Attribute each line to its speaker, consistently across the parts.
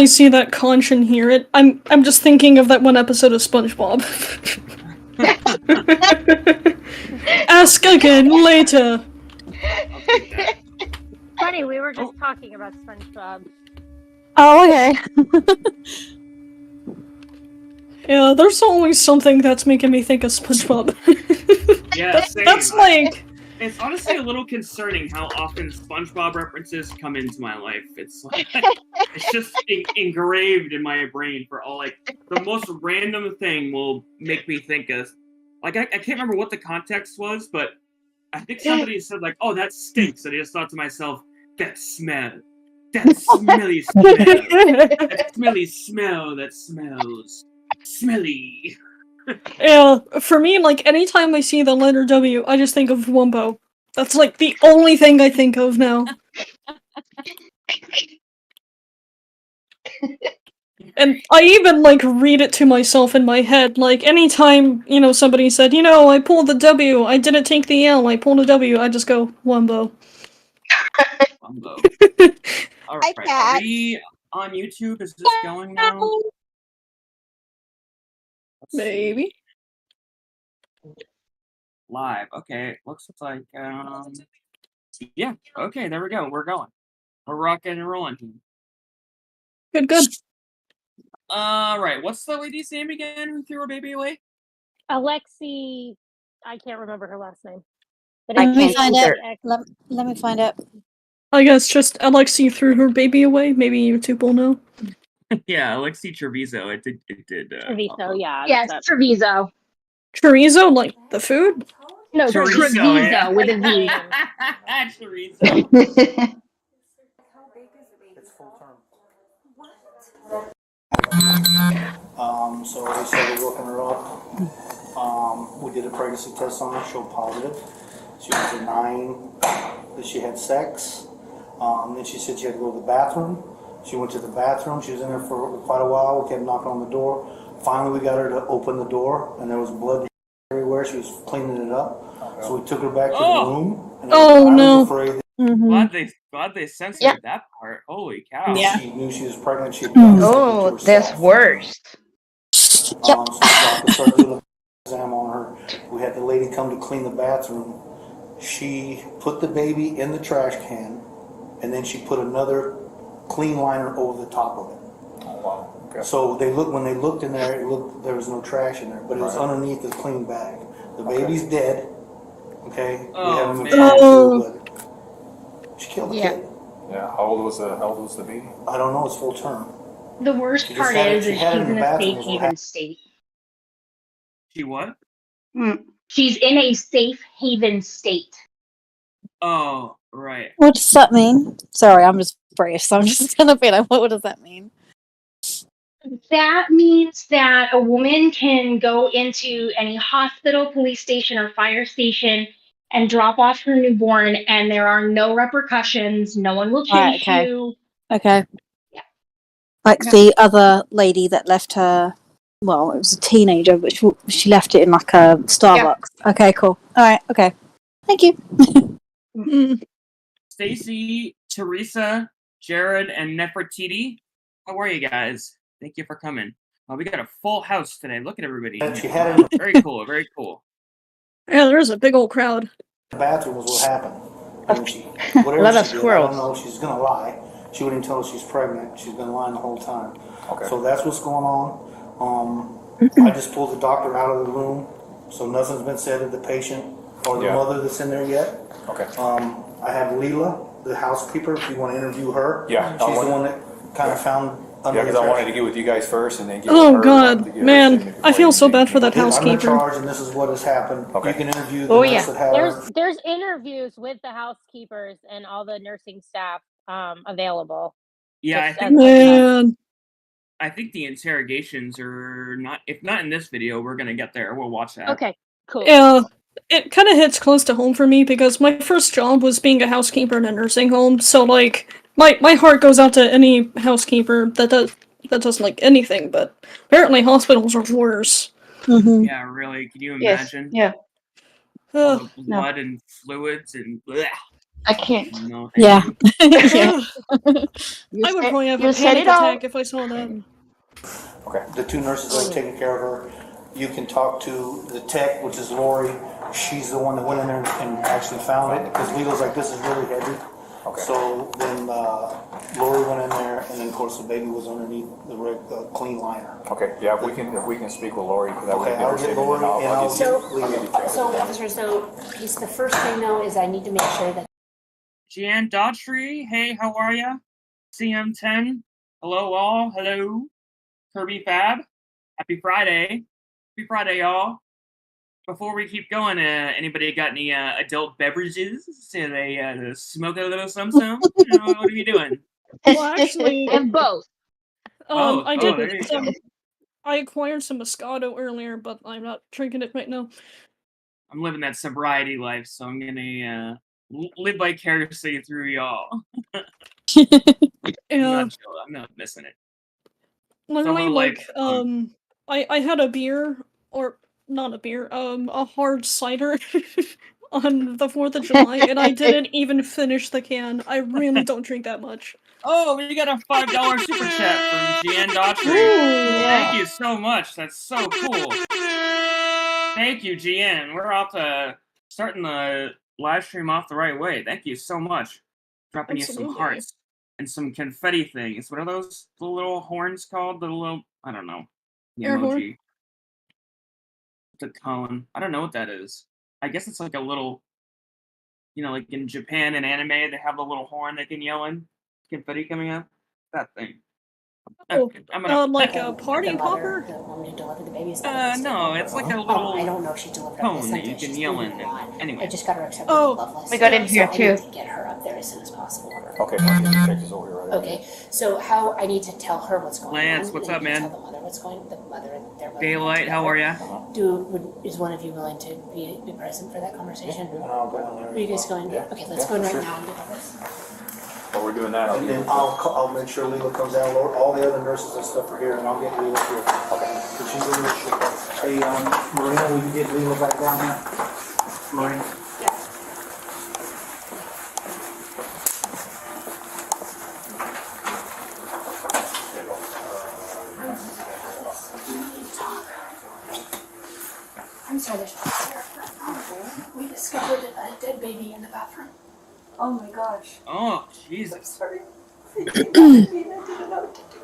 Speaker 1: I see that conch and hear it, I'm just thinking of that one episode of SpongeBob. Ask again later.
Speaker 2: I'll take that.
Speaker 3: Funny, we were just talking about SpongeBob.
Speaker 4: Oh, okay.
Speaker 1: Yeah, there's always something that's making me think of SpongeBob.
Speaker 2: Yeah, same.
Speaker 1: That's like...
Speaker 2: It's honestly a little concerning how often SpongeBob references come into my life. It's like, it's just engraved in my brain for all, like, the most random thing will make me think of, like, I can't remember what the context was, but I think somebody said, like, oh, that stinks, and I just thought to myself, that smell. That smelly smell. That smelly smell that smells. Smelly.
Speaker 1: Yeah, for me, like, anytime I see the letter W, I just think of Wumbo. That's, like, the only thing I think of now. And I even, like, read it to myself in my head. Like, anytime, somebody said, I pulled the W, I didn't take the L, I pulled a W, I just go, Wumbo.
Speaker 2: Wumbo. Alright, are we on YouTube? Is this going now?
Speaker 1: Maybe.
Speaker 2: Live. Okay, looks like yeah. Okay, there we go. We're going. We're rocking and rolling.
Speaker 1: Good.
Speaker 2: Right. What's the lady's name again who threw her baby away?
Speaker 3: Alexi, I can't remember her last name. But
Speaker 4: Let me find it. Let me find it.
Speaker 1: I guess just Alexi threw her baby away. Maybe YouTube will know.
Speaker 2: Yeah, Alexi Treviso. It did.
Speaker 3: Treviso, yeah.
Speaker 5: Yes, Treviso.
Speaker 1: Chorizo, like the food?
Speaker 5: No,
Speaker 2: Treviso, yeah.
Speaker 5: with a V.
Speaker 2: Chorizo.
Speaker 6: It's full term. So we started working her up. We did a pregnancy test on her, showed positive. She was denying that she had sex. Then she said she had to go to the bathroom. She went to the bathroom. She was in there for quite a while. We kept knocking on the door. Finally, we got her to open the door, and there was blood everywhere. She was cleaning it up. So we took her back to the room. And I was afraid that
Speaker 2: Glad they censored that part. Holy cow.
Speaker 4: Yeah.
Speaker 6: she knew she was pregnant. She had done something to herself.
Speaker 5: that's worst.
Speaker 6: So the doctor started doing an exam on her. We had the lady come to clean the bathroom. She put the baby in the trash can, and then she put another clean liner over the top of it.
Speaker 7: Oh, wow. Okay.
Speaker 6: So when they looked in there, there was no trash in there, but it was underneath the clean bag. The baby's dead. Okay.
Speaker 2: Oh,
Speaker 6: we haven't
Speaker 2: man.
Speaker 6: been told to, but she killed the kid.
Speaker 7: Yeah. How old was the baby?
Speaker 6: I don't know. It's full term.
Speaker 5: The worst
Speaker 6: She
Speaker 5: part
Speaker 6: just had it-
Speaker 5: is
Speaker 6: she
Speaker 5: she's
Speaker 6: had it in
Speaker 5: in
Speaker 6: the
Speaker 5: a
Speaker 6: bathroom,
Speaker 5: safe
Speaker 6: is what
Speaker 5: haven
Speaker 6: happened.
Speaker 5: state.
Speaker 2: She what?
Speaker 5: She's in a safe haven state.
Speaker 2: Oh, right.
Speaker 4: What does that mean? Sorry, I'm just British, so I'm just gonna be like, what does that mean?
Speaker 5: That means that a woman can go into any hospital, police station, or fire station and drop off her newborn, and there are no repercussions. No one will chase
Speaker 4: Right, okay.
Speaker 5: you.
Speaker 4: Okay.
Speaker 5: Yeah.
Speaker 4: Like the other lady that left her. Well, it was a teenager, but she left it in like a Starbucks. Yeah. Okay, cool. All right. Okay. Thank you.
Speaker 2: Stacy, Teresa, Jared, and Nefertiti. How are you guys? Thank you for coming. We got a full house today. Look at everybody.
Speaker 6: She had it in
Speaker 2: Very cool. Very cool.
Speaker 1: Yeah, there's a big old crowd.
Speaker 6: the bathroom was what happened. And she,
Speaker 5: A
Speaker 6: whatever
Speaker 5: lot of
Speaker 6: she did, I
Speaker 5: squirrels.
Speaker 6: don't know if she's gonna lie. She wouldn't tell us she's pregnant. She's been lying the whole time.
Speaker 7: Okay.
Speaker 6: So that's what's going on. I just pulled the doctor out of the room, so nothing's been said to the patient or the mother that's in there yet.
Speaker 7: Okay.
Speaker 6: I have Leela, the housekeeper, if you want to interview her.
Speaker 7: Yeah,
Speaker 6: She's the one that kind of found under
Speaker 7: Yeah, because I
Speaker 6: the
Speaker 7: wanted to get with you guys first and then get
Speaker 1: Oh,
Speaker 7: with her.
Speaker 1: God,
Speaker 7: to get
Speaker 1: man,
Speaker 7: everything
Speaker 1: I feel so
Speaker 7: before
Speaker 1: bad for that
Speaker 6: I'm in
Speaker 1: housekeeper.
Speaker 6: charge, and this is what has happened.
Speaker 7: Okay.
Speaker 6: You can interview the
Speaker 5: Oh,
Speaker 6: nurse
Speaker 5: yeah.
Speaker 6: that had her.
Speaker 3: There's interviews with the housekeepers and all the nursing staff available.
Speaker 2: Yeah,
Speaker 3: Just as a
Speaker 1: Man.
Speaker 2: I think the interrogations are not. If not in this video, we're gonna get there. We'll watch that.
Speaker 3: Okay, cool.
Speaker 1: Yeah, it kind of hits close to home for me because my first job was being a housekeeper in a nursing home. So like, my heart goes out to any housekeeper that does like anything. But apparently hospitals are worse.
Speaker 4: Mm-hmm.
Speaker 2: Yeah, really. Can you imagine?
Speaker 5: Yeah.
Speaker 2: All
Speaker 1: Ugh.
Speaker 2: the blood and fluids and bleh.
Speaker 8: I can't.
Speaker 2: No, thank
Speaker 4: Yeah.
Speaker 2: you.
Speaker 4: Yeah.
Speaker 8: You
Speaker 1: I would
Speaker 8: said,
Speaker 1: probably have
Speaker 8: you
Speaker 1: a
Speaker 8: said
Speaker 1: panic
Speaker 8: it all.
Speaker 1: attack if I saw that.
Speaker 7: Okay.
Speaker 6: The two nurses that are taking care of her, you can talk to the tech, which is Lori. She's the one that went in there and actually found it, because Lilo's like, this is really heavy.
Speaker 7: Okay.
Speaker 6: So then Lori went in there, and then of course the baby was underneath the clean liner.
Speaker 7: Okay, yeah, if we can speak with Lori, that way
Speaker 6: Okay,
Speaker 7: get her
Speaker 6: I'll get
Speaker 7: statement,
Speaker 6: Lori and I'll
Speaker 7: get
Speaker 6: get
Speaker 7: you-
Speaker 6: Lilo.
Speaker 9: So, officer, the first thing though is I need to make sure that
Speaker 2: Jan Daughtry, hey, how are ya? CM10, hello all, hello. Kirby Fab, happy Friday. Happy Friday, y'all. Before we keep going, anybody got any adult beverages? So they smoke a little some? What are you doing?
Speaker 1: Well, actually,
Speaker 3: And both.
Speaker 2: Oh,
Speaker 1: I
Speaker 2: oh,
Speaker 1: did
Speaker 2: there you
Speaker 1: some.
Speaker 2: go.
Speaker 1: I acquired some Moscato earlier, but I'm not drinking it right now.
Speaker 2: I'm living that sobriety life, so I'm gonna live vicariously through y'all.
Speaker 1: Yeah,
Speaker 2: I'm not missing it.
Speaker 1: literally,
Speaker 2: Someone
Speaker 1: like, I had a beer, or not a beer, a hard cider on the 4th of July, and I didn't even finish the can. I really don't drink that much.
Speaker 2: Oh, we got a $5 super chat from Jan Daughtry. Thank you so much. That's so cool. Thank you, GN. We're off to starting the live stream off the right way. Thank you so much. Dropping you some
Speaker 1: Absolutely.
Speaker 2: hearts and some confetti things. What are those little horns called? The little, I don't know. The
Speaker 1: Air horn?
Speaker 2: emoji. The cone. I don't know what that is. I guess it's like a little, like in Japan and anime, they have a little horn they can yell in. Confetti coming out. That thing.
Speaker 1: Oh,
Speaker 2: I'm gonna.
Speaker 1: like a party popper?
Speaker 9: the woman who delivered the baby is
Speaker 2: No, it's like a
Speaker 9: Oh,
Speaker 2: little
Speaker 9: I don't know if she delivered up
Speaker 2: cone
Speaker 9: this
Speaker 2: that you
Speaker 9: Sunday.
Speaker 2: can
Speaker 9: She's
Speaker 2: yell
Speaker 9: bleeding
Speaker 2: in.
Speaker 9: a lot.
Speaker 2: Anyway.
Speaker 9: I just got her accepted
Speaker 1: Oh.
Speaker 9: to the love list.
Speaker 8: We got in here
Speaker 9: so I
Speaker 8: too.
Speaker 9: need to get her up there as soon as possible.
Speaker 7: Okay, I'll get the pictures over here right away.
Speaker 9: Okay, so how I need to tell her what's going
Speaker 2: Lance,
Speaker 9: on.
Speaker 2: what's
Speaker 9: and
Speaker 2: up,
Speaker 9: I need to
Speaker 2: man?
Speaker 9: Tell the mother what's going. The mother and their mother.
Speaker 2: Daylight, how are ya?
Speaker 9: Is one of you willing to be present for that conversation?
Speaker 6: And I'll go in there.
Speaker 9: Are you guys going?
Speaker 7: Yeah.
Speaker 9: Okay, let's
Speaker 7: Yeah,
Speaker 9: go in right
Speaker 7: sure.
Speaker 9: now and do this.
Speaker 7: While we're doing that,
Speaker 6: And then I'll make sure Lilo comes down. All the other nurses and stuff are here, and I'll get Lilo here. Okay. So she's in the ship. Hey, Marina, will you get Lilo back down here? Marina?
Speaker 9: I'm sorry, there's we discovered a dead baby in the bathroom.
Speaker 10: Oh my gosh.
Speaker 2: Oh, Jesus.
Speaker 10: Sorry.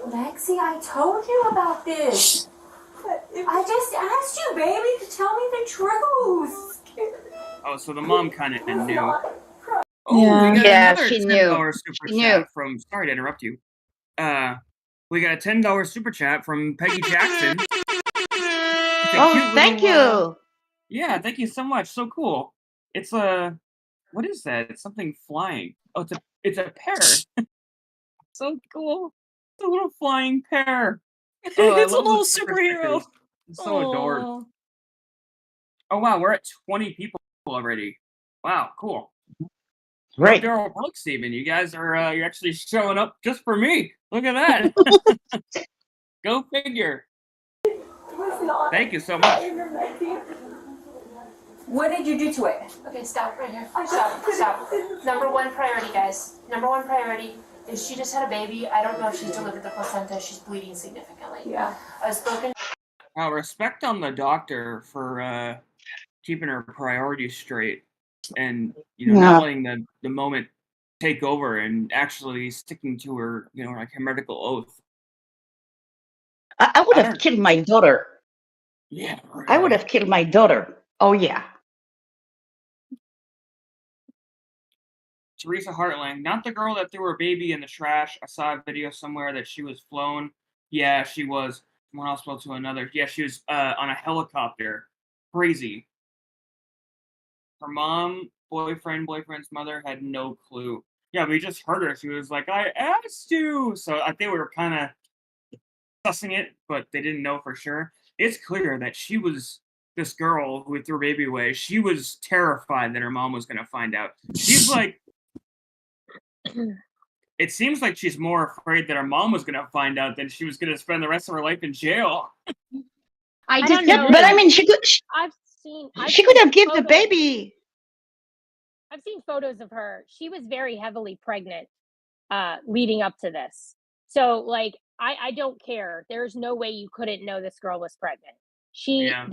Speaker 10: Lexi, I told you about this. I just asked you, baby, to tell me the truth.
Speaker 2: Oh, so the mom kind of knew.
Speaker 10: Not.
Speaker 2: Oh,
Speaker 4: Yeah.
Speaker 2: we got
Speaker 8: Yeah,
Speaker 2: another
Speaker 8: she
Speaker 2: $10
Speaker 8: knew.
Speaker 2: super
Speaker 8: She
Speaker 2: chat
Speaker 8: knew.
Speaker 2: from. Sorry to interrupt you. We got a $10 super chat from Peggy Jackson. It's a
Speaker 8: Oh,
Speaker 2: cute
Speaker 8: thank
Speaker 2: little,
Speaker 8: you.
Speaker 2: Yeah, thank you so much. So cool. It's a. What is that? It's something flying. Oh, it's a pear. So cool. It's a little flying pear. Oh, I
Speaker 1: It's a
Speaker 2: love
Speaker 1: little
Speaker 2: those super
Speaker 1: superhero.
Speaker 2: stickers. It's so adored.
Speaker 1: Aw.
Speaker 2: Oh wow, we're at 20 people already. Wow, cool.
Speaker 8: Great.
Speaker 2: Daryl Brooks, even you guys are you're actually showing up just for me. Look at that. Go figure.
Speaker 10: It was not.
Speaker 2: Thank you so much.
Speaker 10: What did you do to it?
Speaker 9: Okay, stop right here.
Speaker 10: I
Speaker 9: Stop,
Speaker 10: just
Speaker 9: stop.
Speaker 10: couldn't-
Speaker 9: Number one priority, guys. Number one priority is she just had a baby. I don't know if she's delivered the placenta. She's bleeding significantly.
Speaker 10: Yeah.
Speaker 9: I've spoken.
Speaker 2: Wow, respect on the doctor for keeping her priorities straight and
Speaker 8: Yeah.
Speaker 2: not letting the moment take over and actually sticking to her like her medical oath.
Speaker 8: I would
Speaker 2: I
Speaker 8: have
Speaker 2: don't-
Speaker 8: killed my daughter.
Speaker 2: Yeah.
Speaker 8: I would have killed my daughter. Oh, yeah.
Speaker 2: Teresa Hartling, not the girl that threw her baby in the trash. I saw a video somewhere that she was flown. Yeah, she was from one hospital to another. Yeah, she was on a helicopter. Crazy. Her mom, boyfriend's mother had no clue. Yeah, we just heard her. She was like, I asked you. So I think we were kind of sussing it, but they didn't know for sure. It's clear that she was this girl who threw her baby away. She was terrified that her mom was going to find out. She's like, it seems like she's more afraid that her mom was going to find out than she was going to spend the rest of her life in jail.
Speaker 3: I don't
Speaker 8: Yeah,
Speaker 3: know.
Speaker 8: but I mean, she could
Speaker 3: I've seen.
Speaker 8: have given the
Speaker 3: photos.
Speaker 8: baby.
Speaker 3: I've seen photos of her. She was very heavily pregnant leading up to this. So like I don't care. There's no way you couldn't know this girl was pregnant.
Speaker 2: Yeah.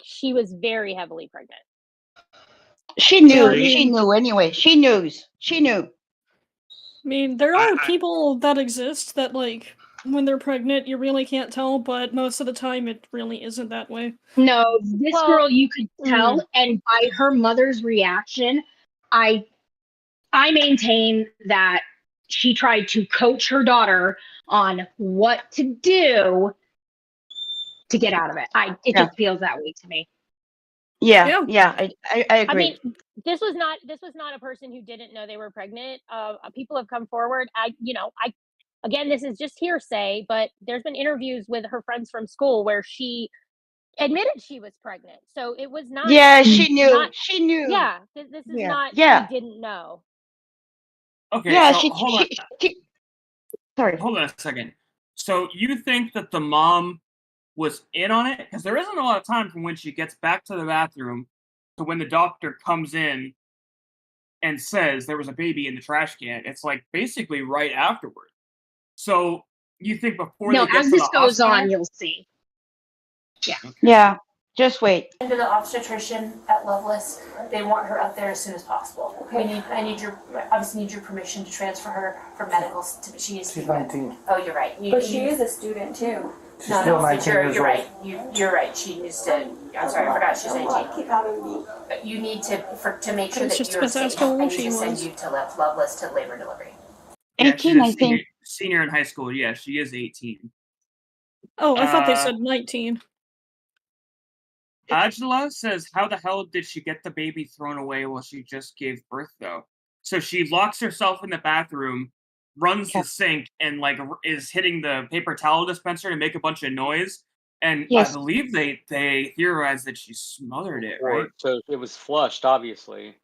Speaker 3: She was very heavily pregnant.
Speaker 8: She knew.
Speaker 1: I
Speaker 8: She
Speaker 1: mean,
Speaker 8: knew anyway. She knows. She knew.
Speaker 1: I mean, there are people that exist that, like, when they're pregnant, you really can't tell, but most of the time it really isn't that way.
Speaker 5: No, this
Speaker 3: Well,
Speaker 5: girl you could tell, and by her mother's reaction, I maintain that she tried to coach her daughter on what to do to get out of it. It
Speaker 8: Yeah.
Speaker 5: just feels that way to me.
Speaker 8: Yeah.
Speaker 1: Yeah.
Speaker 8: I
Speaker 3: I
Speaker 8: agree.
Speaker 3: mean, this was not a person who didn't know they were pregnant. People have come forward. Again, this is just hearsay, but there's been interviews with her friends from school where she admitted she was pregnant. So it was not.
Speaker 8: Yeah, she knew.
Speaker 3: Not,
Speaker 8: She knew.
Speaker 3: yeah, this is not.
Speaker 8: Yeah.
Speaker 3: She didn't know.
Speaker 2: Okay,
Speaker 8: Yeah,
Speaker 2: so hold on.
Speaker 8: Sorry.
Speaker 2: Hold on a second. So you think that the mom was in on it? Because there isn't a lot of time from when she gets back to the bathroom to when the doctor comes in and says there was a baby in the trash can. It's like basically right afterward. So you think before
Speaker 5: No,
Speaker 2: they get
Speaker 5: as
Speaker 2: to
Speaker 5: this
Speaker 2: the
Speaker 5: goes
Speaker 2: hospital?
Speaker 5: on, you'll see. Yeah.
Speaker 8: Yeah. Just wait.
Speaker 9: To the obstetrician at Loveless, they want her up there as soon as possible.
Speaker 10: Okay.
Speaker 9: I need your permission to transfer her from medicals to. She needs to
Speaker 6: She's
Speaker 9: be
Speaker 6: 19.
Speaker 9: Oh, you're right.
Speaker 10: But she is a student too.
Speaker 6: She's
Speaker 9: No,
Speaker 6: still
Speaker 9: no,
Speaker 6: 19
Speaker 9: you're
Speaker 6: years
Speaker 9: right.
Speaker 6: old.
Speaker 9: You're right. She needs to. I'm sorry, I forgot she's 19.
Speaker 10: Keep out of me.
Speaker 9: But you need to make sure
Speaker 1: I was
Speaker 9: that
Speaker 1: just
Speaker 9: you're
Speaker 1: about to ask
Speaker 9: safe.
Speaker 1: how
Speaker 9: I
Speaker 1: old
Speaker 9: need
Speaker 1: she
Speaker 9: to send
Speaker 1: was.
Speaker 9: you to Loveless to labor and delivery.
Speaker 2: Yeah, she's
Speaker 8: 18,
Speaker 2: a
Speaker 8: I think.
Speaker 2: senior in high school. Yeah, she is 18.
Speaker 1: Oh, I thought they said 19.
Speaker 2: Angela says, how the hell did she get the baby thrown away while she just gave birth, though? So she locks herself in the bathroom, runs the sink, and like is hitting the paper towel dispenser to make a bunch of noise. And
Speaker 8: Yes.
Speaker 2: I believe they theorized that she smothered it, right?
Speaker 11: So it was flushed, obviously.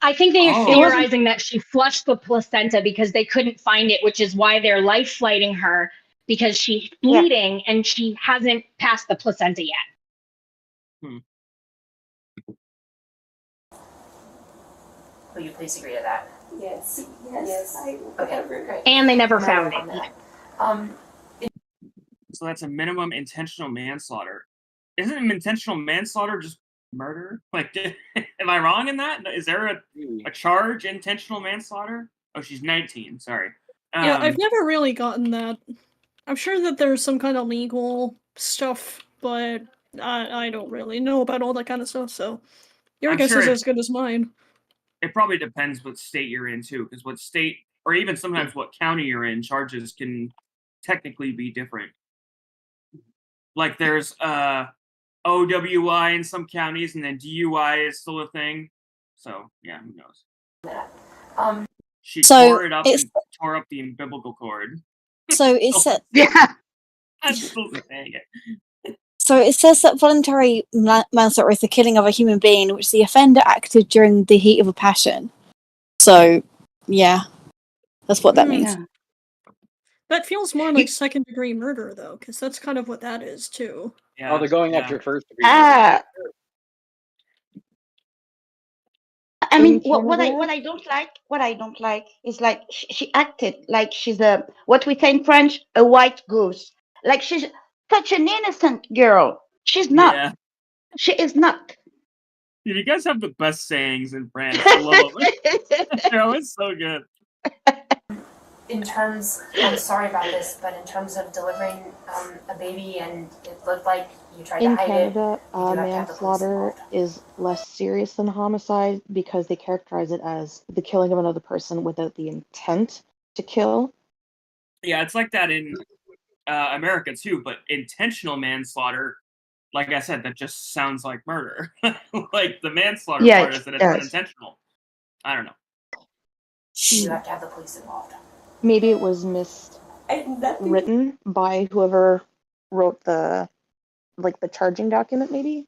Speaker 5: I think they are
Speaker 2: Oh.
Speaker 5: theorizing that she flushed the placenta because they couldn't find it, which is why they're life flighting her because she's bleeding and she hasn't passed the placenta yet.
Speaker 9: Will you please agree to that?
Speaker 10: Yes. Yes.
Speaker 9: Okay, great.
Speaker 5: And they never found
Speaker 9: On
Speaker 5: it.
Speaker 9: that.
Speaker 2: So that's a minimum intentional manslaughter. Isn't intentional manslaughter just murder? Like, am I wrong in that? Is there a charge intentional manslaughter? Oh, she's 19. Sorry.
Speaker 1: Yeah, I've never really gotten that. I'm sure that there's some kind of legal stuff, but I don't really know about all that kind of stuff, so your
Speaker 2: I'm
Speaker 1: guess
Speaker 2: sure
Speaker 1: is
Speaker 2: it-
Speaker 1: as good as mine.
Speaker 2: It probably depends what state you're in too, because what state or even sometimes what county you're in, charges can technically be different. Like there's OWI in some counties, and then DUI is still a thing. So yeah, who knows? She
Speaker 4: So,
Speaker 2: tore it up
Speaker 4: it's-
Speaker 2: and tore up the umbilical cord.
Speaker 4: So it says,
Speaker 8: Yeah.
Speaker 2: I'm still saying it.
Speaker 4: so it says that voluntary manslaughter is the killing of a human being, which the offender acted during the heat of a passion. So, yeah, that's what that means.
Speaker 8: Yeah.
Speaker 1: That feels more like second-degree murder, though, because that's kind of what that is, too.
Speaker 2: Yeah,
Speaker 11: Oh, they're going
Speaker 2: yeah.
Speaker 11: after first degree.
Speaker 8: Ah. I mean,
Speaker 12: In
Speaker 8: what I
Speaker 12: Canada?
Speaker 8: what I don't like is like she acted like she's a what we say in French a white goose. Like she's such an innocent girl. She's not.
Speaker 2: Yeah.
Speaker 8: She is not.
Speaker 2: Dude, you guys have the best sayings in France. I love them. They're always so good.
Speaker 9: In terms, I'm sorry about this, but in terms of delivering a baby and it looked like you tried to
Speaker 12: In
Speaker 9: hide
Speaker 12: Canada,
Speaker 9: it, you do have to have the police
Speaker 12: manslaughter
Speaker 9: involved.
Speaker 12: is less serious than homicide because they characterize it as the killing of another person without the intent to kill.
Speaker 2: Yeah, it's like that in America too, but intentional manslaughter, like I said, that just sounds like murder. Like the manslaughter
Speaker 8: Yeah,
Speaker 2: part is that
Speaker 8: it
Speaker 2: it's
Speaker 8: does.
Speaker 2: unintentional. I don't know.
Speaker 9: You do have to have the police involved.
Speaker 12: Maybe it was
Speaker 10: Nothing.
Speaker 12: miswritten by whoever wrote the charging document, maybe?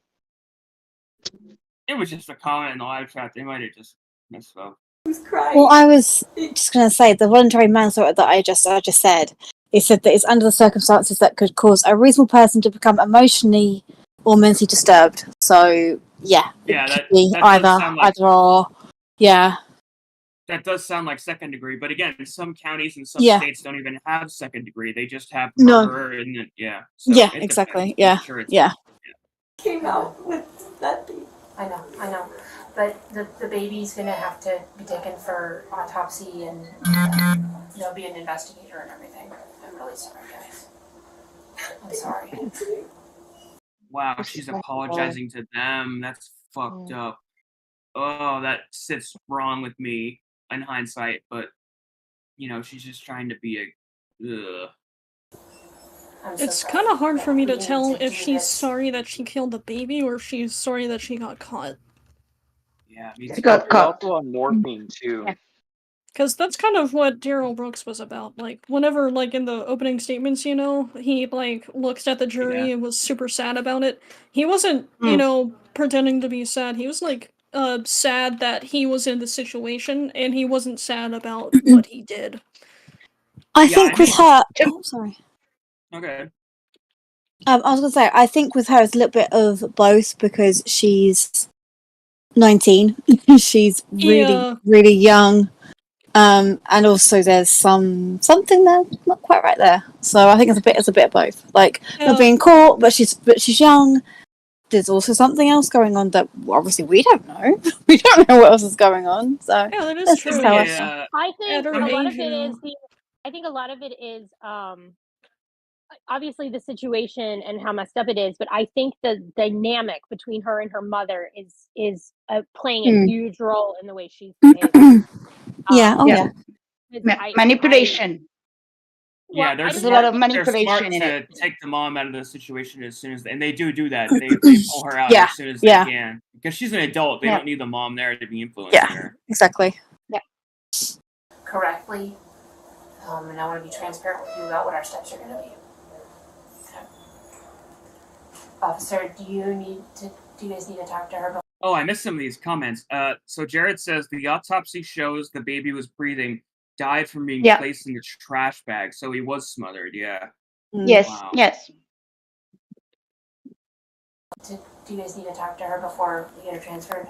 Speaker 2: It was just a comment in the live chat. They might have just misspoke.
Speaker 10: Who's crying?
Speaker 4: Well, I was just going to say the voluntary manslaughter that I just said. It said that it's under the circumstances that could cause a reasonable person to become emotionally or mentally disturbed. So yeah,
Speaker 2: Yeah,
Speaker 4: it could
Speaker 2: that
Speaker 4: be
Speaker 2: that does
Speaker 4: either
Speaker 2: sound like
Speaker 4: or. Yeah,
Speaker 2: that does sound like second degree. But again, some counties and some
Speaker 4: yeah,
Speaker 2: states don't even have second degree. They just have
Speaker 4: no,
Speaker 2: murder, and then, yeah. So
Speaker 4: yeah,
Speaker 2: it depends.
Speaker 4: exactly.
Speaker 2: I'm
Speaker 4: Yeah,
Speaker 2: sure it's
Speaker 4: yeah.
Speaker 10: Came out with nothing.
Speaker 9: I know. But the baby's gonna have to be taken for autopsy and there'll be an investigator and everything. I'm really sorry, guys. I'm sorry.
Speaker 2: Wow,
Speaker 12: This
Speaker 2: she's
Speaker 12: is my fault.
Speaker 2: apologizing to them. That's fucked up. Oh, that sits wrong with me in hindsight, but she's just trying to be a. Ugh.
Speaker 9: I'm so
Speaker 1: It's
Speaker 9: sorry.
Speaker 1: kind of hard for me to
Speaker 9: We need
Speaker 1: tell
Speaker 9: to
Speaker 1: if
Speaker 9: do
Speaker 1: she's
Speaker 9: this.
Speaker 1: sorry that she killed the baby or if she's sorry that she got caught.
Speaker 2: Yeah, me
Speaker 8: She
Speaker 2: too.
Speaker 8: got
Speaker 11: She's
Speaker 8: caught.
Speaker 11: also on morphine too.
Speaker 5: Yeah.
Speaker 1: Because that's kind of what Daryl Brooks was about. Like, whenever, like, in the opening statements, he, like, looked at the jury
Speaker 2: Yeah.
Speaker 1: and was super sad about it. He wasn't,
Speaker 8: Mm.
Speaker 1: pretending to be sad. He was, like, sad that he was in the situation, and he wasn't sad about what he did.
Speaker 4: I
Speaker 2: Yeah,
Speaker 4: think
Speaker 2: I
Speaker 4: with
Speaker 2: made.
Speaker 4: her. Oh, sorry.
Speaker 2: Okay.
Speaker 4: I was gonna say, I think with her it's a little bit of both because she's 19. She's really,
Speaker 1: Yeah.
Speaker 4: really young. And also there's something there not quite right there. So I think it's a bit of both. Like not being caught, but she's young. There's also something else going on that obviously we don't know. We don't know what else is going on. So
Speaker 1: Yeah, that is
Speaker 4: let's
Speaker 1: true.
Speaker 4: just
Speaker 2: Give
Speaker 4: tell
Speaker 2: me
Speaker 4: us.
Speaker 2: a.
Speaker 3: I think
Speaker 1: At
Speaker 3: a
Speaker 1: her
Speaker 3: lot
Speaker 1: age,
Speaker 3: of it is I think a lot of it is obviously the situation and how messed up it is, but I think the dynamic between her and her mother is playing a huge role in the way she's behaving.
Speaker 4: Yeah, oh
Speaker 8: Yeah.
Speaker 4: yeah.
Speaker 8: Manipulation.
Speaker 2: Yeah,
Speaker 3: Well,
Speaker 2: they're
Speaker 3: I
Speaker 8: There's
Speaker 3: didn't
Speaker 8: a lot
Speaker 2: smart.
Speaker 8: of
Speaker 2: They're
Speaker 8: manipulation
Speaker 2: smart
Speaker 8: in it.
Speaker 2: to take the mom out of the situation as soon as, and they do that. They pull her out
Speaker 4: Yeah,
Speaker 2: as soon as they
Speaker 4: yeah.
Speaker 2: can because she's an adult. They
Speaker 8: Yeah.
Speaker 2: don't need the mom there to be influencing
Speaker 4: Yeah,
Speaker 2: her.
Speaker 4: exactly.
Speaker 9: Correctly. And I want to be transparent with you about what our steps are going to be. Okay. Officer, do you guys need to talk to her before?
Speaker 2: Oh, I missed some of these comments. So Jared says the autopsy shows the baby was breathing, died from being
Speaker 8: Yeah.
Speaker 2: placed in the trash bag, so he was smothered. Yeah.
Speaker 8: Yes.
Speaker 2: Wow.
Speaker 8: Yes.
Speaker 9: Do you guys need to talk to her before we get her transferred?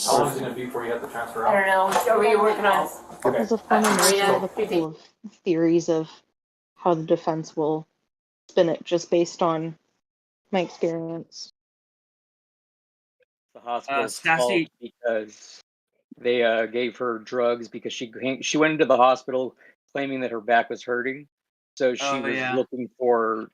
Speaker 7: How long is it going to be before you have to transfer
Speaker 9: I
Speaker 7: out?
Speaker 9: don't know. What are you working on?
Speaker 7: Okay.
Speaker 12: As a former nurse, I
Speaker 9: Marina,
Speaker 12: have a couple of theories of how the defense will spin it just based on my experience.
Speaker 11: The hospital's fault
Speaker 2: Sassy.
Speaker 11: because they gave her drugs because she went into the hospital claiming that her back was hurting, so she was
Speaker 2: Yeah.
Speaker 11: looking for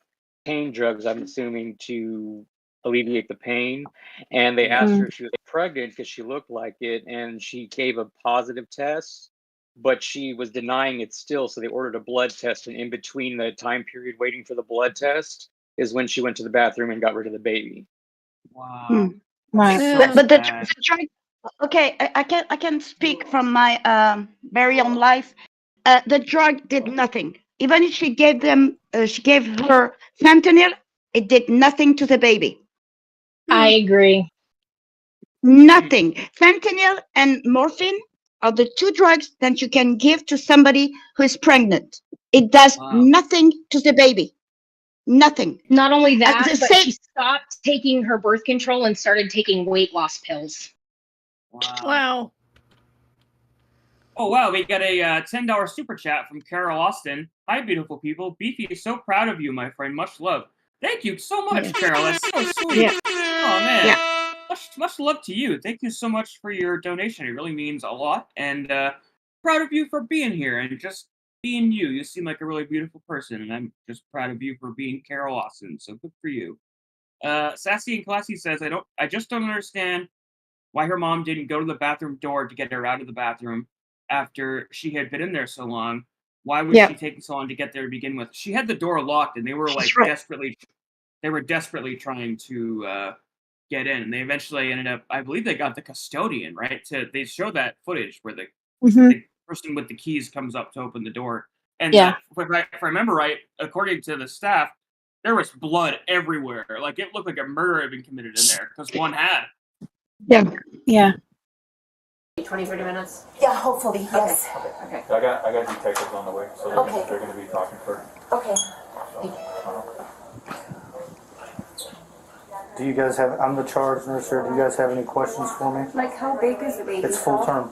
Speaker 11: pain drugs. I'm assuming to alleviate the pain, and they asked her if she was pregnant because she looked like it, and she gave a positive test, but she was denying it still. So they ordered a blood test, and in between the time period waiting for the blood test is when she went to the bathroom and got rid of the baby.
Speaker 2: Wow.
Speaker 4: Right.
Speaker 2: So
Speaker 8: But the
Speaker 2: sad.
Speaker 8: drug. Okay, I can speak from my very own life. The drug did nothing. Even if she gave her fentanyl, it did nothing to the baby.
Speaker 5: I agree.
Speaker 8: Nothing. Fentanyl and morphine are the two drugs that you can give to somebody who is pregnant. It does
Speaker 2: Wow.
Speaker 8: nothing to the baby. Nothing.
Speaker 5: Not only that,
Speaker 8: the
Speaker 5: but
Speaker 8: same-
Speaker 5: she stopped taking her birth control and started taking weight loss pills.
Speaker 1: Wow.
Speaker 2: Oh, wow. We got a $10 super chat from Carol Austin. Hi, beautiful people. Beefy is so proud of you, my friend. Much love. Thank you so much, Carol. That's so sweet.
Speaker 8: Yeah.
Speaker 2: Oh, man.
Speaker 8: Yeah.
Speaker 2: Much love to you. Thank you so much for your donation. It really means a lot. And proud of you for being here and just being you. You seem like a really beautiful person. And I'm just proud of you for being Carol Austin. So good for you. Sassy and Classy says, I just don't understand why her mom didn't go to the bathroom door to get her out of the bathroom after she had been in there so long. Why was she taking so long to get there to begin with? She had the door locked, and they were like desperately trying to get in. And they eventually ended up, I believe they got the custodian, right? They show that footage where the person with the keys comes up to open the door. And
Speaker 4: Yeah.
Speaker 2: if I remember right, according to the staff, there was blood everywhere. Like it looked like a murder had been committed in there because one had.
Speaker 8: Yeah.
Speaker 4: Yeah.
Speaker 9: 20-30 minutes?
Speaker 10: Yeah, hopefully, yes.
Speaker 9: Okay.
Speaker 7: I got detectives on the way, so they're going to be talking first.
Speaker 10: Okay.
Speaker 6: Do you guys have? I'm the charge nurse here. Do you guys have any questions for me?
Speaker 10: Like, how big is the baby?
Speaker 6: It's full term.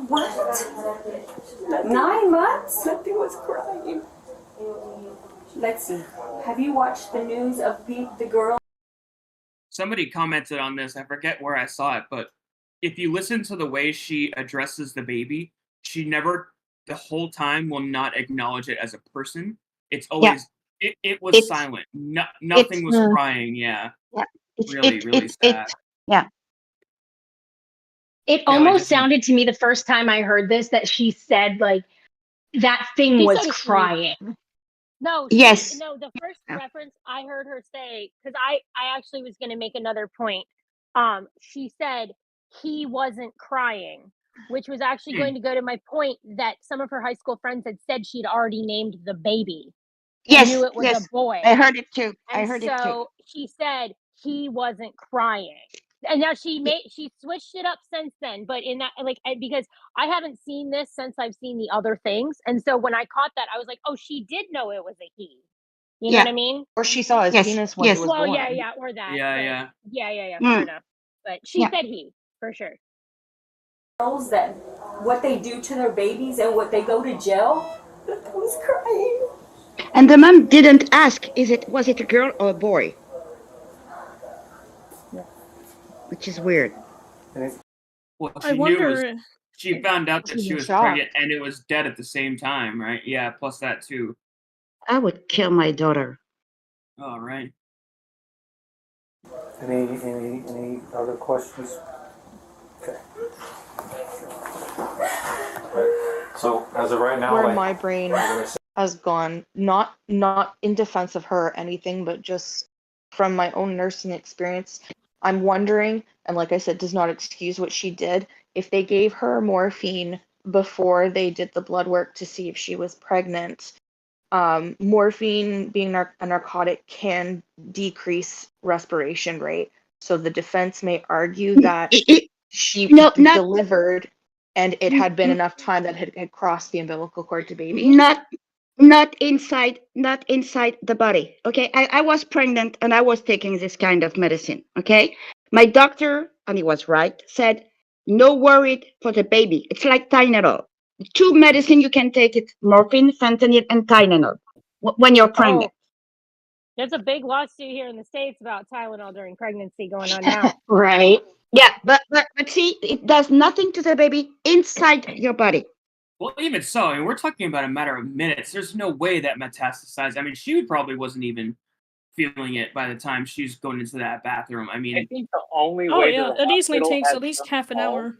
Speaker 10: What? 9 months? Nothing was crying. Let's see. Have you watched the news of the girl?
Speaker 2: Somebody commented on this. I forget where I saw it, but if you listen to the way she addresses the baby, she never, the whole time, will not acknowledge it as a person. It's always, it was silent. Nothing was crying. Yeah. Really sad.
Speaker 5: It almost sounded to me the first time I heard this that she said like that thing was crying.
Speaker 3: No,
Speaker 8: Yes.
Speaker 3: no, the first reference I heard her say, because I actually was going to make another point. She said he wasn't crying, which was actually going to go to my point that some of her high school friends had said she'd already named the baby.
Speaker 8: Yes,
Speaker 3: Knew it was a boy.
Speaker 8: I heard it too.
Speaker 3: And so she said he wasn't crying. And now she switched it up since then, but in that, like, because I haven't seen this since I've seen the other things, and so when I caught that, I was like, oh, she did know it was a he. You know what I mean?
Speaker 12: Or she saw his penis when he was born.
Speaker 3: Yeah, or that.
Speaker 2: Yeah.
Speaker 3: Fair enough. But she said he for sure.
Speaker 10: Girls that what they do to their babies and what they go to jail. I was crying.
Speaker 8: And the mom didn't ask, was it a girl or a boy? Which is weird.
Speaker 2: Well,
Speaker 1: I wonder.
Speaker 2: She found out that she was pregnant and it was dead at the same time, right? Yeah, plus that too.
Speaker 8: I would kill my daughter.
Speaker 2: All right.
Speaker 6: Any other questions? Okay.
Speaker 7: So as of right now,
Speaker 12: where my brain has gone, not in defense of her or anything, but just from my own nursing experience, I'm wondering, and like I said, does not excuse what she did, if they gave her morphine before they did the blood work to see if she was pregnant. Morphine, being a narcotic, can decrease respiration rate. So the defense may argue that she delivered and it had been enough time that it had crossed the umbilical cord to baby.
Speaker 8: Not inside the body. Okay, I was pregnant and I was taking this kind of medicine. Okay, my doctor, and he was right, said no worried for the baby. It's like Tylenol. 2 medicine you can take it: morphine, fentanyl, and Tylenol when you're pregnant.
Speaker 3: There's a big lawsuit here in the States about Tylenol during pregnancy going on now.
Speaker 8: Right. Yeah, but see, it does nothing to the baby inside your body.
Speaker 2: Well, even so, I mean, we're talking about a matter of minutes. There's no way that metastasized. I mean, she probably wasn't even feeling it by the time she's going into that bathroom. I mean,
Speaker 11: I think the only
Speaker 1: Oh
Speaker 11: way
Speaker 1: yeah,
Speaker 11: the
Speaker 1: it easily
Speaker 11: hospital
Speaker 1: takes
Speaker 11: has
Speaker 1: at least
Speaker 11: some
Speaker 1: half an
Speaker 11: fault-
Speaker 1: hour.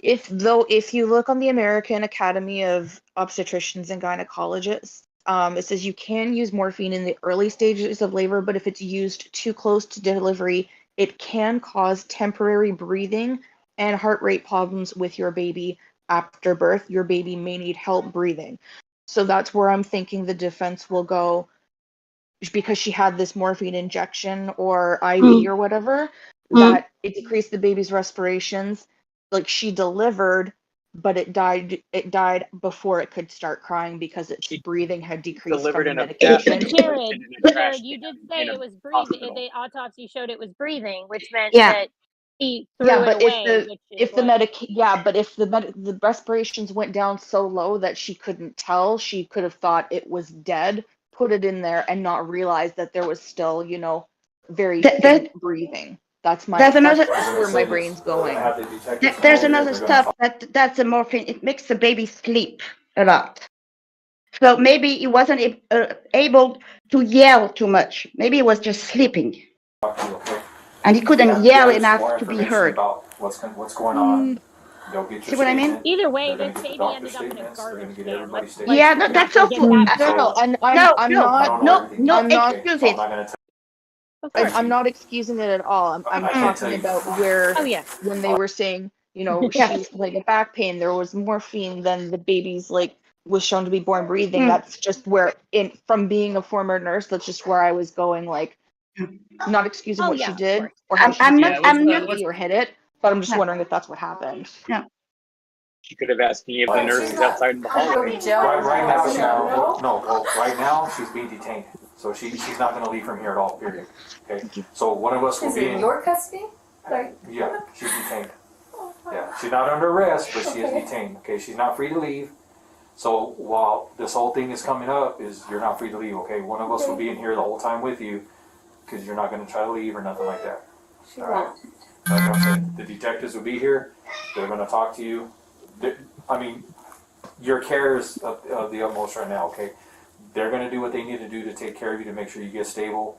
Speaker 12: If you look on the American Academy of Obstetricians and Gynecologists, it says you can use morphine in the early stages of labor, but if it's used too close to delivery, it can cause temporary breathing and heart rate problems with your baby after birth. Your baby may need help breathing. So that's where I'm thinking the defense will go, because she had this morphine injection or IV or whatever, that it decreased the baby's respirations. Like, she delivered, but it died before it could start crying because its breathing had decreased from
Speaker 11: delivered
Speaker 12: the
Speaker 11: in a
Speaker 12: medication.
Speaker 11: bathroom.
Speaker 3: Jared, you did say it was breathing. The autopsy showed it was breathing, which meant that he threw it away.
Speaker 12: If the respirations went down so low that she couldn't tell, she could have thought it was dead, put it in there, and not realize that there was still, very faint breathing. That's where my brain's going.
Speaker 8: There's another stuff that's the morphine. It makes the baby sleep a lot. So maybe he wasn't able to yell too much. Maybe he was just sleeping. And he couldn't yell enough to be heard.
Speaker 7: What's going on?
Speaker 8: See what I mean?
Speaker 3: Either way, this baby ended up in a garbage can.
Speaker 8: Yeah, no, that's awful. No excuses.
Speaker 12: I'm not excusing it at all. I'm talking about where when they were saying, she's like a back pain, there was morphine, then the baby's was shown to be born breathing. That's just where, from being a former nurse, that's just where I was going, not excusing what she did or how she
Speaker 8: I'm not
Speaker 12: or hit it, but I'm just wondering if that's what happened.
Speaker 8: No.
Speaker 11: She could have asked any of the nurses outside in the hallway.
Speaker 7: Right now she's being detained, so she's not going to leave from here at all. Period. Okay. So one of us will
Speaker 10: Is
Speaker 7: be
Speaker 10: it in your custody? Like,
Speaker 7: Yeah, she's detained. Yeah, she's not under arrest, but she is detained. Okay, she's not free to leave. So while this whole thing is coming up, is you're not free to leave. Okay, one of us will be in here the whole time with you, because you're not going to try to leave or nothing like that.
Speaker 10: she
Speaker 7: All right.
Speaker 10: won't.
Speaker 7: Like I said, the detectives will be here. They're going to talk to you. I mean, your care is of the utmost right now. Okay, they're going to do what they need to do to take care of you to make sure you get stable.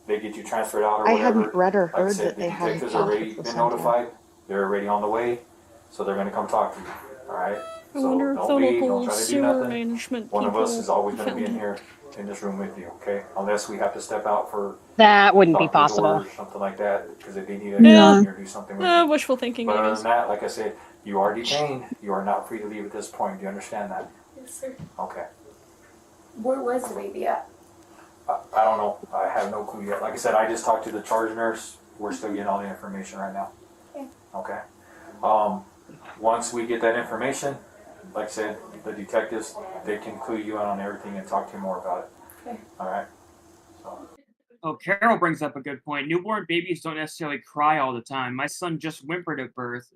Speaker 7: They get you transferred out or
Speaker 12: I
Speaker 7: whatever.
Speaker 12: hadn't read or
Speaker 7: Like I
Speaker 12: heard
Speaker 7: said,
Speaker 12: that
Speaker 7: the
Speaker 12: they hadn't
Speaker 7: detectives are already
Speaker 12: contacted the
Speaker 7: been
Speaker 12: center.
Speaker 7: notified. They're already on the way, so they're going to come talk to you. All right.
Speaker 1: I wonder if
Speaker 7: don't
Speaker 1: the
Speaker 7: leave. Don't
Speaker 1: local
Speaker 7: try to do
Speaker 1: sewer
Speaker 7: nothing.
Speaker 1: management
Speaker 7: One of us
Speaker 1: people
Speaker 7: is always going to be
Speaker 1: found
Speaker 7: in
Speaker 1: it.
Speaker 7: here in this room with you. Okay, unless we have to step out for
Speaker 13: That wouldn't be
Speaker 7: doctor's
Speaker 13: possible.
Speaker 7: orders or something like that, because if they need to
Speaker 1: Yeah.
Speaker 7: or do something with you.
Speaker 1: Wishful thinking,
Speaker 7: But
Speaker 1: I
Speaker 7: other
Speaker 1: guess.
Speaker 7: than that, like I said, you are detained. You are not free to leave at this point. Do you understand that?
Speaker 10: Yes, sir.
Speaker 7: Okay.
Speaker 10: Where was the baby at?
Speaker 7: I don't know. I have no clue yet. Like I said, I just talked to the charge nurse. We're still getting all the information right now.
Speaker 10: Okay.
Speaker 7: Okay. Once we get that information, like I said, the detectives, they can clue you in on everything and talk to you more about it.
Speaker 10: Okay.
Speaker 7: All right.
Speaker 2: Oh, Carol brings up a good point. Newborn babies don't necessarily cry all the time. My son just whimpered at birth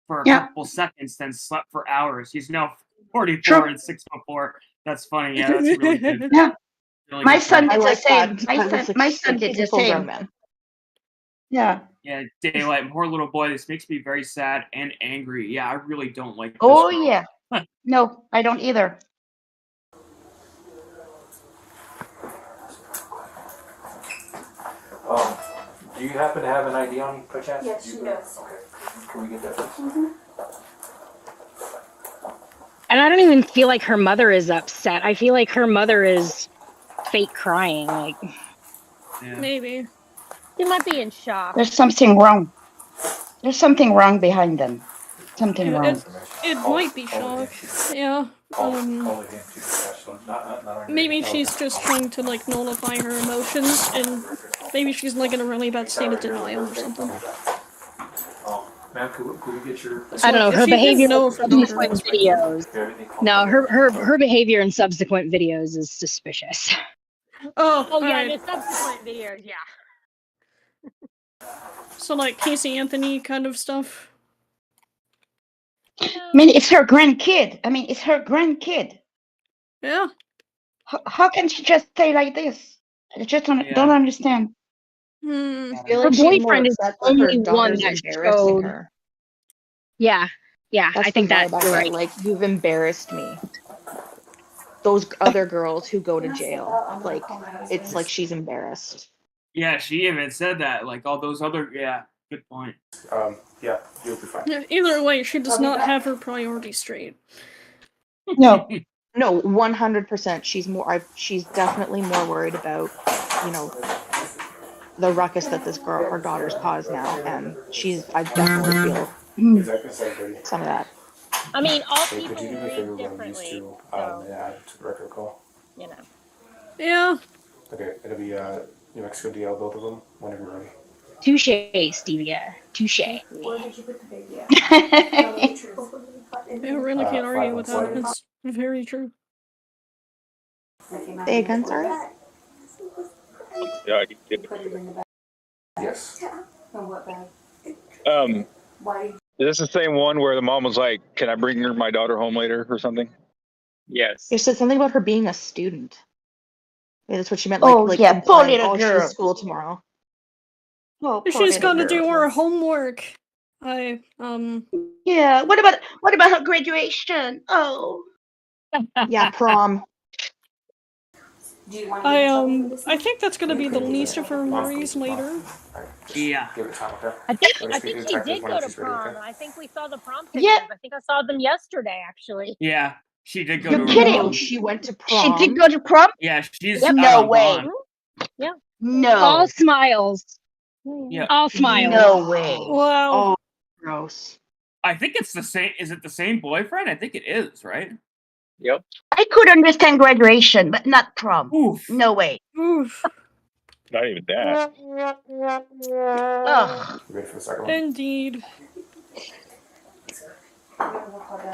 Speaker 2: for a couple seconds, then slept for hours. He's now 44
Speaker 8: True.
Speaker 2: and 6'4". That's funny. Yeah, that's really good.
Speaker 8: Yeah.
Speaker 2: Really
Speaker 8: My
Speaker 2: good
Speaker 8: son
Speaker 2: point.
Speaker 8: did
Speaker 12: I
Speaker 8: the
Speaker 12: like
Speaker 8: same.
Speaker 12: that.
Speaker 8: My son did the
Speaker 12: He's a full-grown
Speaker 8: same.
Speaker 12: man.
Speaker 8: Yeah.
Speaker 2: Yeah, Daylight, poor little boy. This makes me very sad and angry. Yeah, I really don't like this
Speaker 8: Oh
Speaker 2: girl.
Speaker 8: yeah. No, I don't either.
Speaker 7: Do you happen to have an ID on you, perchance?
Speaker 10: Yes, she does.
Speaker 7: Okay. Can we get that, please?
Speaker 13: And I don't even feel like her mother is upset. I feel like her mother is fake crying. Like,
Speaker 2: Yeah.
Speaker 1: Maybe.
Speaker 3: She might be in shock.
Speaker 8: There's something wrong. There's something wrong behind them. Something
Speaker 1: Yeah,
Speaker 8: wrong.
Speaker 1: it might be shock. Yeah. Maybe she's just trying to like nullify her emotions, and maybe she's like in a really bad state of denial or something.
Speaker 7: Ma'am, could we get your...
Speaker 13: I don't know,
Speaker 1: If
Speaker 13: her
Speaker 1: she didn't
Speaker 13: behavior
Speaker 1: know
Speaker 13: in
Speaker 1: if her daughter
Speaker 13: subsequent
Speaker 1: was
Speaker 13: videos. No, her behavior in subsequent videos is suspicious.
Speaker 1: Oh,
Speaker 3: Oh yeah,
Speaker 1: alright.
Speaker 3: the subsequent videos, yeah.
Speaker 1: So like Casey Anthony kind of stuff.
Speaker 8: I mean, it's her grandkid. It's her grandkid.
Speaker 1: Yeah.
Speaker 8: How can she just stay like this? I just don't
Speaker 2: Yeah.
Speaker 8: understand.
Speaker 1: Hmm.
Speaker 12: I feel
Speaker 13: Her
Speaker 12: like she's more
Speaker 13: boyfriend is
Speaker 12: upset
Speaker 13: the
Speaker 12: that her
Speaker 13: only one
Speaker 12: daughter's
Speaker 13: that
Speaker 12: embarrassing
Speaker 13: showed.
Speaker 12: her.
Speaker 13: Yeah,
Speaker 12: That's
Speaker 13: I think
Speaker 12: the
Speaker 13: that
Speaker 12: vibe I
Speaker 13: you're
Speaker 12: get.
Speaker 13: right.
Speaker 12: Like, you've embarrassed me. Those other girls who go to jail, like, it's like she's embarrassed.
Speaker 2: Yeah, she even said that. Like all those other. Yeah, good point.
Speaker 7: Yeah, you'll be fine.
Speaker 1: Yeah, either way, she does not have her priorities straight.
Speaker 8: No.
Speaker 12: No, 100%. She's definitely more worried about, the ruckus that this girl, her daughter's caused now, and I definitely feel some of that.
Speaker 3: I mean, all
Speaker 7: Hey,
Speaker 3: people
Speaker 7: could you do me a
Speaker 3: grieve
Speaker 7: favor when
Speaker 3: differently.
Speaker 7: these two
Speaker 3: So,
Speaker 7: add to the record call?
Speaker 3: you know.
Speaker 1: Yeah.
Speaker 7: Okay, it'll be New Mexico DL, both of them, whenever you're ready.
Speaker 13: Touche, Stevia. Touche.
Speaker 10: Where did you put the baby at? Tell me the truth.
Speaker 1: I really can't argue with that.
Speaker 7: 517.
Speaker 1: It's very true.
Speaker 12: Say again, sorry?
Speaker 14: Yeah, I can get
Speaker 10: Put it in the bag.
Speaker 7: Yes.
Speaker 10: In what bag?
Speaker 14: it.
Speaker 10: Why?
Speaker 14: Is this the same one where the mom was like, "Can I bring my daughter home later" or something?
Speaker 11: Yes.
Speaker 12: It said something about her being a student. Maybe that's what she meant.
Speaker 8: Oh, yeah, poor
Speaker 12: implying,
Speaker 8: little
Speaker 12: she's
Speaker 8: girl.
Speaker 12: school tomorrow.
Speaker 8: Oh, poor
Speaker 1: She's
Speaker 8: little
Speaker 1: got to do
Speaker 8: girl.
Speaker 1: her homework.
Speaker 8: Yeah. What about her graduation? Oh.
Speaker 12: Yeah, prom.
Speaker 10: Do you want to get in trouble for this?
Speaker 1: I think that's gonna be the least of her worries later.
Speaker 2: Yeah.
Speaker 7: Give it time, okay?
Speaker 3: I think
Speaker 7: Let's
Speaker 3: she
Speaker 7: get detectives
Speaker 3: did go
Speaker 7: whenever
Speaker 3: to
Speaker 7: she's ready,
Speaker 3: prom.
Speaker 7: okay?
Speaker 3: I think we saw the prom pictures.
Speaker 8: Yeah.
Speaker 3: I think I saw them yesterday, actually.
Speaker 2: Yeah, she did go
Speaker 8: You're
Speaker 2: to her
Speaker 8: kidding.
Speaker 2: prom.
Speaker 12: She went to
Speaker 8: She
Speaker 12: prom.
Speaker 8: did go to prom?
Speaker 2: Yeah, she's
Speaker 3: Yep.
Speaker 2: out
Speaker 8: No
Speaker 2: on
Speaker 8: way.
Speaker 2: bond.
Speaker 3: Yeah.
Speaker 8: No.
Speaker 13: All smiles.
Speaker 2: Yeah.
Speaker 13: All smiles.
Speaker 8: No way.
Speaker 1: Wow.
Speaker 12: Oh, gross.
Speaker 2: I think it's the same. Is it the same boyfriend? I think it is, right?
Speaker 11: Yep.
Speaker 8: I could understand graduation, but not prom.
Speaker 2: Oof.
Speaker 8: No way.
Speaker 1: Oof.
Speaker 14: Not even that.
Speaker 8: Ugh.
Speaker 7: You ready for the second one?
Speaker 1: Indeed.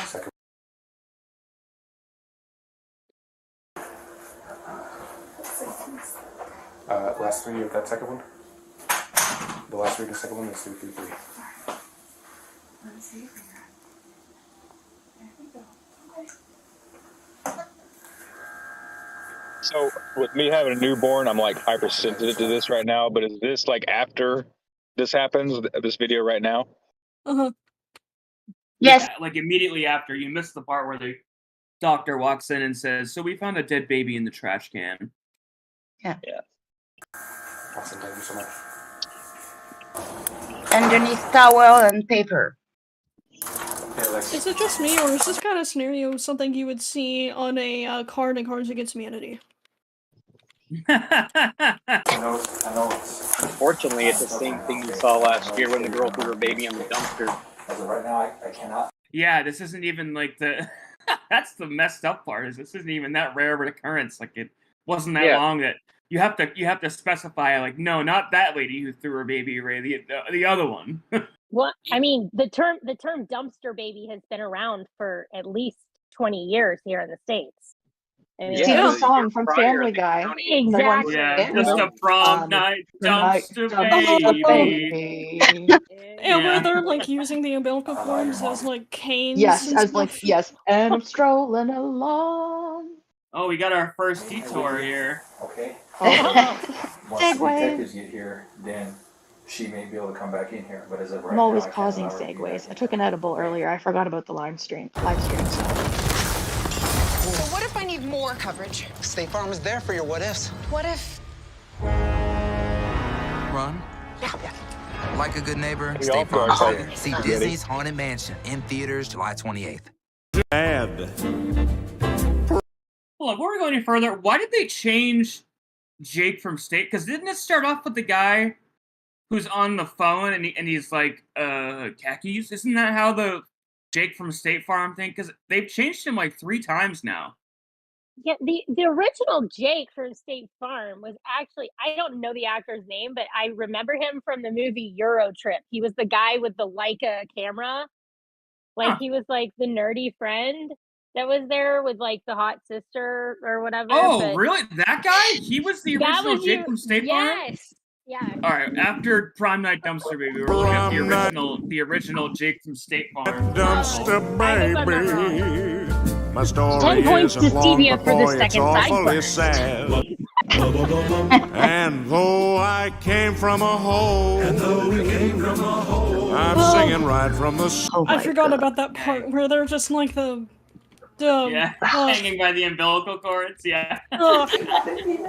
Speaker 15: Second. Last three of that second one. The last three of the second one is 333.
Speaker 14: So with me having a newborn, I'm like hypersensitive to this right now. But is this like after this happens? This video right now?
Speaker 1: Uh-huh.
Speaker 8: Yes.
Speaker 2: Yeah, like immediately after. You missed the part where the doctor walks in and says, "So we found a dead baby in the trash can."
Speaker 8: Yeah.
Speaker 15: Awesome. Thank you so much.
Speaker 8: Underneath towel and paper.
Speaker 1: Is it just me, or is this kind of scenario something you would see on a card in Cards Against Humanity?
Speaker 7: I know
Speaker 11: Unfortunately, it's the same thing you saw last year when the girl threw her baby in the dumpster.
Speaker 7: As of right now, I cannot.
Speaker 2: Yeah, this isn't even like the. That's the messed up part. Is this isn't even that rare of an occurrence? Like it wasn't that long that you have to specify like no, not that lady who threw her baby away, the other one.
Speaker 3: Well, I mean, the term dumpster baby has been around for at least 20 years here in the States. I mean,
Speaker 12: See the song from Family Guy.
Speaker 3: Exactly.
Speaker 2: Yeah, just a prom night dumpster baby.
Speaker 1: And where they're like using the umbilical cords as like canes.
Speaker 12: Yes,
Speaker 1: and
Speaker 12: as
Speaker 1: stuff.
Speaker 12: like yes, and I'm strolling along.
Speaker 2: Oh, we got our first detour here.
Speaker 7: Okay.
Speaker 12: Oh.
Speaker 7: Once the detectives get here, then she may be able to come back in here. But as of right
Speaker 12: I'm
Speaker 7: now,
Speaker 12: always
Speaker 7: I can't
Speaker 12: causing
Speaker 7: allow her to be
Speaker 12: segues.
Speaker 7: back
Speaker 12: I took an edible earlier. I forgot about the live stream.
Speaker 16: So what if I need more coverage?
Speaker 17: State Farm is there for your what ifs.
Speaker 16: What if?
Speaker 17: Run.
Speaker 16: Yeah.
Speaker 17: Like a good neighbor,
Speaker 14: We
Speaker 17: State
Speaker 14: all
Speaker 17: Farm is
Speaker 14: are.
Speaker 17: there. See
Speaker 14: Spaghetti.
Speaker 17: Disney's Haunted Mansion in theaters July 28th.
Speaker 2: Hold on, before we go any further, why did they change Jake from State? Because didn't it start off with the guy who's on the phone and he's like, khakis? Isn't that how the Jake from State Farm thing? Because they've changed him like 3 times now.
Speaker 3: Yeah, the original Jake from State Farm was actually, I don't know the actor's name, but I remember him from the movie Euro Trip. He was the guy with the Leica camera. Like he was like the nerdy friend that was there with like the hot sister or whatever.
Speaker 2: Oh,
Speaker 3: but
Speaker 2: really? That guy? He was the
Speaker 3: that
Speaker 2: original
Speaker 3: was
Speaker 2: Jake from State Farm?
Speaker 3: Yes. Yeah.
Speaker 2: All right, after Prime Night Dumpster Baby, we're looking at the original Jake from State Farm.
Speaker 18: Dumpster baby. My
Speaker 3: 10
Speaker 18: story
Speaker 3: points
Speaker 18: is
Speaker 3: to
Speaker 18: a long
Speaker 3: Stevia for the
Speaker 18: before it's
Speaker 3: second
Speaker 18: awfully
Speaker 3: sideburn.
Speaker 18: sad. And though I came from a hole, I'm singing right from the.
Speaker 1: I forgot about that part where they're just like the.
Speaker 2: Yeah, hanging by the umbilical cords. Yeah.
Speaker 1: That's
Speaker 10: Lexi,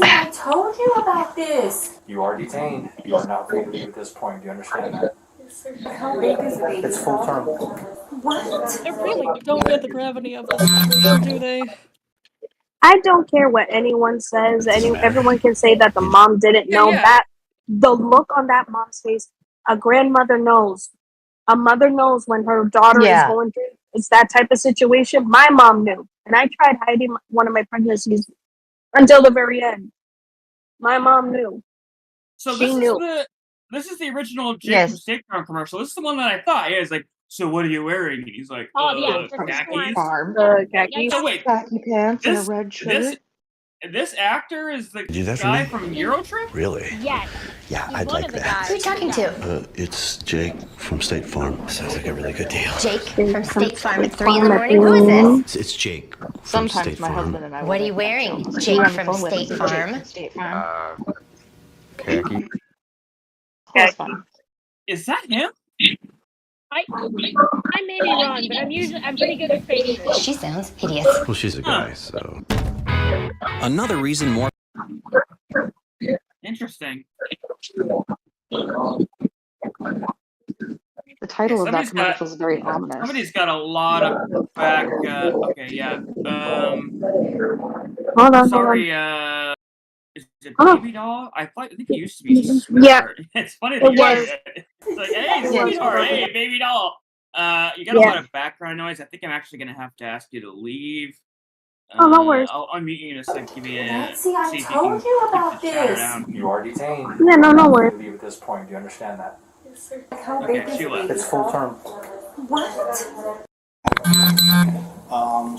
Speaker 10: I told you about this.
Speaker 7: You are detained. You are not free to leave at this point. Do you understand that?
Speaker 10: How big is the baby?
Speaker 6: It's full term.
Speaker 10: What?
Speaker 1: They really don't get the gravity of this situation, do they?
Speaker 19: I don't care what anyone says. Everyone can say that the mom didn't know that. The look on that mom's face, a grandmother knows. A mother knows when her daughter is going through. It's that type of situation. My mom knew. And I tried hiding one of my pregnancies until the very end. My mom knew.
Speaker 2: So
Speaker 19: She knew.
Speaker 2: This is the original Jake from State Farm commercial. This is the one that I thought. Yeah, it's like, so what are you wearing? And he's like, khakis.
Speaker 12: Khakis.
Speaker 2: So wait,
Speaker 12: khaki pants and a red shirt.
Speaker 2: This actor is the
Speaker 20: Do that for
Speaker 2: guy
Speaker 20: me?
Speaker 2: from Euro Trip?
Speaker 20: Really?
Speaker 3: Yes.
Speaker 20: Yeah,
Speaker 3: He's
Speaker 20: I'd
Speaker 3: one
Speaker 20: like
Speaker 3: of the
Speaker 20: that.
Speaker 3: guys.
Speaker 10: Who are you talking to?
Speaker 20: It's Jake from State Farm. Sounds like a really good deal.
Speaker 10: Jake from State Farm at 3 in the morning. Who is this?
Speaker 20: It's Jake from
Speaker 12: Sometimes
Speaker 20: State
Speaker 12: my
Speaker 20: Farm.
Speaker 12: husband and I.
Speaker 10: What are you wearing? Jake from State Farm.
Speaker 15: Khaki.
Speaker 12: That's fun.
Speaker 2: Is that him?
Speaker 3: I may be wrong, but I'm pretty good with faces.
Speaker 10: She sounds hideous.
Speaker 20: Well, she's a guy, so.
Speaker 17: Another reason more.
Speaker 2: Interesting.
Speaker 12: The title of that commercial is very ominous.
Speaker 2: Somebody's got a lot of back. Okay, yeah.
Speaker 19: Hold on.
Speaker 2: Sorry. Is it Baby Doll? I think it used to be.
Speaker 19: Yeah.
Speaker 2: It's funny.
Speaker 19: It was.
Speaker 2: It's like, hey, sweetheart, hey, Baby Doll. You got a lot of background noise. I think I'm actually gonna have to ask you to leave.
Speaker 19: Oh, no worries.
Speaker 2: I'll unmute you in a second. Give me a.
Speaker 10: Lexi, I
Speaker 2: see if
Speaker 10: told you about
Speaker 7: You are detained.
Speaker 19: Yeah, no
Speaker 7: You are not
Speaker 19: worries.
Speaker 7: free to leave at this point. Do you understand that?
Speaker 10: How big
Speaker 2: Okay,
Speaker 10: is
Speaker 2: she
Speaker 10: the
Speaker 2: left.
Speaker 10: baby?
Speaker 6: It's full term.
Speaker 10: What?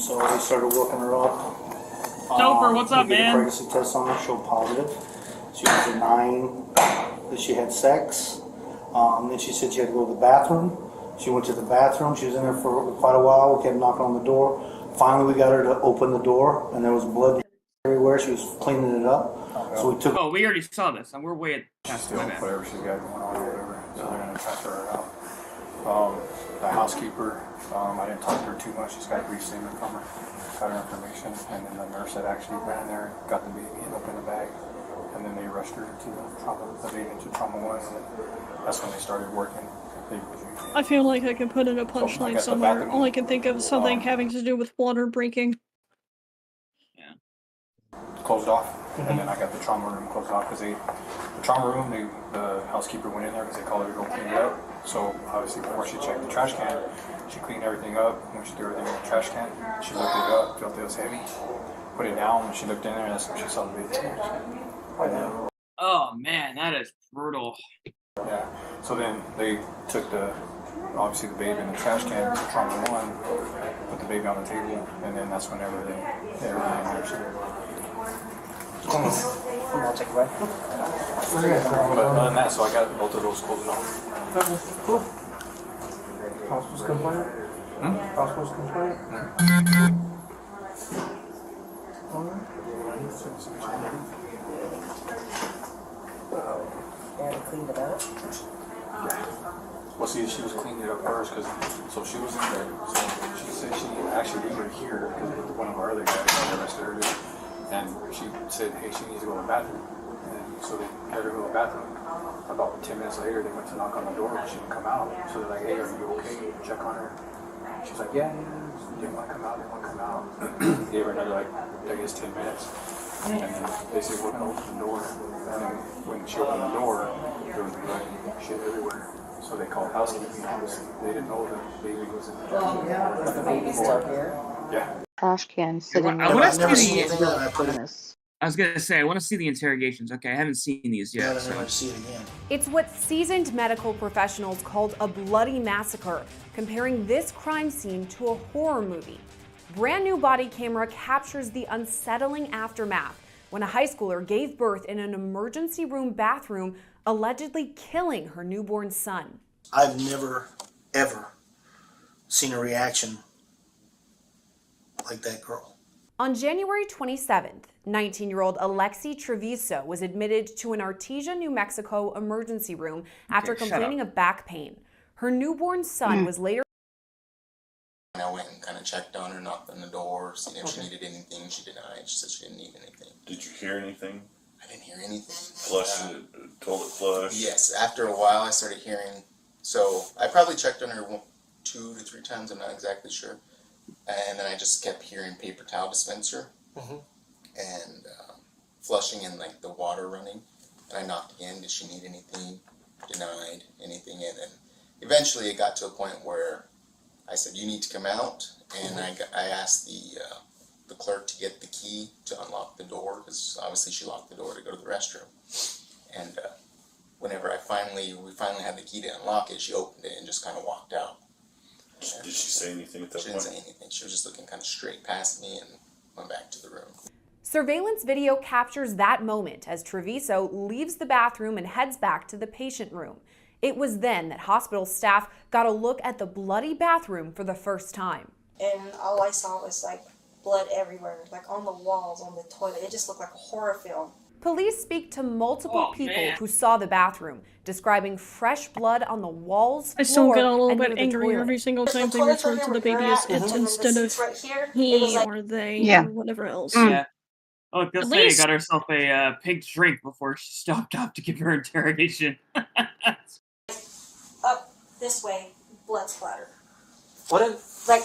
Speaker 6: So they started working her up.
Speaker 2: Topher, what's up,
Speaker 6: we did a
Speaker 2: man?
Speaker 6: pregnancy test on her, showed positive. She was a 9 that she had sex. Then she said she had to go to the bathroom. She went to the bathroom. She was in there for quite a while. We kept knocking on the door. Finally, we got her to open the door, and there was blood everywhere. She was cleaning it up. So we took.
Speaker 2: Oh, we already saw this, and we're way past
Speaker 15: Still, whatever she's got going on or whatever, so they're gonna transfer her out. The housekeeper, I didn't talk to her too much. She's got a brief statement from her, got her information, and then the nurse had actually went in there, got the baby and opened the bag, and then they rushed her to the baby into trauma 1, and that's when they started working.
Speaker 1: I feel like I can put in a punchline somewhere. All I can think of is something having to do with water breaking.
Speaker 15: Closed off, and then I got the trauma room closed off because the trauma room, the housekeeper went in there because they called her to go clean it up. So obviously before she checked the trash can, she cleaned everything up. When she threw everything in the trash can, she looked it up, felt it was heavy, put it down. When she looked in there, that's when she saw the baby.
Speaker 2: Oh man, that is brutal.
Speaker 15: Yeah. So then they took obviously the baby in the trash can, trauma 1, put the baby on the table, and then that's whenever they everything in there.
Speaker 21: I'll take away.
Speaker 15: But other than that, so I got both of those closed off.
Speaker 21: Okay, cool. Hospital's compliant? Hospital's compliant? And cleaned it up?
Speaker 15: Well, see, she was cleaning it up first, so she was in there. So she said she actually we were here because one of our other guys had arrested her. And she said, hey, she needs to go to the bathroom. And so they had her go to the bathroom. About 10 minutes later, they went to knock on the door, but she didn't come out. So they're like, hey, are you okay? Check on her. She's like, yeah. Didn't want to come out, didn't want to come out. Gave her another, I guess, 10 minutes. And then they said, we're going to open the door. And then when she opened the door, there was blood and shit everywhere. So they called housekeeping. They didn't know the baby was in the door.
Speaker 21: The baby's still here?
Speaker 15: Yeah.
Speaker 12: Trash can sitting
Speaker 2: I want to see
Speaker 12: the
Speaker 2: I was gonna say I want to see the interrogations. Okay, I haven't seen these yet. So.
Speaker 6: See it again.
Speaker 22: It's what seasoned medical professionals called a bloody massacre, comparing this crime scene to a horror movie. Brand new body camera captures the unsettling aftermath when a high schooler gave birth in an emergency room bathroom, allegedly killing her newborn son.
Speaker 6: I've never, ever seen a reaction like that girl.
Speaker 22: On January 27th, 19-year-old Alexi Treviso was admitted to an Artesia, New Mexico emergency room after complaining of back pain. Her newborn son was later.
Speaker 23: I went and kind of checked on her, knocked on the door, seen if she needed anything. She denied. She said she didn't need anything.
Speaker 24: Did you hear anything?
Speaker 23: I didn't hear anything.
Speaker 24: Flush, toilet flush?
Speaker 23: Yes, after a while I started hearing. So I probably checked on her 2 to 3 times, I'm not exactly sure. And then I just kept hearing paper towel dispenser and flushing and like the water running. And I knocked again, did she need anything? Denied anything. And then eventually it got to a point where I said, you need to come out. And I asked the clerk to get the key to unlock the door, because obviously she locked the door to go to the restroom. And whenever we finally had the key to unlock it, she opened it and just kind of walked out.
Speaker 24: Did she say anything at that point?
Speaker 23: She didn't say anything. She was just looking kind of straight past me and went back to the room.
Speaker 22: Surveillance video captures that moment as Treviso leaves the bathroom and heads back to the patient room. It was then that hospital staff got a look at the bloody bathroom for the first time.
Speaker 25: And all I saw was like blood everywhere, like on the walls, on the toilet. It just looked like a horror film.
Speaker 22: Police speak to multiple people who saw the bathroom, describing fresh blood on the walls,
Speaker 1: I still
Speaker 22: floor,
Speaker 1: get a little
Speaker 22: and
Speaker 1: bit
Speaker 22: near the
Speaker 1: angry
Speaker 22: toilet.
Speaker 1: every single time they refer to the baby as it instead of he or they or whatever else.
Speaker 2: Yeah. Oh, I was gonna
Speaker 1: At
Speaker 2: say I
Speaker 1: least-
Speaker 2: got herself a pink drink before she stopped up to give her interrogation.
Speaker 25: Up this way, blood splatter.
Speaker 21: What if,
Speaker 25: like,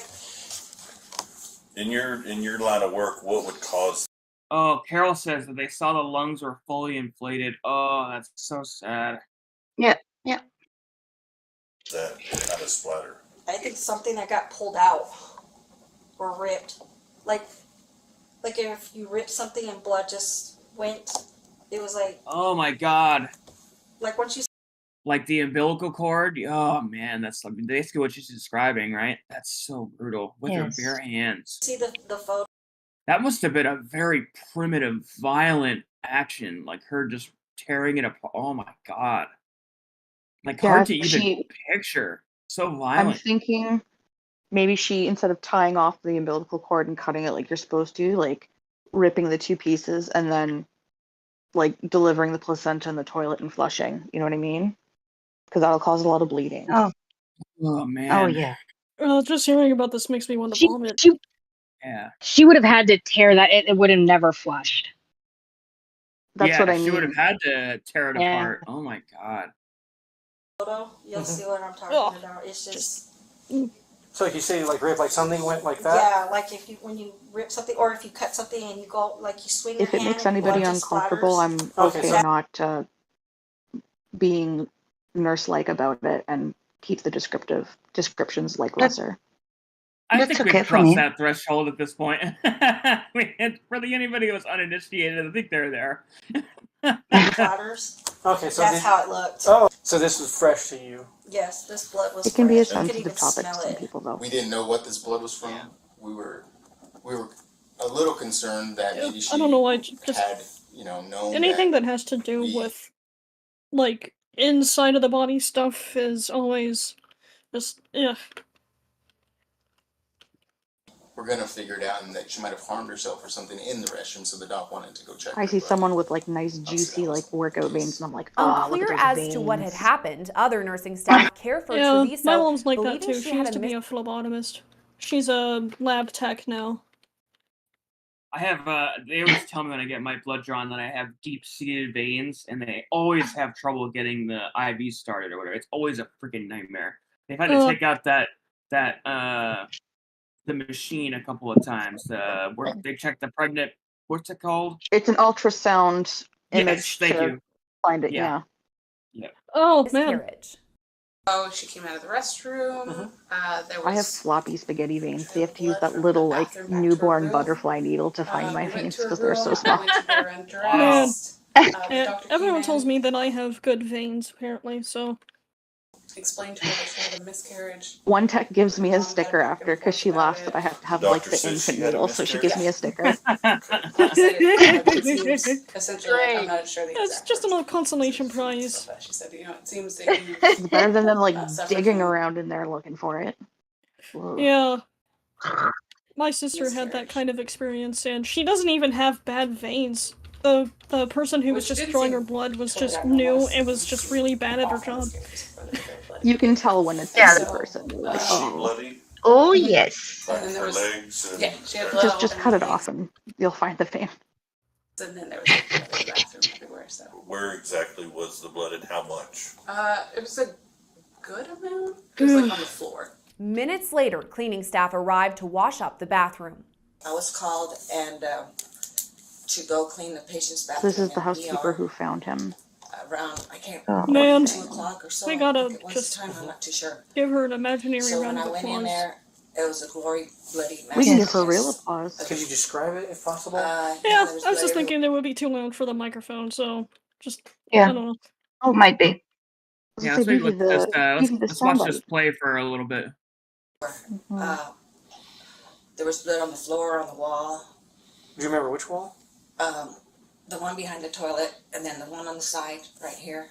Speaker 24: In your line of work, what would cause?
Speaker 2: Oh, Carol says that they saw the lungs were fully inflated. Oh, that's so sad.
Speaker 8: Yeah.
Speaker 24: That kind of splatter?
Speaker 25: I think something that got pulled out or ripped. Like if you ripped something and blood just went, it was like.
Speaker 2: Oh my God.
Speaker 25: Like once you.
Speaker 2: like the umbilical cord. Oh man, that's basically what she's describing, right? That's so brutal with her bare hands.
Speaker 25: See the photo?
Speaker 2: That must have been a very primitive, violent action, like her just tearing it apart. Oh my god, like
Speaker 12: Yeah,
Speaker 2: hard to even
Speaker 12: she.
Speaker 2: picture. So
Speaker 12: I'm
Speaker 2: violent.
Speaker 12: thinking maybe she, instead of tying off the umbilical cord and cutting it like you're supposed to, like ripping the two pieces and then like delivering the placenta in the toilet and flushing. You know what I mean? Because that'll cause a lot of bleeding.
Speaker 8: Oh,
Speaker 2: Oh man.
Speaker 8: yeah.
Speaker 1: Just hearing about this makes me want to
Speaker 4: She
Speaker 1: vomit.
Speaker 4: she
Speaker 2: Yeah.
Speaker 4: she would have had to tear that. It would have never flushed.
Speaker 12: That's
Speaker 2: Yeah,
Speaker 12: what I
Speaker 2: she would have
Speaker 12: mean.
Speaker 2: had to tear it
Speaker 4: Yeah.
Speaker 2: apart. Oh my god.
Speaker 25: Photo, you'll see what I'm talking
Speaker 1: Ugh.
Speaker 25: about. It's just
Speaker 21: So like you say, like rip, like something went like that.
Speaker 25: yeah, like if you when you rip something or if you cut something and you go like you swing your
Speaker 12: If it
Speaker 25: hand
Speaker 12: makes
Speaker 25: and
Speaker 12: anybody
Speaker 25: blood just
Speaker 12: uncomfortable,
Speaker 25: splatters.
Speaker 12: I'm
Speaker 21: Okay,
Speaker 12: okay
Speaker 21: so
Speaker 12: not being nurse-like about it and keep the descriptions like lesser.
Speaker 2: I
Speaker 8: That's
Speaker 2: think
Speaker 8: okay
Speaker 2: we've
Speaker 8: for
Speaker 2: crossed
Speaker 8: me.
Speaker 2: that threshold at this point. Really, anybody who was uninitiated, I think they're there.
Speaker 25: Splatters.
Speaker 21: okay, so
Speaker 25: That's how it looked.
Speaker 21: Oh, so this was fresh to you.
Speaker 25: Yes, this blood was
Speaker 12: It can be a
Speaker 25: fresh. You could
Speaker 12: sensitive
Speaker 25: even
Speaker 12: topic to
Speaker 25: smell
Speaker 12: some
Speaker 25: it.
Speaker 12: people, though.
Speaker 23: We didn't know what this blood was from. We were a little concerned that maybe she
Speaker 1: I don't know why. Just
Speaker 23: had, known
Speaker 1: anything
Speaker 23: that
Speaker 1: that has to do with like inside of the body stuff is always just yeah.
Speaker 23: we're gonna figure it out and that she might have harmed herself or something in the restroom, so the doc wanted to go check
Speaker 12: I
Speaker 23: her.
Speaker 12: see
Speaker 23: But
Speaker 12: someone with like nice juicy like workout veins, and I'm like, oh, look
Speaker 22: Unclear
Speaker 12: at those
Speaker 22: as to what had
Speaker 12: veins.
Speaker 22: happened, other nursing staff care for
Speaker 1: Yeah, my
Speaker 22: Treviso,
Speaker 1: mom's like that
Speaker 22: believing
Speaker 1: too.
Speaker 22: she
Speaker 1: She
Speaker 22: had
Speaker 1: used to
Speaker 22: a
Speaker 1: be a phlebotomist. She's a lab tech now.
Speaker 2: I have, they always tell me when I get my blood drawn that I have deep-seated veins, and they always have trouble getting the IV started or whatever. It's always a freaking nightmare. They've had to take out the machine a couple of times. Where they check the pregnant. What's it called?
Speaker 12: It's an ultrasound
Speaker 2: Yes,
Speaker 12: image
Speaker 2: thank
Speaker 12: to
Speaker 2: you.
Speaker 12: find it.
Speaker 2: Yeah.
Speaker 12: Yeah.
Speaker 1: Oh man.
Speaker 22: miscarriage.
Speaker 5: Oh, she came out of the restroom. There was
Speaker 12: I have floppy spaghetti veins. They have to use that
Speaker 5: from
Speaker 12: little
Speaker 5: the
Speaker 12: like
Speaker 5: bathroom back to her
Speaker 12: newborn
Speaker 5: room.
Speaker 12: butterfly needle to find my
Speaker 5: We went
Speaker 12: veins
Speaker 5: to her
Speaker 12: because they're
Speaker 5: room,
Speaker 12: so
Speaker 5: I
Speaker 12: small.
Speaker 5: went to get her
Speaker 1: Man,
Speaker 5: undressed. The doctor
Speaker 1: everyone
Speaker 5: came
Speaker 1: tells
Speaker 5: in,
Speaker 1: me that I have good veins apparently. So
Speaker 5: explained to her that she had a miscarriage.
Speaker 12: One tech gives me a sticker after because she laughs that I have to have like
Speaker 23: doctor
Speaker 12: the
Speaker 23: said
Speaker 12: infant
Speaker 23: she had a
Speaker 12: needle, so she gives me a sticker.
Speaker 5: Essentially, like, I'm not sure the
Speaker 1: it's
Speaker 5: exact
Speaker 1: just a
Speaker 5: words.
Speaker 1: little consolation prize.
Speaker 5: But she said, it seems that you
Speaker 12: It's better than them like
Speaker 5: suffer
Speaker 12: digging
Speaker 5: from
Speaker 12: around in there looking for it. Whoa.
Speaker 1: Yeah. My sister had that
Speaker 5: miscarriage.
Speaker 1: kind of experience, and she doesn't even have bad veins. The person who was
Speaker 5: Which
Speaker 1: just
Speaker 5: didn't
Speaker 1: drawing
Speaker 5: seem
Speaker 1: her blood was
Speaker 5: totally
Speaker 1: just
Speaker 5: abnormal.
Speaker 1: new and was just really bad at her job.
Speaker 12: You can tell when it's a
Speaker 8: Yeah.
Speaker 12: new person. You're like,
Speaker 23: was she
Speaker 12: oh,
Speaker 23: bloody?
Speaker 8: Oh, yes.
Speaker 23: Like
Speaker 5: And then there
Speaker 23: her
Speaker 5: was
Speaker 23: legs and
Speaker 5: she had blood all
Speaker 12: just
Speaker 5: over
Speaker 12: cut
Speaker 5: her
Speaker 12: it off and you'll find the vein.
Speaker 5: and then there was like blood in the bathroom everywhere. So
Speaker 24: Where exactly was the blood and how much?
Speaker 5: it was a good amount. It was like on the floor.
Speaker 22: Minutes later, cleaning staff arrived to wash up the bathroom.
Speaker 25: I was called and to go clean the patient's bathroom.
Speaker 12: This is the
Speaker 25: in
Speaker 12: housekeper
Speaker 25: ER
Speaker 12: who found him.
Speaker 25: around I can't
Speaker 12: Oh.
Speaker 1: Man,
Speaker 25: 2:00 or so.
Speaker 1: we
Speaker 25: I
Speaker 1: gotta
Speaker 25: think it was
Speaker 1: just
Speaker 25: the time. I'm not too sure.
Speaker 1: give her an imaginary
Speaker 25: So
Speaker 1: round
Speaker 25: when
Speaker 1: of
Speaker 25: I went in
Speaker 1: applause.
Speaker 25: there, it was a glory bloody mess.
Speaker 12: We can give her real applause.
Speaker 21: Could you describe it if possible?
Speaker 1: Yeah,
Speaker 25: there
Speaker 1: I
Speaker 25: was
Speaker 1: was just
Speaker 25: blood
Speaker 1: thinking it would be too loud for the microphone, so just I
Speaker 8: Yeah.
Speaker 1: don't know.
Speaker 8: Oh, might be.
Speaker 2: Yeah,
Speaker 12: Say,
Speaker 2: so
Speaker 12: give you
Speaker 2: let's watch
Speaker 12: soundbite.
Speaker 2: this play for a little bit.
Speaker 25: there was blood on the floor, on the wall.
Speaker 21: Do you remember which wall?
Speaker 25: The one behind the toilet, and then the one on the side right here.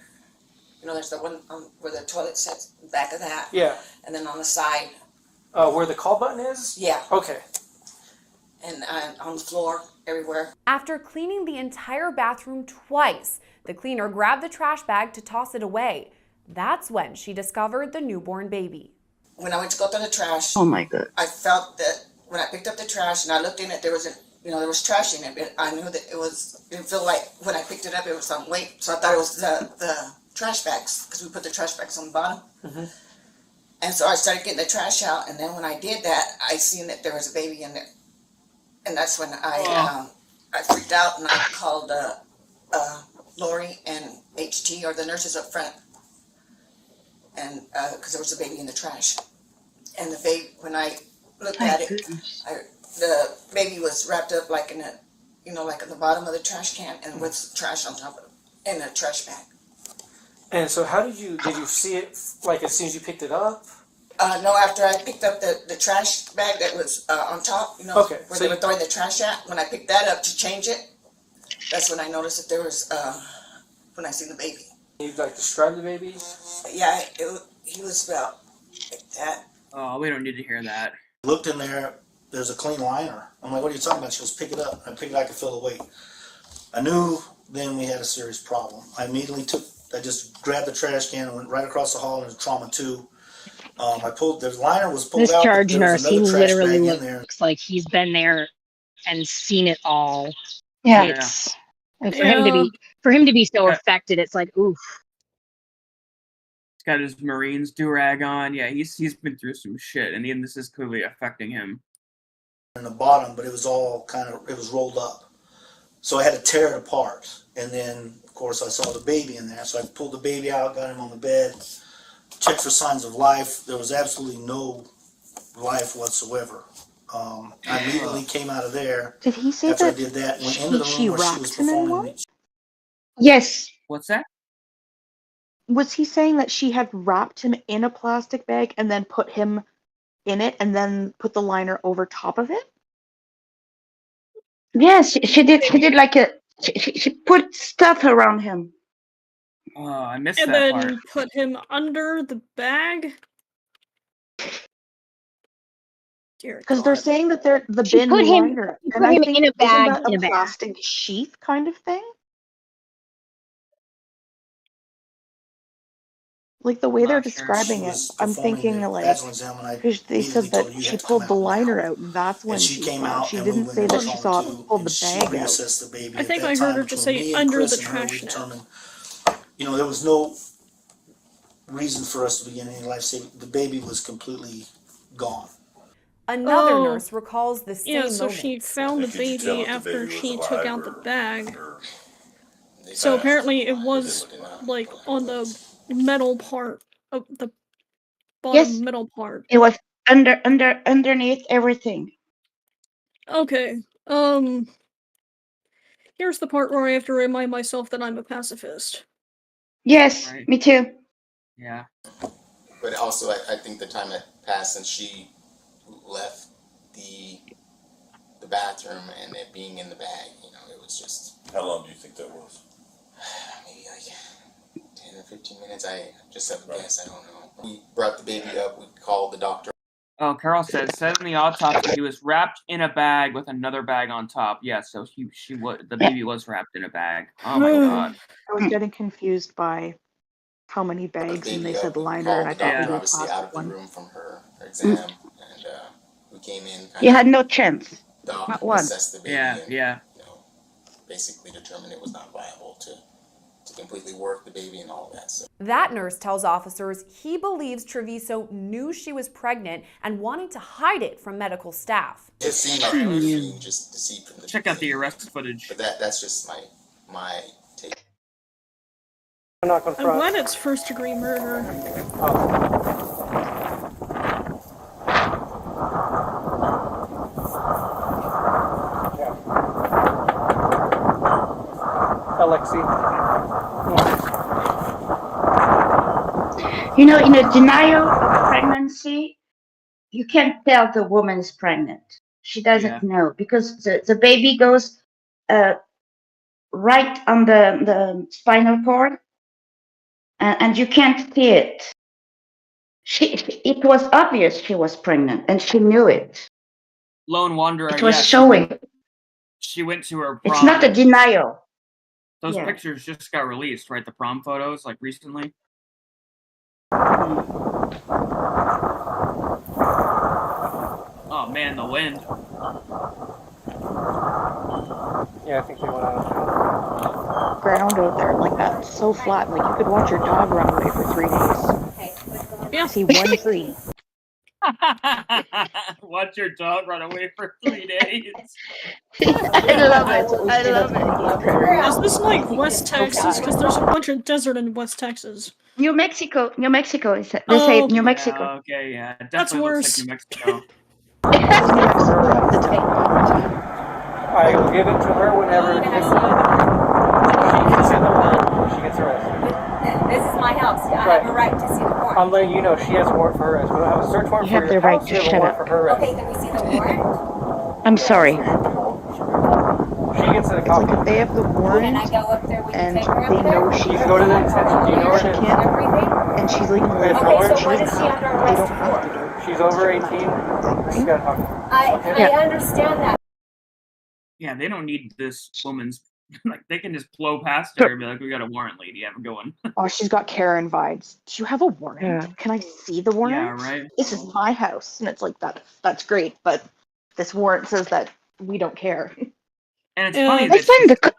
Speaker 25: There's the one where the toilet sits, back of that.
Speaker 21: Yeah.
Speaker 25: And then on the side.
Speaker 21: Where the call button is?
Speaker 25: Yeah.
Speaker 21: Okay.
Speaker 25: And on the floor, everywhere.
Speaker 22: After cleaning the entire bathroom twice, the cleaner grabbed the trash bag to toss it away. That's when she discovered the newborn baby.
Speaker 25: When I went to go through the trash,
Speaker 8: Oh, my God.
Speaker 25: I felt that when I picked up the trash and I looked in it, there was trash in it. But I knew that it didn't feel like when I picked it up, it was some weight. So I thought it was the trash bags because we put the trash bags on the bottom.
Speaker 21: Mm-hmm.
Speaker 25: And so I started getting the trash out. And then when I did that, I seen that there was a baby in there. And that's when I freaked out and I called Lori and HT or the nurses up front. And because there was a baby in the trash. And the baby, when I looked at it, the baby was wrapped up like in like at the bottom of the trash can and with trash on top of it in a trash bag.
Speaker 21: And so, how did you see it? Like as soon as you picked it up?
Speaker 25: No, after I picked up the trash bag that was on top,
Speaker 21: Okay,
Speaker 25: where
Speaker 21: so
Speaker 25: they were throwing the trash at. When I picked that up to change it, that's when I noticed that there was when I seen the baby.
Speaker 21: You like describe the baby?
Speaker 25: Yeah, he was about like that.
Speaker 2: Oh, we don't need to hear that.
Speaker 6: Looked in there, there's a clean liner. I'm like, what are you talking about? She goes, pick it up. I picked it, I could feel the weight. I knew then we had a serious problem. I just grabbed the trash can and went right across the hall, and there's trauma 2. The liner was pulled
Speaker 4: This
Speaker 6: out.
Speaker 4: charge
Speaker 6: There was
Speaker 4: nurse, he
Speaker 6: another trash
Speaker 4: literally
Speaker 6: bag in there.
Speaker 4: looks like he's been there and seen it all.
Speaker 8: Yeah.
Speaker 4: And for him to be so affected, it's like, oof.
Speaker 2: He's got his Marines do-rag on. Yeah, he's been through some shit, and this is clearly affecting him.
Speaker 6: In the bottom, but it was all it was rolled up. So I had to tear it apart. And then, of course, I saw the baby in there. So I pulled the baby out, got him on the bed, checked for signs of life. There was absolutely no life whatsoever. I immediately came out of there.
Speaker 12: Did he say
Speaker 6: after
Speaker 12: that
Speaker 6: I did that, went into the
Speaker 12: she
Speaker 6: room where she was
Speaker 12: wrapped him in
Speaker 6: performing.
Speaker 12: one?
Speaker 8: Yes.
Speaker 2: What's that?
Speaker 12: Was he saying that she had wrapped him in a plastic bag and then put him in it and then put the liner over top of it?
Speaker 8: Yes, she did. She did like she put stuff around him.
Speaker 2: Oh, I missed
Speaker 1: And
Speaker 2: that
Speaker 1: then
Speaker 2: part.
Speaker 1: put him under the bag. Dear
Speaker 12: Because they're
Speaker 1: God.
Speaker 12: saying that they're the
Speaker 4: She
Speaker 12: bin
Speaker 4: put him-
Speaker 12: liner.
Speaker 4: she
Speaker 12: And
Speaker 4: put
Speaker 12: I
Speaker 4: him
Speaker 12: think
Speaker 4: in a bag,
Speaker 12: isn't that
Speaker 4: in
Speaker 12: a
Speaker 4: a bag.
Speaker 12: plastic sheath kind of thing? Like the way they're describing it, I'm thinking like, because they said that she pulled the liner out, and that's when she saw it. She didn't say that she saw it pulled the bag out.
Speaker 1: I think I heard her just say under the trash net.
Speaker 6: There was no reason for us to begin any life saving. The baby was completely gone.
Speaker 22: Another nurse recalls the same
Speaker 1: Yeah, so
Speaker 22: moment.
Speaker 1: she found the
Speaker 24: Could you tell
Speaker 1: baby
Speaker 24: if the
Speaker 1: after
Speaker 24: baby
Speaker 1: she
Speaker 24: was
Speaker 1: took
Speaker 24: alive
Speaker 1: out the
Speaker 24: or-
Speaker 1: bag.
Speaker 24: or
Speaker 1: So
Speaker 24: passed?
Speaker 1: apparently it was like on the metal part of the bottom
Speaker 8: Yes.
Speaker 1: middle part.
Speaker 8: It was underneath everything.
Speaker 1: Okay. Here's the part where I have to remind myself that I'm a pacifist.
Speaker 8: Yes,
Speaker 2: Right.
Speaker 8: me too.
Speaker 2: Yeah.
Speaker 23: But also, I think the time had passed since she left the bathroom and it being in the bag, it was just...
Speaker 24: How long do you think that was?
Speaker 23: Maybe like 10 or 15 minutes. I just have a guess. I don't know. We brought the baby up. We called the doctor.
Speaker 2: Oh, Carol said in the autopsy he was wrapped in a bag with another bag on top. Yeah, so the baby was wrapped in a bag. Oh my God.
Speaker 12: I was getting confused by how many bags, and they said liner, and I thought maybe a
Speaker 23: Obviously out
Speaker 12: plastic
Speaker 23: of the
Speaker 12: one.
Speaker 23: room from her exam, and we came in.
Speaker 8: You had no chance.
Speaker 23: Doc
Speaker 8: Not one.
Speaker 23: assessed the baby and
Speaker 2: Yeah.
Speaker 23: basically determined it was not viable to completely work the baby and all of that. So
Speaker 22: That nurse tells officers he believes Treviso knew she was pregnant and wanted to hide it from medical staff.
Speaker 23: it seemed like I was being just deceived from the
Speaker 2: Check out the arrest footage.
Speaker 23: But that's just my take.
Speaker 1: I'm glad it's first degree murder.
Speaker 21: Alexi.
Speaker 8: In a denial of pregnancy, you can't tell the woman is pregnant. She doesn't know because the baby goes right on the spinal cord, and you can't see it. It was obvious she was pregnant, and she knew it.
Speaker 2: Lone Wanderer.
Speaker 8: It was showing.
Speaker 2: She went to her prom.
Speaker 8: It's not a denial.
Speaker 2: Those
Speaker 8: Yeah.
Speaker 2: pictures just got released, right? The prom photos, like recently. Oh man, the wind.
Speaker 21: Yeah, I think they went out.
Speaker 12: Ground out there like that, so flat, like you could watch your dog run away for 3 days.
Speaker 1: Yeah.
Speaker 12: See 1 tree.
Speaker 2: Watch your dog run away for 3 days.
Speaker 8: I love it. I love it.
Speaker 1: Is this like West Texas? Because there's a bunch of desert in West Texas.
Speaker 8: New Mexico. New Mexico is. They say New Mexico.
Speaker 2: Yeah, okay, yeah. It
Speaker 1: That's
Speaker 2: definitely
Speaker 1: worse.
Speaker 2: looks like New Mexico.
Speaker 21: I will give it to her whenever she gets arrested.
Speaker 10: This is my house. I have a right to see the warrant.
Speaker 21: I'm letting you know she has a warrant for her arrest. We don't have a search warrant
Speaker 8: You
Speaker 21: for
Speaker 8: have
Speaker 21: your
Speaker 8: the right
Speaker 21: house.
Speaker 8: to
Speaker 21: We have a
Speaker 8: shut
Speaker 21: warrant
Speaker 8: up.
Speaker 21: for her arrest.
Speaker 10: Okay, can we see the warrant?
Speaker 8: I'm sorry.
Speaker 21: She gets a
Speaker 8: It's
Speaker 21: copy.
Speaker 8: like if they have the
Speaker 10: Can
Speaker 8: warrant
Speaker 10: I go up there? We can
Speaker 8: and
Speaker 10: take her up
Speaker 8: they
Speaker 10: there?
Speaker 8: know she
Speaker 21: You can go to the detention. Do you know
Speaker 8: she
Speaker 21: her name?
Speaker 8: can't,
Speaker 10: Everything?
Speaker 8: and she's leaving
Speaker 21: Okay,
Speaker 8: late.
Speaker 10: Okay, so
Speaker 8: She
Speaker 10: what
Speaker 8: doesn't
Speaker 10: is she
Speaker 8: have,
Speaker 10: under
Speaker 8: they
Speaker 10: arrest
Speaker 8: don't have
Speaker 10: for?
Speaker 8: to do it.
Speaker 21: She's over 18. She's got a copy.
Speaker 10: I understand that.
Speaker 2: Yeah, they don't need this woman's. Like, they can just blow past her and be like, "We got a warrant, lady. Have a good one."
Speaker 12: Oh, she's got Karen vibes. Do you have a warrant?
Speaker 8: Yeah.
Speaker 12: Can I see the warrant?
Speaker 2: Yeah, right.
Speaker 12: This is my house. And it's like that. That's great, but this warrant says that we don't care.
Speaker 2: And it's funny
Speaker 8: I
Speaker 2: that
Speaker 8: find the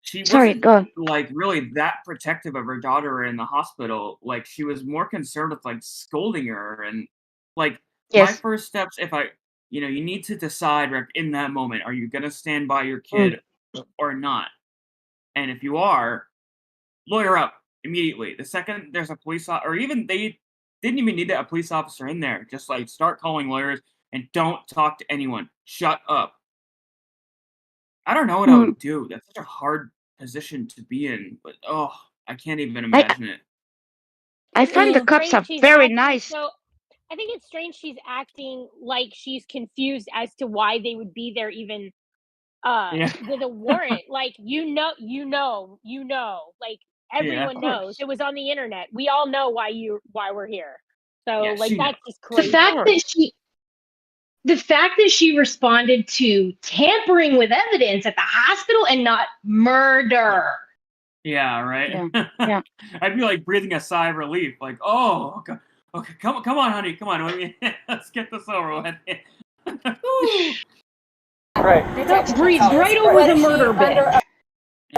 Speaker 2: she
Speaker 8: sorry,
Speaker 2: wasn't
Speaker 8: go on.
Speaker 2: like really that protective of her daughter in the hospital. Like, she was more concerned with like scolding her and like my
Speaker 8: Yes.
Speaker 2: first steps. If I, you need to decide like, in that moment, are you gonna stand by your
Speaker 8: Mm.
Speaker 2: kid or not? And if you are, lawyer up immediately. The second there's a police or even they didn't even need a police officer in there. Just like start calling lawyers and don't talk to anyone. Shut up. I don't know what I
Speaker 8: Mm.
Speaker 2: would do. That's such a hard position to be in, but I can't even
Speaker 8: I
Speaker 2: imagine it.
Speaker 8: I find the
Speaker 3: It's
Speaker 8: cops
Speaker 3: strange
Speaker 8: are
Speaker 3: she's
Speaker 8: very
Speaker 3: acting
Speaker 8: nice.
Speaker 3: so I think it's strange she's acting like she's confused as to why they would be there even
Speaker 2: Yeah.
Speaker 3: with a warrant. Like like
Speaker 2: Yeah.
Speaker 3: everyone knows. It was on the internet. We all know why we're here. So
Speaker 2: Yeah,
Speaker 3: like
Speaker 2: she knows.
Speaker 3: that's just
Speaker 4: The
Speaker 3: crazy.
Speaker 4: fact that she responded to tampering with evidence at the hospital and not murder.
Speaker 2: Yeah, right?
Speaker 8: Yeah. Yeah.
Speaker 2: I'd be like breathing a sigh of relief, like, oh, okay, come on, honey, come on, let's get this over with. Woo.
Speaker 21: Right.
Speaker 4: That breezed right over the murder bit.
Speaker 10: Under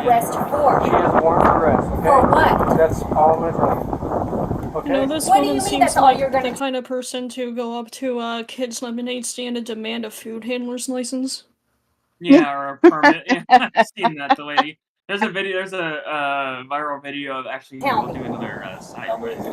Speaker 10: arrest for?
Speaker 21: She has a warrant for arrest. Okay.
Speaker 10: For what?
Speaker 21: That's all I'm gonna tell you. Okay.
Speaker 1: This
Speaker 10: What do you
Speaker 1: woman
Speaker 10: mean
Speaker 1: seems
Speaker 10: that's all
Speaker 1: like
Speaker 10: you're gonna
Speaker 1: the kind of person to go up to a kid's lemonade stand and demand a food handler's license.
Speaker 2: Yeah, or a permit. Yeah, I've seen that, the lady. There's a viral video of actually
Speaker 10: Tell
Speaker 2: we'll
Speaker 10: me.
Speaker 2: do another side.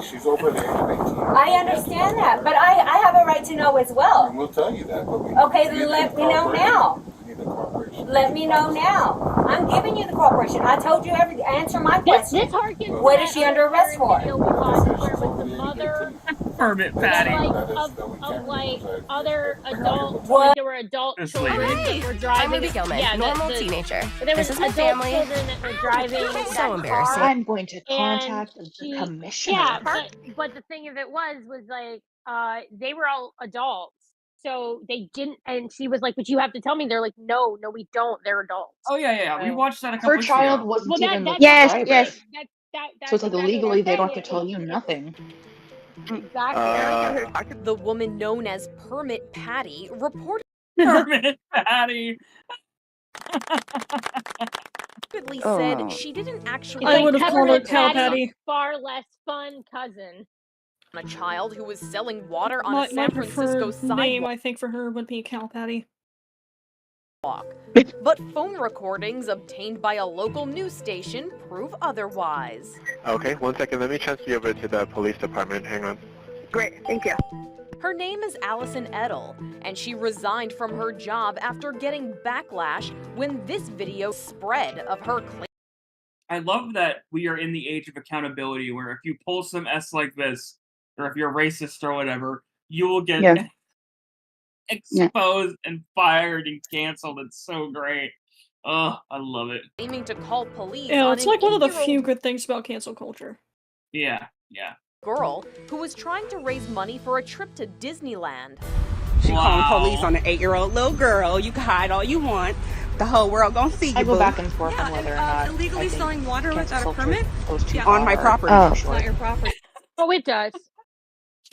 Speaker 15: She's over the age of 18.
Speaker 10: I understand that, but I have a right to know as well.
Speaker 15: And we'll tell you that, but we
Speaker 10: Okay,
Speaker 15: we
Speaker 10: then
Speaker 15: need
Speaker 10: let
Speaker 15: the
Speaker 10: me know
Speaker 15: cooperation.
Speaker 10: now.
Speaker 15: We need the cooperation.
Speaker 10: Let me know now. I'm giving you the corporation. I told you everything. Answer my question.
Speaker 3: This harkens
Speaker 10: What
Speaker 3: to
Speaker 10: is
Speaker 3: that
Speaker 10: she under
Speaker 3: other
Speaker 10: arrest for?
Speaker 3: video we watched where it was the mother
Speaker 2: Permit patty.
Speaker 3: of like other adult
Speaker 10: What?
Speaker 3: like there were adult
Speaker 2: This
Speaker 3: children
Speaker 2: lady.
Speaker 3: that were driving.
Speaker 9: I'm Ruby Gilman,
Speaker 3: Yeah,
Speaker 9: normal
Speaker 3: the
Speaker 9: teenager.
Speaker 3: But there
Speaker 9: This
Speaker 3: was
Speaker 9: is my
Speaker 3: adult
Speaker 9: family.
Speaker 3: children that were driving
Speaker 9: So
Speaker 3: that
Speaker 9: embarrassing.
Speaker 3: car,
Speaker 12: I'm going to contact
Speaker 3: and
Speaker 12: the commissioner.
Speaker 3: yeah, but the thing of it was like they were all adults, so they didn't. And she was like, "But you have to tell me." They're like, "No, we don't. They're adults."
Speaker 2: Oh yeah. We
Speaker 3: So-
Speaker 2: watched that a couple
Speaker 12: Her
Speaker 2: weeks
Speaker 12: child
Speaker 2: ago.
Speaker 12: wasn't
Speaker 3: Well,
Speaker 12: even the
Speaker 8: Yes,
Speaker 12: driver.
Speaker 8: yes.
Speaker 3: That's
Speaker 12: So it's like
Speaker 3: exactly
Speaker 12: legally
Speaker 3: what
Speaker 12: they
Speaker 3: I'm
Speaker 12: don't have
Speaker 3: saying.
Speaker 12: to tell you
Speaker 3: It's-
Speaker 12: nothing.
Speaker 3: Exactly.
Speaker 22: The woman known as Permit Patty reportedly
Speaker 2: Permit patty.
Speaker 22: said
Speaker 8: Oh.
Speaker 22: she didn't actually
Speaker 1: I would have called her cow
Speaker 3: Patty's
Speaker 1: patty.
Speaker 3: far less fun cousin.
Speaker 22: a child who was selling water on
Speaker 1: My
Speaker 22: a San Francisco
Speaker 1: preferred name,
Speaker 22: sidewalk.
Speaker 1: I think, for her would be cow patty.
Speaker 22: But phone recordings obtained by a local news station prove otherwise.
Speaker 11: Okay, 1 second. Let me transfer you over to the police department. Hang on.
Speaker 8: Great, thank you.
Speaker 22: Her name is Allison Edel, and she resigned from her job after getting backlash when this video spread of her claim.
Speaker 2: I love that we are in the age of accountability where if you pull some S like this, or if you're racist or whatever, you will get
Speaker 8: Yeah.
Speaker 2: exposed and fired and canceled. It's so great. Oh, I love it.
Speaker 22: Aiming to call police
Speaker 1: Yeah,
Speaker 22: on
Speaker 1: it's
Speaker 22: an
Speaker 1: like one of the
Speaker 22: 8-year-old
Speaker 1: few good things about cancel culture.
Speaker 2: Yeah.
Speaker 22: girl who was trying to raise money for a trip to Disneyland.
Speaker 9: She calling police on an 8-year-old little girl. You can hide all you want. The whole world gonna see you.
Speaker 12: I go
Speaker 9: boo.
Speaker 12: back and forth on whether or not
Speaker 9: illegally
Speaker 12: I think
Speaker 9: selling water
Speaker 12: cancel
Speaker 9: without a
Speaker 12: culture
Speaker 9: permit
Speaker 12: goes too
Speaker 9: on my
Speaker 12: far.
Speaker 9: property.
Speaker 8: Oh.
Speaker 9: It's not your property.
Speaker 3: Oh, it does.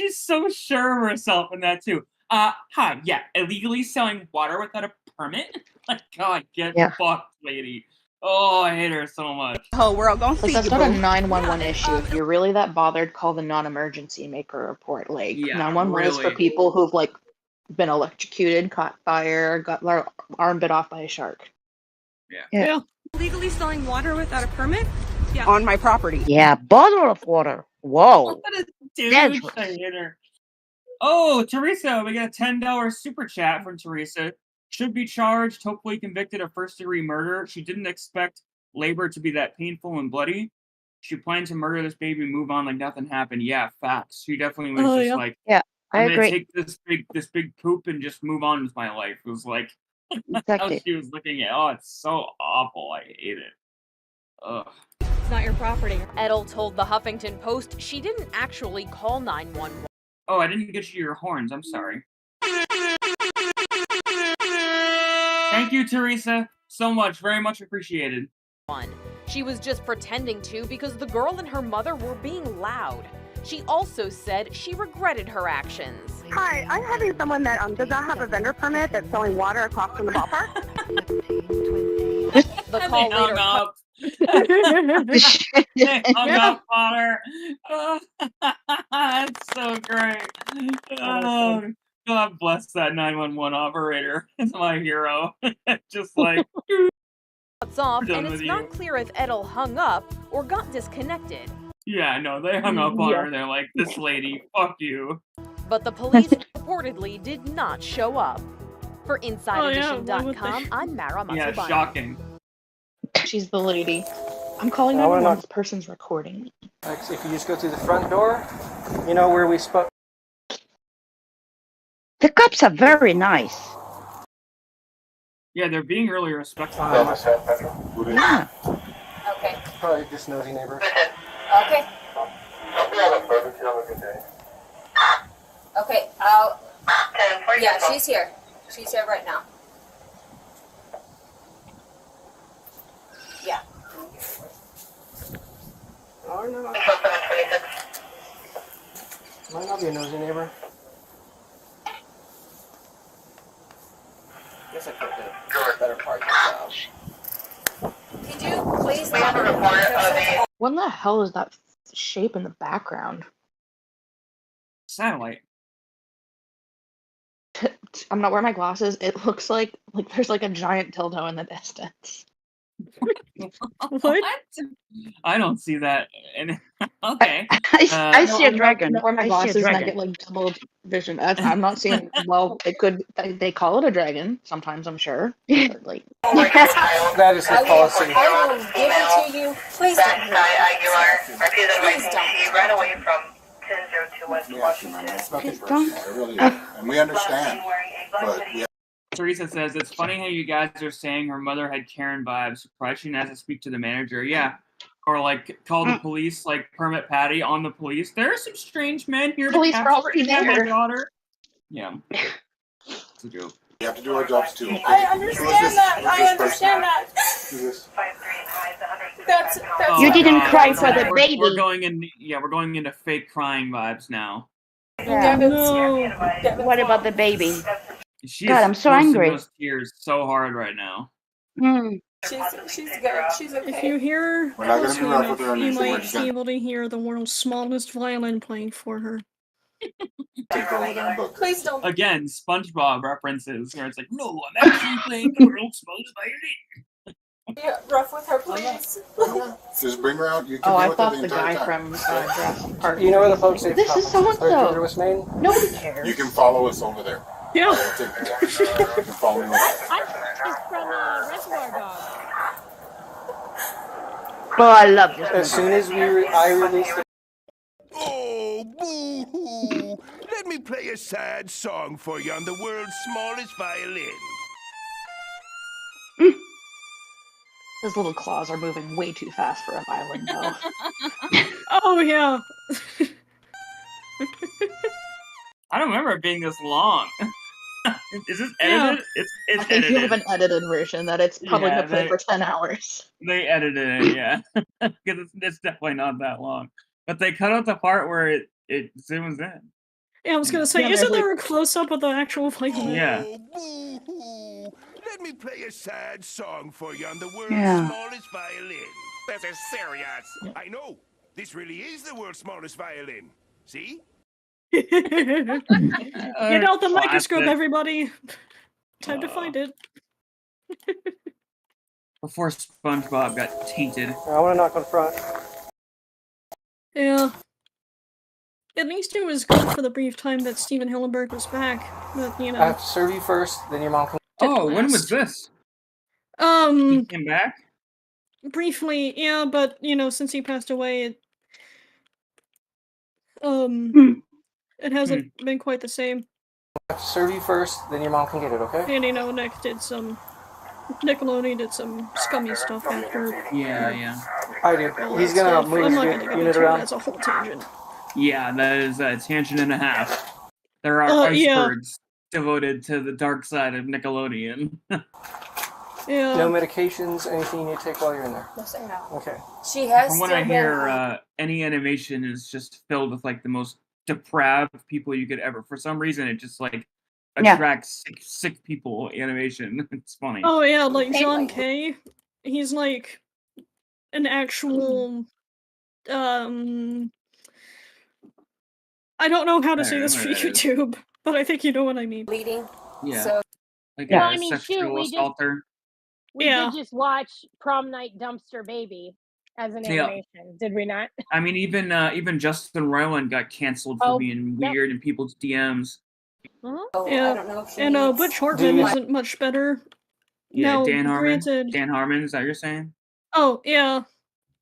Speaker 2: She's so sure of herself in that too. Hi, yeah, illegally selling water without a permit? Like, God, get
Speaker 8: Yeah.
Speaker 2: fucked, lady. Oh, I hate her so much.
Speaker 9: The whole world gonna see
Speaker 12: Like, that's
Speaker 9: you.
Speaker 12: not a
Speaker 9: boo.
Speaker 12: 911 issue. If you're really that bothered, call the non-emergency, make a report. Like,
Speaker 2: Yeah,
Speaker 12: 911 is for
Speaker 2: really.
Speaker 12: people who've, like, been electrocuted, caught fire, got their arm bit off by a shark.
Speaker 8: Yeah.
Speaker 9: Illegally selling water without a permit on my property.
Speaker 8: Yeah, bottle of water. Whoa.
Speaker 2: What a douche,
Speaker 8: Dangerous.
Speaker 2: I hate her. Oh, Teresa, we got a $10 super chat from Teresa. Should be charged, hopefully convicted of first-degree murder. She didn't expect labor to be that painful and bloody. she planned to murder this baby, move on like nothing happened. Yeah, facts. She definitely was
Speaker 1: Oh,
Speaker 2: just
Speaker 1: yeah.
Speaker 2: like,
Speaker 8: Yeah, I
Speaker 2: I'm gonna
Speaker 8: agree.
Speaker 2: take this big poop and just move on with my life. It was like how
Speaker 8: Exactly.
Speaker 2: she was looking at. Oh, it's so awful. I hate it. Ugh.
Speaker 22: It's not your property. Edel told the Huffington Post she didn't actually call 911.
Speaker 2: Oh, I didn't get you your horns. I'm sorry. Thank you, Teresa, so much. Very much appreciated.
Speaker 22: She was just pretending to because the girl and her mother were being loud. She also said she regretted her actions.
Speaker 13: Hi, I'm having someone that does not have a vendor permit that's selling water across from the ballpark.
Speaker 22: The call later.
Speaker 2: Up. They hung up on her. Oh, that's so great. Oh, God bless that 911 operator. It's my hero. Just like
Speaker 22: Cuts off,
Speaker 2: done
Speaker 22: and it's
Speaker 2: with
Speaker 22: not
Speaker 2: you.
Speaker 22: clear if Edel hung up or got disconnected.
Speaker 2: Yeah, no, they hung up on her. They're like, this lady, fuck you.
Speaker 22: But the police reportedly did not show up. For
Speaker 1: Oh, yeah, why would
Speaker 22: InsideEdition.com,
Speaker 1: they?
Speaker 22: I'm Mara
Speaker 2: Yeah,
Speaker 22: Matsubani.
Speaker 2: shocking.
Speaker 12: She's the lady. I'm calling
Speaker 21: I wanna
Speaker 12: 911.
Speaker 21: knock-
Speaker 12: This person's recording me.
Speaker 21: Like, if you just go through the front door, you know where we spoke.
Speaker 8: The cops are very nice.
Speaker 2: Yeah, they're being really respectful.
Speaker 8: Yeah.
Speaker 10: Okay.
Speaker 21: Probably just nosy neighbor.
Speaker 10: Okay. Okay. Yeah, she's here. She's here right now. Yeah.
Speaker 21: Oh, no. Might not be a nosy neighbor. Guess I could do a better parking job.
Speaker 10: Could you please let her
Speaker 12: What the hell is that shape in the background?
Speaker 2: Satellite.
Speaker 12: I'm not wearing my glasses. It looks like there's like a giant dildo in the distance.
Speaker 1: What?
Speaker 2: I don't see that. And okay.
Speaker 8: I see a
Speaker 12: I'm
Speaker 8: dragon.
Speaker 12: not wearing my
Speaker 8: I see a
Speaker 12: glasses and I
Speaker 8: dragon.
Speaker 12: get like double vision. I'm not seeing. Well, it could. They call it a dragon sometimes. I'm sure. But, like,
Speaker 21: That is his policy.
Speaker 10: I will give it to you. Please don't. Please don't.
Speaker 14: He ran away from 1002 West Washington. It's nothing personal, I really, and we understand, but we
Speaker 2: Teresa says, it's funny how you guys are saying her mother had Karen vibes. Surprised she didn't have to speak to the manager. Yeah. Or like call the police, like permit Patty on the police. There are some strange men here.
Speaker 12: Police are already
Speaker 2: my
Speaker 12: there.
Speaker 2: daughter. Yeah. It's a joke.
Speaker 14: We have to do our jobs too.
Speaker 10: I understand that. I understand that. That's
Speaker 8: You didn't
Speaker 2: God.
Speaker 8: cry for the
Speaker 2: We're
Speaker 8: baby.
Speaker 2: going in. Yeah, we're going into fake crying vibes now.
Speaker 8: Yeah.
Speaker 10: no.
Speaker 8: What about the baby?
Speaker 2: She
Speaker 8: God,
Speaker 2: is
Speaker 8: I'm so
Speaker 2: forcing
Speaker 8: angry.
Speaker 2: those tears so hard right now.
Speaker 8: Mm.
Speaker 10: She's good. She's okay.
Speaker 1: If you hear
Speaker 14: We're not gonna
Speaker 1: closely
Speaker 14: be rough
Speaker 1: enough,
Speaker 14: with her on
Speaker 1: you
Speaker 14: this, we're
Speaker 1: might
Speaker 14: just
Speaker 1: be
Speaker 14: gonna
Speaker 1: able to hear the world's smallest violin playing for her.
Speaker 14: take her over there and book her.
Speaker 10: Please don't.
Speaker 2: Again, SpongeBob references where it's like, no, I'm actually playing the world's smallest violin.
Speaker 10: Be rough with her, please.
Speaker 14: Just bring her out, you can
Speaker 12: oh,
Speaker 14: deal
Speaker 12: I
Speaker 14: with her
Speaker 12: thought
Speaker 14: the
Speaker 12: the
Speaker 14: entire
Speaker 12: guy
Speaker 14: time.
Speaker 12: from Jurassic Park.
Speaker 21: You know where the folks say
Speaker 12: This is so and so.
Speaker 21: was made?
Speaker 12: Nobody cares.
Speaker 14: You can follow us over there.
Speaker 1: Yeah.
Speaker 14: We'll take you can follow me over there.
Speaker 3: It's from Reservoir Dogs.
Speaker 8: Oh, I love this.
Speaker 21: As soon as I released the
Speaker 16: Oh, boo-hoo! Let me play a sad song for you on the world's smallest violin.
Speaker 12: His little claws are moving way too fast for a violin, though.
Speaker 1: Oh yeah.
Speaker 2: I don't remember it being this long. Is this
Speaker 1: Yeah.
Speaker 2: edited? It's
Speaker 12: I think you have
Speaker 2: edited.
Speaker 12: an edited version that it's probably
Speaker 2: Yeah,
Speaker 12: gonna play
Speaker 2: they-
Speaker 12: for 10 hours.
Speaker 2: They edited it, yeah. Because it's definitely not that long. But they cut out the part where it zooms in.
Speaker 1: Yeah, I was gonna say,
Speaker 12: Yeah,
Speaker 1: isn't
Speaker 12: there's,
Speaker 1: there a close up of the actual violin?
Speaker 2: Yeah.
Speaker 16: Oh, boo-hoo! Let me play a sad song for you on the world's
Speaker 8: Yeah.
Speaker 16: smallest violin. This is serious. I know. This really is the world's smallest violin. See?
Speaker 1: Get out the microscope,
Speaker 2: Classic.
Speaker 1: everybody. Time to find it.
Speaker 2: Before SpongeBob got tainted.
Speaker 21: I want to knock on front.
Speaker 1: Yeah. At least it was good for the brief time that Steven Hillenberg was back. But, you know.
Speaker 21: I have to serve you first, then your mom can.
Speaker 2: Oh, when was this? He
Speaker 1: Um,
Speaker 2: came back?
Speaker 1: Briefly, yeah, but since he passed away,
Speaker 8: Hmm.
Speaker 1: it hasn't been quite the same.
Speaker 21: I have to serve you first, then your mom can get it, okay?
Speaker 1: And Nickelodeon did some scummy stuff after.
Speaker 2: Yeah.
Speaker 21: I do.
Speaker 1: All
Speaker 21: He's
Speaker 1: that
Speaker 21: gonna
Speaker 1: stuff.
Speaker 21: move
Speaker 1: I'm
Speaker 21: his
Speaker 1: not gonna get
Speaker 21: unit
Speaker 1: into it.
Speaker 21: around.
Speaker 1: That's a whole tangent.
Speaker 2: Yeah, that is a tangent and a half. There are
Speaker 1: Yeah.
Speaker 2: icebergs devoted to the dark side of Nickelodeon.
Speaker 1: Yeah.
Speaker 21: No medications, anything you need to take while you're in there.
Speaker 10: No, sir, no.
Speaker 21: Okay.
Speaker 10: She has
Speaker 2: From what
Speaker 10: still
Speaker 2: I
Speaker 10: been,
Speaker 2: hear, any animation is just filled with like the most depraved people you could ever. For some reason, it just like
Speaker 8: Yeah.
Speaker 2: attracts sick people. Animation. It's funny.
Speaker 1: Oh yeah, like
Speaker 10: Same
Speaker 1: John
Speaker 10: way.
Speaker 1: Kay. He's like an actual I don't know how to say this for YouTube, but I think you know what I mean.
Speaker 10: bleeding.
Speaker 2: Yeah.
Speaker 10: So
Speaker 2: Like
Speaker 3: Well,
Speaker 2: a
Speaker 3: I mean, shoot,
Speaker 2: sexual assaulter.
Speaker 3: we
Speaker 1: Yeah.
Speaker 3: did just watch Prom Night Dumpster Baby as an
Speaker 2: Yeah.
Speaker 3: animation, did we not?
Speaker 2: I mean, even Justin Roiland got canceled for being
Speaker 3: yep.
Speaker 2: weird in people's DMs.
Speaker 10: I
Speaker 1: Yeah.
Speaker 10: don't know if she
Speaker 1: And
Speaker 10: needs.
Speaker 1: Butch Hartman isn't much better.
Speaker 2: Yeah,
Speaker 1: Now,
Speaker 2: Dan Harmon.
Speaker 1: granted.
Speaker 2: Dan Harmon, is that what you're saying?
Speaker 1: Oh yeah,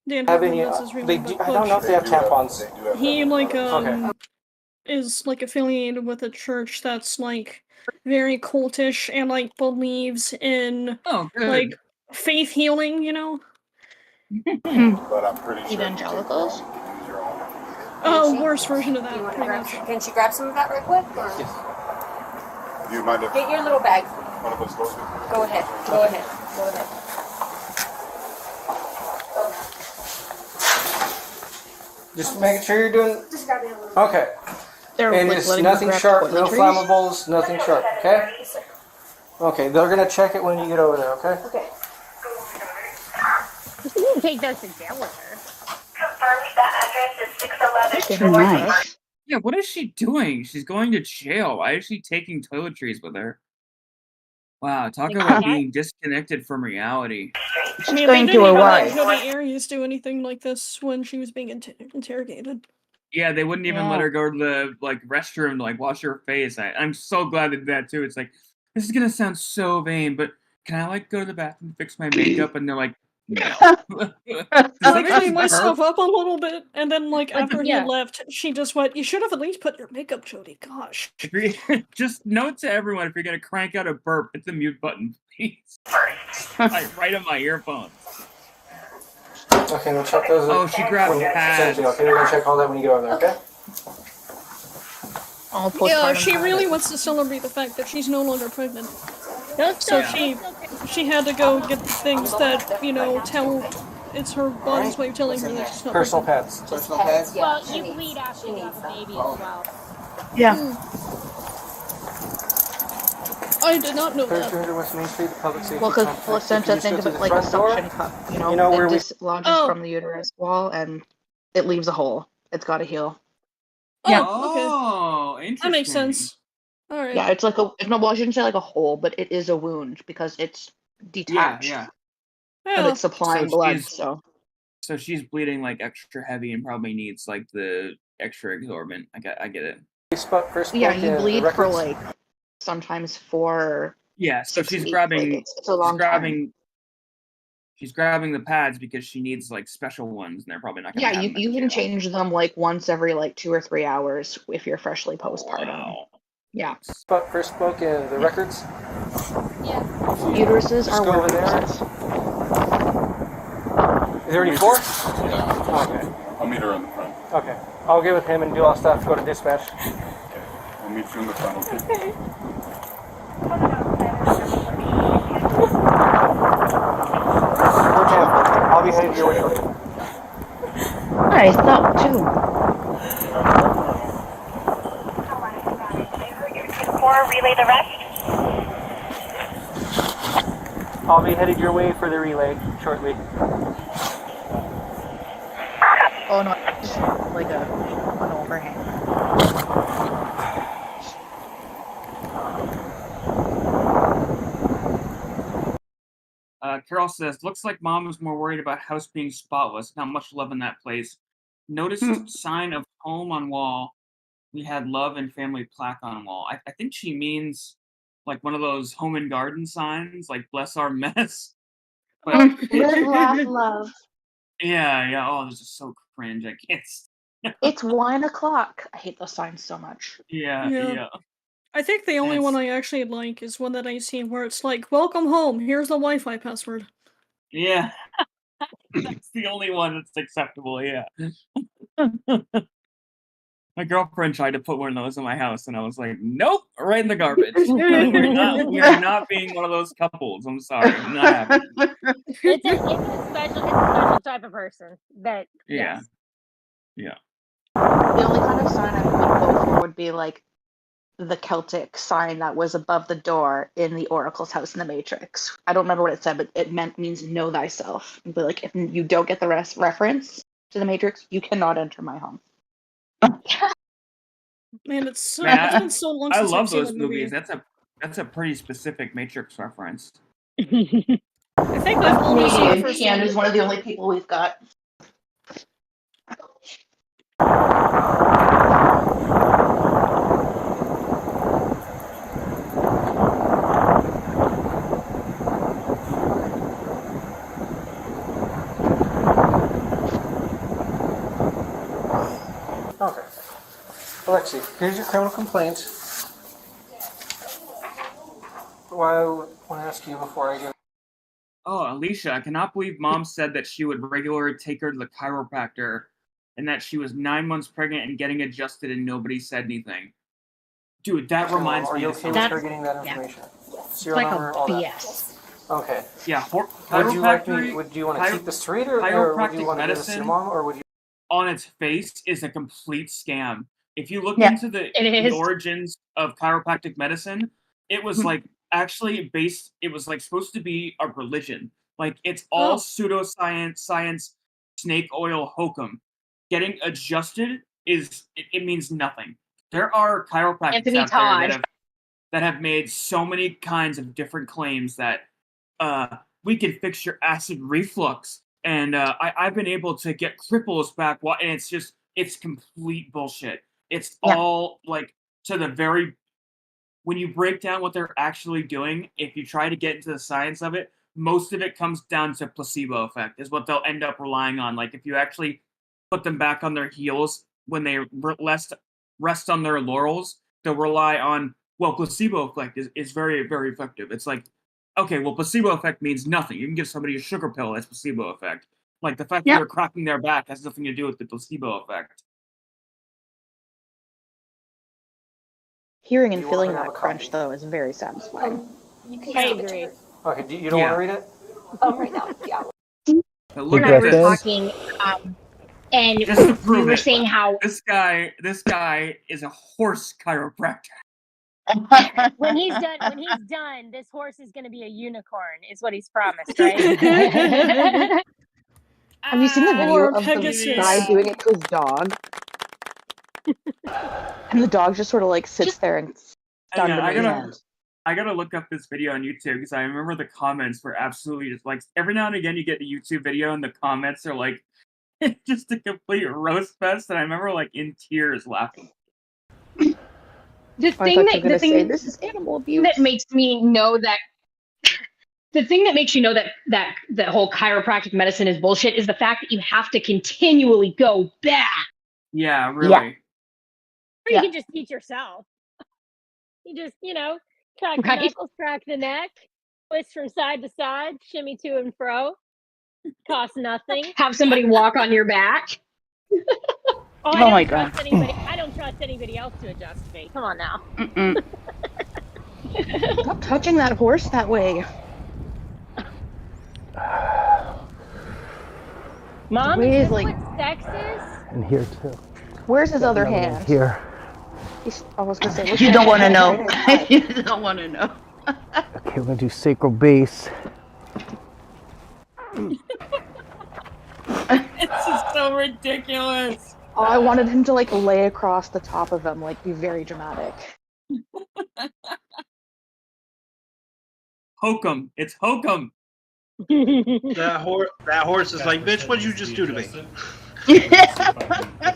Speaker 1: Dan
Speaker 21: Have
Speaker 1: Hartman.
Speaker 21: any?
Speaker 1: That's his real
Speaker 21: They
Speaker 1: name.
Speaker 21: do,
Speaker 1: but
Speaker 21: I don't know if they have
Speaker 1: Butch-
Speaker 21: tampons.
Speaker 1: He like
Speaker 21: Okay.
Speaker 1: is like affiliated with a church that's like very cultish and like believes in like faith healing,
Speaker 14: But I'm pretty sure
Speaker 4: Evangelicals?
Speaker 1: Worst version of that,
Speaker 10: You want to
Speaker 1: pretty
Speaker 10: grab
Speaker 1: much.
Speaker 10: some? Can she grab some of that real quick? Or?
Speaker 14: Do you mind if
Speaker 10: Get your little bag.
Speaker 14: one of us goes with you?
Speaker 10: Go ahead. Go ahead. Go ahead.
Speaker 21: Just making sure you're doing.
Speaker 10: Just grab it a little.
Speaker 21: Okay. And
Speaker 4: like,
Speaker 21: just
Speaker 4: letting her
Speaker 21: nothing
Speaker 4: grab
Speaker 21: sharp, no
Speaker 4: toiletries?
Speaker 21: flammables, nothing sharp. Okay. Okay. They're gonna check it when you get over there. Okay.
Speaker 10: Okay.
Speaker 3: You didn't take those to jail with her.
Speaker 14: Confirms that address is 611.
Speaker 8: Too nice.
Speaker 2: Yeah, what is she doing? She's going to jail. Why is she taking toiletries with her? Wow, talk about being disconnected from reality.
Speaker 1: I mean,
Speaker 8: going
Speaker 1: they
Speaker 8: to
Speaker 1: didn't
Speaker 8: her
Speaker 1: even
Speaker 8: wife.
Speaker 1: let Jodi Arias do anything like this when she was being interrogated.
Speaker 2: Yeah, they wouldn't even let her go to the restroom to wash her face. I'm so glad they did that too. It's like, this is gonna sound so vain, but can I go to the bathroom to fix my makeup? And they're like, no.
Speaker 1: I cleaned myself up a little bit, and then after
Speaker 3: yeah.
Speaker 1: he left, she just went, "You should have at least put your makeup, Jodi. Gosh."
Speaker 2: If you're, just note to everyone, if you're gonna crank out a burp, hit the mute button, please. Right on my earphones.
Speaker 21: Okay, we'll check those.
Speaker 2: Oh, she grabbed pads.
Speaker 21: Okay, we're gonna check all that when you get over there. Okay.
Speaker 1: Yeah, she really wants to celebrate the fact that she's no longer pregnant. So she had to go get things that tell it's her body's way of telling her that she's not
Speaker 21: Personal
Speaker 1: pregnant.
Speaker 21: pads.
Speaker 10: Personal pads? Yeah.
Speaker 3: Well, you bleed after you have a baby as well.
Speaker 8: Yeah.
Speaker 1: I did not know that.
Speaker 21: 200 West Main Street, the public safety.
Speaker 4: Well, because
Speaker 21: complex.
Speaker 4: placenta,
Speaker 21: If you
Speaker 4: think
Speaker 21: just
Speaker 4: of
Speaker 21: go
Speaker 4: it
Speaker 21: to
Speaker 4: like
Speaker 21: the
Speaker 4: a
Speaker 21: front door,
Speaker 4: suction cup.
Speaker 21: you know where
Speaker 4: it
Speaker 21: we-
Speaker 4: dislodges from the uterus wall and it leaves a hole. It's got to heal.
Speaker 8: Yeah.
Speaker 2: Oh,
Speaker 1: Okay.
Speaker 2: interesting.
Speaker 1: That makes sense. All right.
Speaker 4: Yeah, it's like a. Well, I shouldn't say like a hole, but it is a wound because it's detached.
Speaker 2: Yeah.
Speaker 4: But it's supplying blood.
Speaker 2: So she's bleeding extra heavy and probably needs the extra absorbent. I get it.
Speaker 4: Yeah, you bleed for sometimes for.
Speaker 2: Yeah, so
Speaker 4: 6
Speaker 2: she's
Speaker 4: weeks.
Speaker 2: grabbing.
Speaker 4: It's a long time.
Speaker 2: She's grabbing the pads because she needs special ones, and they're probably not gonna.
Speaker 4: Yeah,
Speaker 2: have them at
Speaker 4: you
Speaker 2: the
Speaker 4: can
Speaker 2: jail.
Speaker 4: change them once every 2 or 3 hours if you're freshly postpartum.
Speaker 2: Wow.
Speaker 4: Yeah.
Speaker 21: First spoke the records.
Speaker 10: Yeah.
Speaker 4: Uteruses
Speaker 21: Just
Speaker 4: are
Speaker 21: go over
Speaker 4: work
Speaker 21: there.
Speaker 4: uses.
Speaker 21: Is there any four?
Speaker 14: Yeah.
Speaker 21: Okay.
Speaker 14: I'll meet her in the front.
Speaker 21: Okay. I'll get with him and do all stuff. Go to dispatch.
Speaker 14: I'll meet you in the front, okay?
Speaker 21: We're Tampa. I'll be headed your way shortly.
Speaker 8: I thought too.
Speaker 13: Relay the rest.
Speaker 21: I'll be headed your way for the relay shortly.
Speaker 4: Oh no, it's like an overhang.
Speaker 2: Carol says, looks like mom is more worried about house being spotless. Not much love in that place. Noticed sign of home on wall. We had love and family plaque on wall. I think she means one of those home and garden signs, bless our mess. But
Speaker 12: Live, laugh, love.
Speaker 2: yeah. Oh, this is so cringe. I can't.
Speaker 12: It's 1:00. I hate those signs so much.
Speaker 2: Yeah.
Speaker 1: I think the only one I actually like is one that I see where it's like, "Welcome home. Here's the Wi-Fi password."
Speaker 2: Yeah. That's the only one that's acceptable. Yeah. My girlfriend tried to put one of those in my house, and I was like, "Nope, right in the garbage. We are not being one of those couples. I'm sorry, not happening."
Speaker 3: It's a special type of person that.
Speaker 2: Yeah.
Speaker 3: Yes.
Speaker 2: Yeah.
Speaker 12: The only kind of sign I would go for would be like the Celtic sign that was above the door in the Oracle's house in the Matrix. I don't remember what it said, but it means know thyself. But like, if you don't get the reference to the Matrix, you cannot enter my home.
Speaker 1: Man, it's
Speaker 2: Man,
Speaker 1: been so long
Speaker 2: I
Speaker 1: since I've
Speaker 2: love
Speaker 1: seen
Speaker 2: those
Speaker 1: that movie.
Speaker 2: movies. That's a pretty specific Matrix reference.
Speaker 1: I think I've only seen the first one.
Speaker 12: Is one of the only people we've got.
Speaker 21: Okay. Alexi, here's your criminal complaint. Why I want to ask you before I give.
Speaker 2: Oh, Alicia, I cannot believe Mom said that she would regularly take her to the chiropractor and that she was 9 months pregnant and getting adjusted and nobody said anything. Dude, that reminds
Speaker 21: Are
Speaker 2: me
Speaker 21: you
Speaker 2: of
Speaker 21: okay with her getting that information? Serial number, all
Speaker 4: BS.
Speaker 21: that. Okay.
Speaker 2: Yeah,
Speaker 21: Would you want to keep this straight, or would you
Speaker 2: chiropractic
Speaker 21: want to give this to your
Speaker 2: medicine
Speaker 21: mom, or would you?
Speaker 2: on its face is a complete scam. If you look
Speaker 4: Yeah,
Speaker 2: into the
Speaker 4: it is.
Speaker 2: origins of chiropractic medicine, it was like actually based. It was like supposed to be a religion. Like it's all pseudoscience, science, snake oil hokum. Getting adjusted it means nothing. There are chiropractors
Speaker 4: Anthony
Speaker 2: out there
Speaker 4: Todd.
Speaker 2: that have made so many kinds of different claims that we can fix your acid reflux, and I've been able to get cripples back. And it's complete bullshit. It's all like to the very when you break down what they're actually doing. If you try to get into the science of it, most of it comes down to placebo effect is what they'll end up relying on. Like if you actually put them back on their heels when they rest on their laurels, they'll rely on, well, placebo effect is very, very effective. It's like, okay, well, placebo effect means nothing. You can give somebody a sugar pill as placebo effect. Like the fact that they're cracking their back has nothing to do with the placebo effect.
Speaker 12: Hearing and feeling that crunch, though, is very satisfying.
Speaker 3: I agree.
Speaker 21: Okay, you don't want to read it?
Speaker 4: Right now, yeah.
Speaker 2: Look
Speaker 4: And I
Speaker 2: at
Speaker 4: were
Speaker 2: this.
Speaker 4: talking, and
Speaker 2: Just to
Speaker 4: we
Speaker 2: prove
Speaker 4: were
Speaker 2: it,
Speaker 4: saying how
Speaker 2: this guy is a horse chiropractor.
Speaker 3: When he's done, this horse is going to be a unicorn, is what he's promised, right?
Speaker 12: Have you seen the video
Speaker 1: Or
Speaker 12: of the
Speaker 1: Pegasus.
Speaker 12: guy doing it to his dog? And the dog just sort of like sits there and stunned
Speaker 2: Yeah,
Speaker 12: amazement.
Speaker 2: I gotta look up this video on YouTube because I remember the comments were absolutely just like every now and again you get a YouTube video and the comments are like just a complete roast fest, and I remember like in tears laughing.
Speaker 4: the thing
Speaker 12: this is animal abuse.
Speaker 4: that makes me know that the thing that makes you know that the whole chiropractic medicine is bullshit is the fact that you have to continually go back.
Speaker 2: Yeah, really.
Speaker 3: Or you can just teach yourself. You just, crack the knuckles, crack the neck, twist from side to side, shimmy to and fro. Costs nothing.
Speaker 4: Have somebody walk on your back.
Speaker 3: I
Speaker 12: my
Speaker 3: don't
Speaker 12: God.
Speaker 3: trust anybody. I don't trust anybody else to adjust me. Come on now.
Speaker 12: Stop touching that horse that way.
Speaker 3: Mom,
Speaker 12: Wait,
Speaker 3: is this
Speaker 12: like-
Speaker 3: what sex is?
Speaker 21: And here too.
Speaker 12: Where's his other hand?
Speaker 21: Here.
Speaker 12: I was gonna say,
Speaker 8: You don't want to know. You don't want to know.
Speaker 21: Okay, we're gonna do sacral base.
Speaker 2: This is so ridiculous.
Speaker 12: Oh, I wanted him to like lay across the top of him, like be very dramatic.
Speaker 2: Hokum. It's hokum.
Speaker 7: That horse is like, bitch, what'd you just do to me?
Speaker 17: Get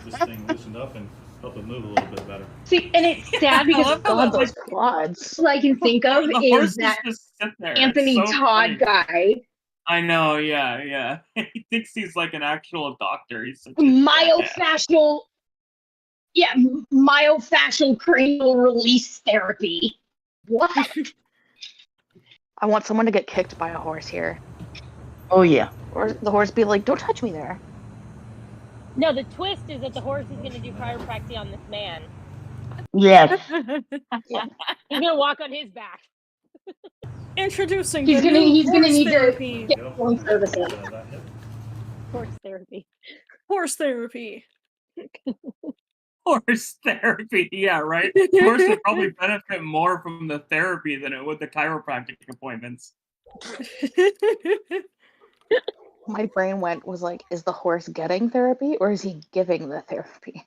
Speaker 17: this thing loosened up and help it move a little bit better.
Speaker 4: See, and it's sad because
Speaker 12: God, those quads.
Speaker 4: all I can think of
Speaker 2: The
Speaker 4: is
Speaker 2: horses
Speaker 4: that
Speaker 2: just sit there.
Speaker 4: Anthony
Speaker 2: It's so
Speaker 4: Todd
Speaker 2: funny.
Speaker 4: guy
Speaker 2: I know, yeah. He thinks he's like an actual doctor. He's such a
Speaker 4: Myofascial, yeah, myofascial cranial release therapy. What?
Speaker 12: I want someone to get kicked by a horse here.
Speaker 8: Oh yeah.
Speaker 12: Or the horse be like, don't touch me there.
Speaker 3: No, the twist is that the horse is going to do chiropractic on this man.
Speaker 8: Yes.
Speaker 3: He's going to walk on his back.
Speaker 1: Introducing
Speaker 4: He's
Speaker 1: the
Speaker 4: gonna
Speaker 1: new
Speaker 4: he's gonna
Speaker 1: horse
Speaker 4: need
Speaker 1: therapy.
Speaker 4: to get phone services.
Speaker 3: Horse therapy.
Speaker 1: Horse therapy.
Speaker 2: horse therapy. Yeah, right. Horse would probably benefit more from the therapy than it would the chiropractic appointments.
Speaker 12: My brain was like, is the horse getting therapy or is he giving the therapy?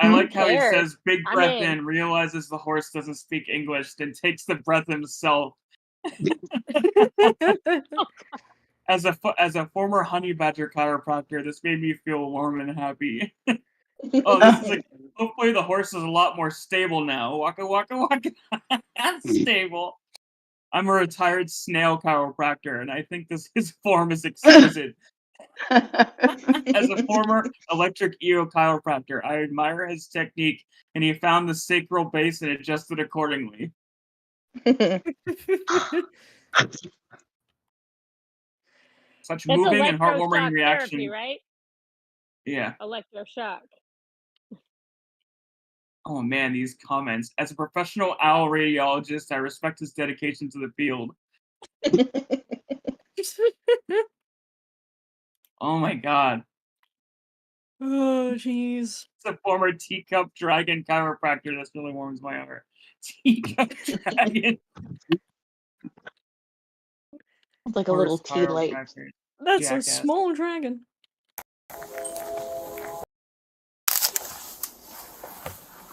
Speaker 2: I like how he
Speaker 3: cares?
Speaker 2: says, big
Speaker 3: I'm
Speaker 2: breath
Speaker 3: in.
Speaker 2: in, realizes the horse doesn't speak English, then takes the breath himself. As a former honey badger chiropractor, this made me feel warm and happy. Oh, this is like, hopefully the horse is a lot more stable now. Waka waka waka. Stable. I'm a retired snail chiropractor, and I think his form is exquisite. As a former electric eel chiropractor, I admire his technique, and he found the sacral base and adjusted accordingly. Such
Speaker 3: That's
Speaker 2: moving and heartwarming
Speaker 3: electroshock
Speaker 2: reaction.
Speaker 3: therapy, right?
Speaker 2: Yeah.
Speaker 3: Electroshock.
Speaker 2: Oh man, these comments. As a professional owl radiologist, I respect his dedication to the field. Oh my god.
Speaker 1: Oh, jeez.
Speaker 2: It's a former teacup dragon chiropractor. That really warms my heart. Teacup dragon.
Speaker 12: It's like a little
Speaker 2: Horse
Speaker 12: tea light.
Speaker 2: chiropractor.
Speaker 1: That's
Speaker 2: Jackass.
Speaker 1: a small dragon.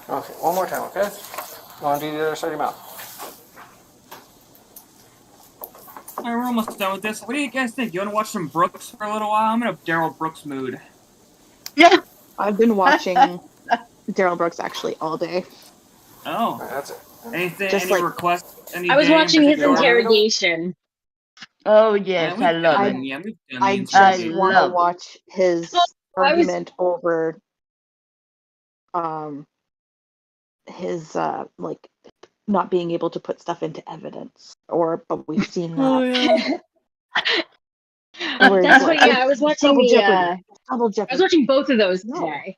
Speaker 21: Okay, one more time, okay? Want to do the other side of your mouth?
Speaker 2: Alright, we're almost done with this. What do you guys think? You want to watch some Brooks for a little while? I'm in a Daryl Brooks mood.
Speaker 8: Yeah.
Speaker 12: I've been watching Daryl Brooks actually all day.
Speaker 2: Oh.
Speaker 21: That's it.
Speaker 2: Anything?
Speaker 12: Just
Speaker 2: any
Speaker 12: like-
Speaker 2: requests? Any
Speaker 4: I was
Speaker 2: day in
Speaker 4: watching his
Speaker 2: particular?
Speaker 4: interrogation.
Speaker 8: Oh yes, I love it.
Speaker 2: Yeah, we've done
Speaker 12: I
Speaker 2: the
Speaker 12: just
Speaker 2: interview.
Speaker 12: want to
Speaker 8: love it.
Speaker 12: watch his
Speaker 4: I was-
Speaker 12: argument over his like not being able to put stuff into evidence, but we've seen that.
Speaker 1: Oh, yeah.
Speaker 12: Where he's
Speaker 4: That's
Speaker 12: like,
Speaker 4: what. Yeah, I was watching
Speaker 12: double
Speaker 4: the.
Speaker 12: jeopardy. Double
Speaker 4: I was
Speaker 12: jeopardy.
Speaker 4: watching both of those
Speaker 12: No.
Speaker 4: today.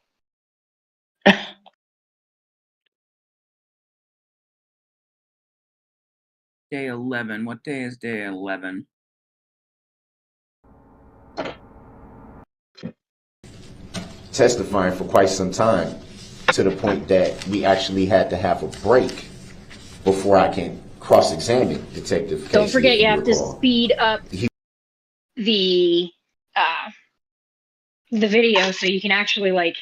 Speaker 2: Day 11. What day is day 11?
Speaker 5: Testifying for quite some time, to the point that we actually had to have a break before I can cross-examine Detective Casey.
Speaker 4: Don't forget,
Speaker 5: if
Speaker 4: you have to
Speaker 5: recall.
Speaker 4: speed up the video so you can actually like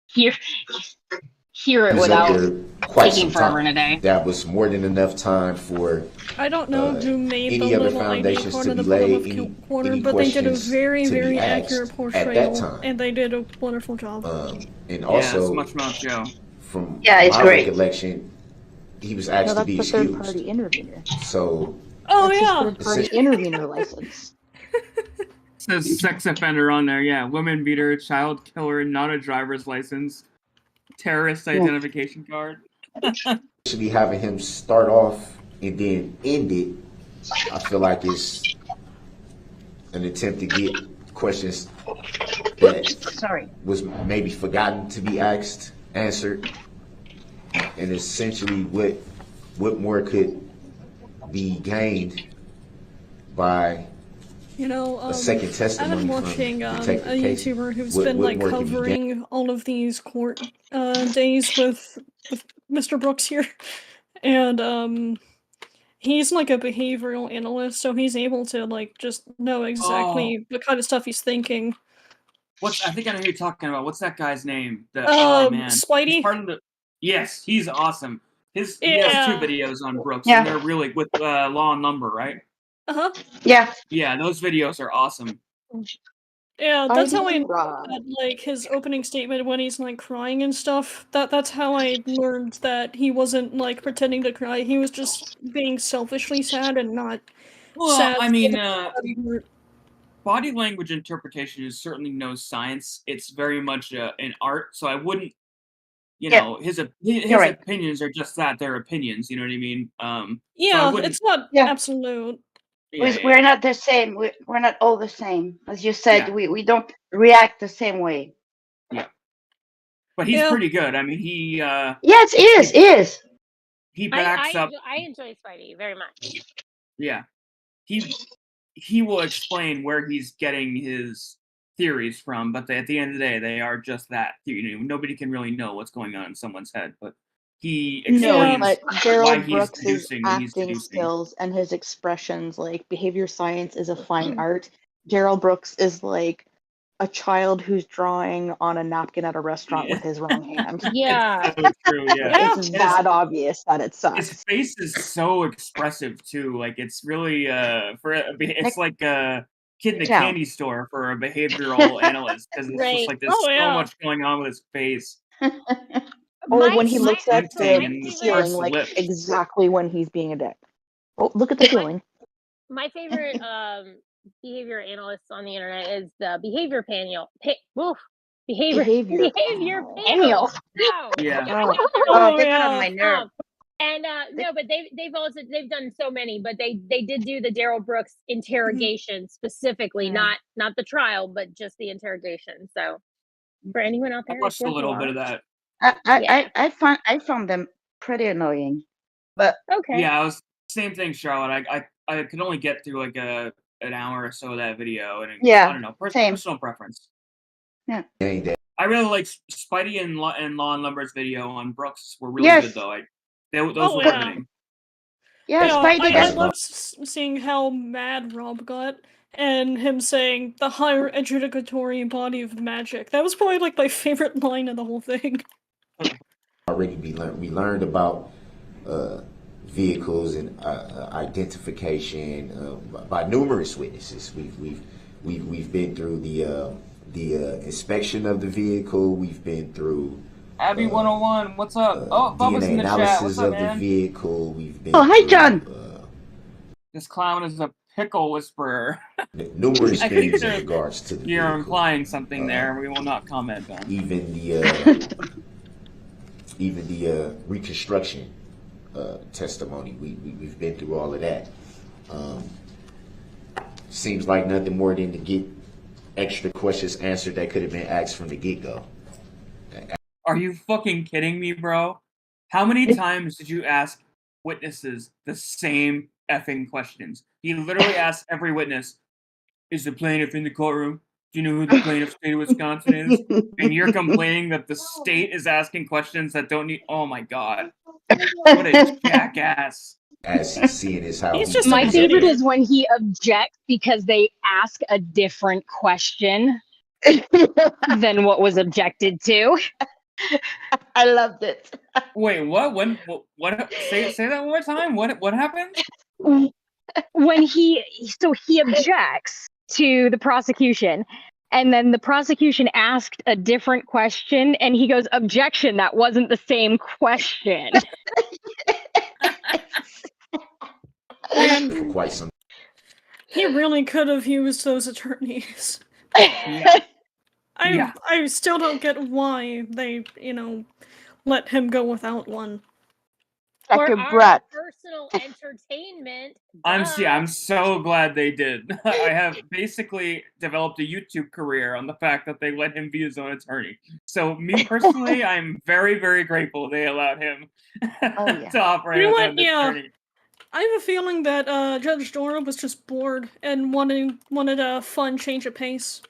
Speaker 4: hear it
Speaker 5: He was up
Speaker 4: without
Speaker 5: there quite
Speaker 4: taking
Speaker 5: some
Speaker 4: forever in
Speaker 5: time.
Speaker 4: a day.
Speaker 5: That was more than enough time for
Speaker 1: I don't know who made
Speaker 5: any
Speaker 1: the
Speaker 5: other
Speaker 1: little ID
Speaker 5: foundations
Speaker 1: card
Speaker 5: to
Speaker 1: in the
Speaker 5: be
Speaker 1: bottom
Speaker 5: laid,
Speaker 1: of Corner,
Speaker 5: any
Speaker 1: but they did a
Speaker 5: questions
Speaker 1: very,
Speaker 5: to be
Speaker 1: very
Speaker 5: asked
Speaker 1: accurate
Speaker 5: at
Speaker 1: portrayal,
Speaker 5: that time.
Speaker 1: and they did a wonderful job.
Speaker 5: And
Speaker 2: Yeah,
Speaker 5: also,
Speaker 2: it's much mouth Joe.
Speaker 5: from
Speaker 8: Yeah, it's
Speaker 5: my
Speaker 8: great.
Speaker 5: recollection, he was
Speaker 12: No,
Speaker 5: asked to
Speaker 12: that's
Speaker 5: be
Speaker 12: the third
Speaker 5: excused.
Speaker 12: party intervener.
Speaker 5: So,
Speaker 1: Oh,
Speaker 12: That's
Speaker 1: yeah.
Speaker 12: his third party intervener license.
Speaker 2: It says sex offender on there. Yeah, woman beater, child killer, not a driver's license, terrorist identification card.
Speaker 5: actually having him start off and then end it, I feel like it's an attempt to get questions that
Speaker 8: Sorry.
Speaker 5: was maybe forgotten to be asked, answered, and essentially what more could be gained by
Speaker 1: You know,
Speaker 5: a second
Speaker 1: I've
Speaker 5: testimony
Speaker 1: been
Speaker 5: from
Speaker 1: watching a
Speaker 5: Detective Casey.
Speaker 1: YouTuber who's
Speaker 5: What
Speaker 1: been like
Speaker 5: more could be gained?
Speaker 1: covering all of these court days with Mr. Brooks here, and he's like a behavioral analyst, so he's able to like just know exactly what kind of stuff he's thinking.
Speaker 2: I think I know who you're talking about. What's that guy's name? Oh man,
Speaker 1: Spidey?
Speaker 2: He's part of the. Yes, he's awesome. He has
Speaker 1: Yeah.
Speaker 2: 2 videos on Brooks,
Speaker 8: Yeah.
Speaker 2: and they're really with Law and Number, right?
Speaker 1: Uh-huh.
Speaker 8: Yeah.
Speaker 2: Yeah, those videos are awesome.
Speaker 1: Yeah, that's how I
Speaker 12: I
Speaker 1: know that, like, his opening statement when he's, like, crying and stuff, that's how I learned that he wasn't, like, pretending to cry. He was just being selfishly sad and not
Speaker 2: Well,
Speaker 1: sad.
Speaker 2: I mean, body language interpretation is certainly no science. It's very much an art. So I wouldn't, his
Speaker 8: right.
Speaker 2: opinions are just that, they're opinions. You know what I mean? So I
Speaker 1: Yeah,
Speaker 2: wouldn't.
Speaker 1: it's not
Speaker 8: Yeah.
Speaker 1: absolute.
Speaker 8: We're not the same. We're not all the same. As you said,
Speaker 2: Yeah.
Speaker 8: we don't react the same way.
Speaker 2: Yeah. But he's pretty good. I mean, he.
Speaker 8: Yes, he is.
Speaker 2: He backs up.
Speaker 3: I enjoy Spidey very much.
Speaker 2: Yeah. He will explain where he's getting his theories from, but at the end of the day, they are just that. Nobody can really know what's going on in someone's head, but he explains
Speaker 12: but
Speaker 2: why
Speaker 12: Daryl
Speaker 2: he's
Speaker 12: Brooks'
Speaker 2: deducing when he's
Speaker 12: acting
Speaker 2: deducing.
Speaker 12: skills and his expressions, like behavior science is a fine art. Daryl Brooks is like a child who's drawing on a napkin at a restaurant with his wrong hand.
Speaker 3: Yeah.
Speaker 2: It's so true, yeah.
Speaker 12: It's that obvious that it sucks.
Speaker 2: His face is so expressive too. Like it's really it's like a kid in a candy store for a behavioral analyst, because it's just like there's so much going on with his face.
Speaker 12: Or like when he looks at
Speaker 2: Squinting and
Speaker 12: the
Speaker 2: the
Speaker 12: ceiling,
Speaker 2: pursed
Speaker 12: like
Speaker 2: lips.
Speaker 12: exactly when he's being a dick. Oh, look at the ceiling.
Speaker 3: My favorite behavior analyst on the internet is the behavior panel. Behavior panel. No.
Speaker 2: Yeah.
Speaker 8: They got on my nerve.
Speaker 3: And no, but they've done so many, but they did do the Daryl Brooks interrogation specifically, not the trial, but just the interrogation. So for anyone out there,
Speaker 2: I watched a little bit of that.
Speaker 8: I found them pretty annoying, but
Speaker 3: okay.
Speaker 2: Yeah, I was same thing, Charlotte. I could only get through like an hour or so of that video, and I don't know, personal preference.
Speaker 8: Yeah.
Speaker 2: I really like Spidey and Law and Lumber's video on Brooks were really good though. Those were riveting.
Speaker 8: Yeah, Spidey.
Speaker 1: I love seeing how mad Rob got and him saying the higher adjudicatory body of magic. That was probably like my favorite line of the whole thing.
Speaker 5: Already we learned about vehicles and identification by numerous witnesses. We've been through the inspection of the vehicle. We've been through
Speaker 2: Abby 101, what's up? Oh, Bubba's
Speaker 5: DNA
Speaker 2: in the chat.
Speaker 5: analysis
Speaker 2: What's up,
Speaker 5: of
Speaker 2: man?
Speaker 5: the vehicle. We've been
Speaker 8: hi, John.
Speaker 2: This clown is a pickle whisperer.
Speaker 5: Numerous
Speaker 2: I think
Speaker 5: things in regards to the
Speaker 2: You're
Speaker 5: vehicle.
Speaker 2: implying something there. We will not comment on.
Speaker 5: Even the reconstruction testimony. We've been through all of that. Seems like nothing more than to get extra questions answered that could have been asked from the get-go.
Speaker 2: Are you fucking kidding me, bro? How many times did you ask witnesses the same effing questions? He literally asked every witness, is the plaintiff in the courtroom? Do you know who the plaintiff state of Wisconsin is? And you're complaining that the state is asking questions that don't need... Oh my god. What a jackass.
Speaker 5: As he's seeing his house.
Speaker 4: My favorite is when he objects because they ask a different question than what was objected to.
Speaker 8: I loved it.
Speaker 2: Wait, what? What? Say that one more time. What happened?
Speaker 4: When he objects to the prosecution, and then the prosecution asked a different question, and he goes, "Objection! That wasn't the same question."
Speaker 1: And
Speaker 5: quite some.
Speaker 1: he really could have used those attorneys. I still don't get why they, let him go without one.
Speaker 3: For our personal entertainment.
Speaker 2: I'm so glad they did. I have basically developed a YouTube career on the fact that they let him be his own attorney. So me personally, I'm very, very grateful they allowed him to operate as an attorney.
Speaker 1: I have a feeling that Judge Dora was just bored and wanted a fun change of pace.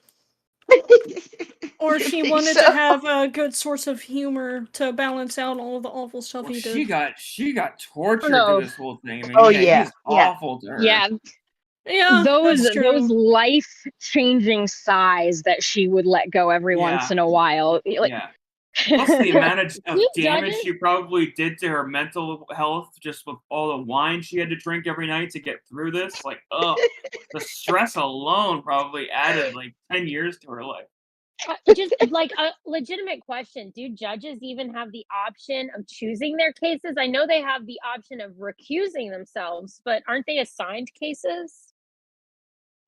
Speaker 1: Or she wanted to have a good source of humor to balance out all of the awful stuff he did.
Speaker 2: She got tortured through this whole thing. I mean, he's awful to her.
Speaker 4: Yeah, those life-changing sighs that she would let go every once in a while.
Speaker 2: Plus the amount of damage she probably did to her mental health just with all the wine she had to drink every night to get through this. Like, the stress alone probably added like 10 years to her life.
Speaker 3: Just like a legitimate question. Do judges even have the option of choosing their cases? I know they have the option of recusing themselves, but aren't they assigned cases?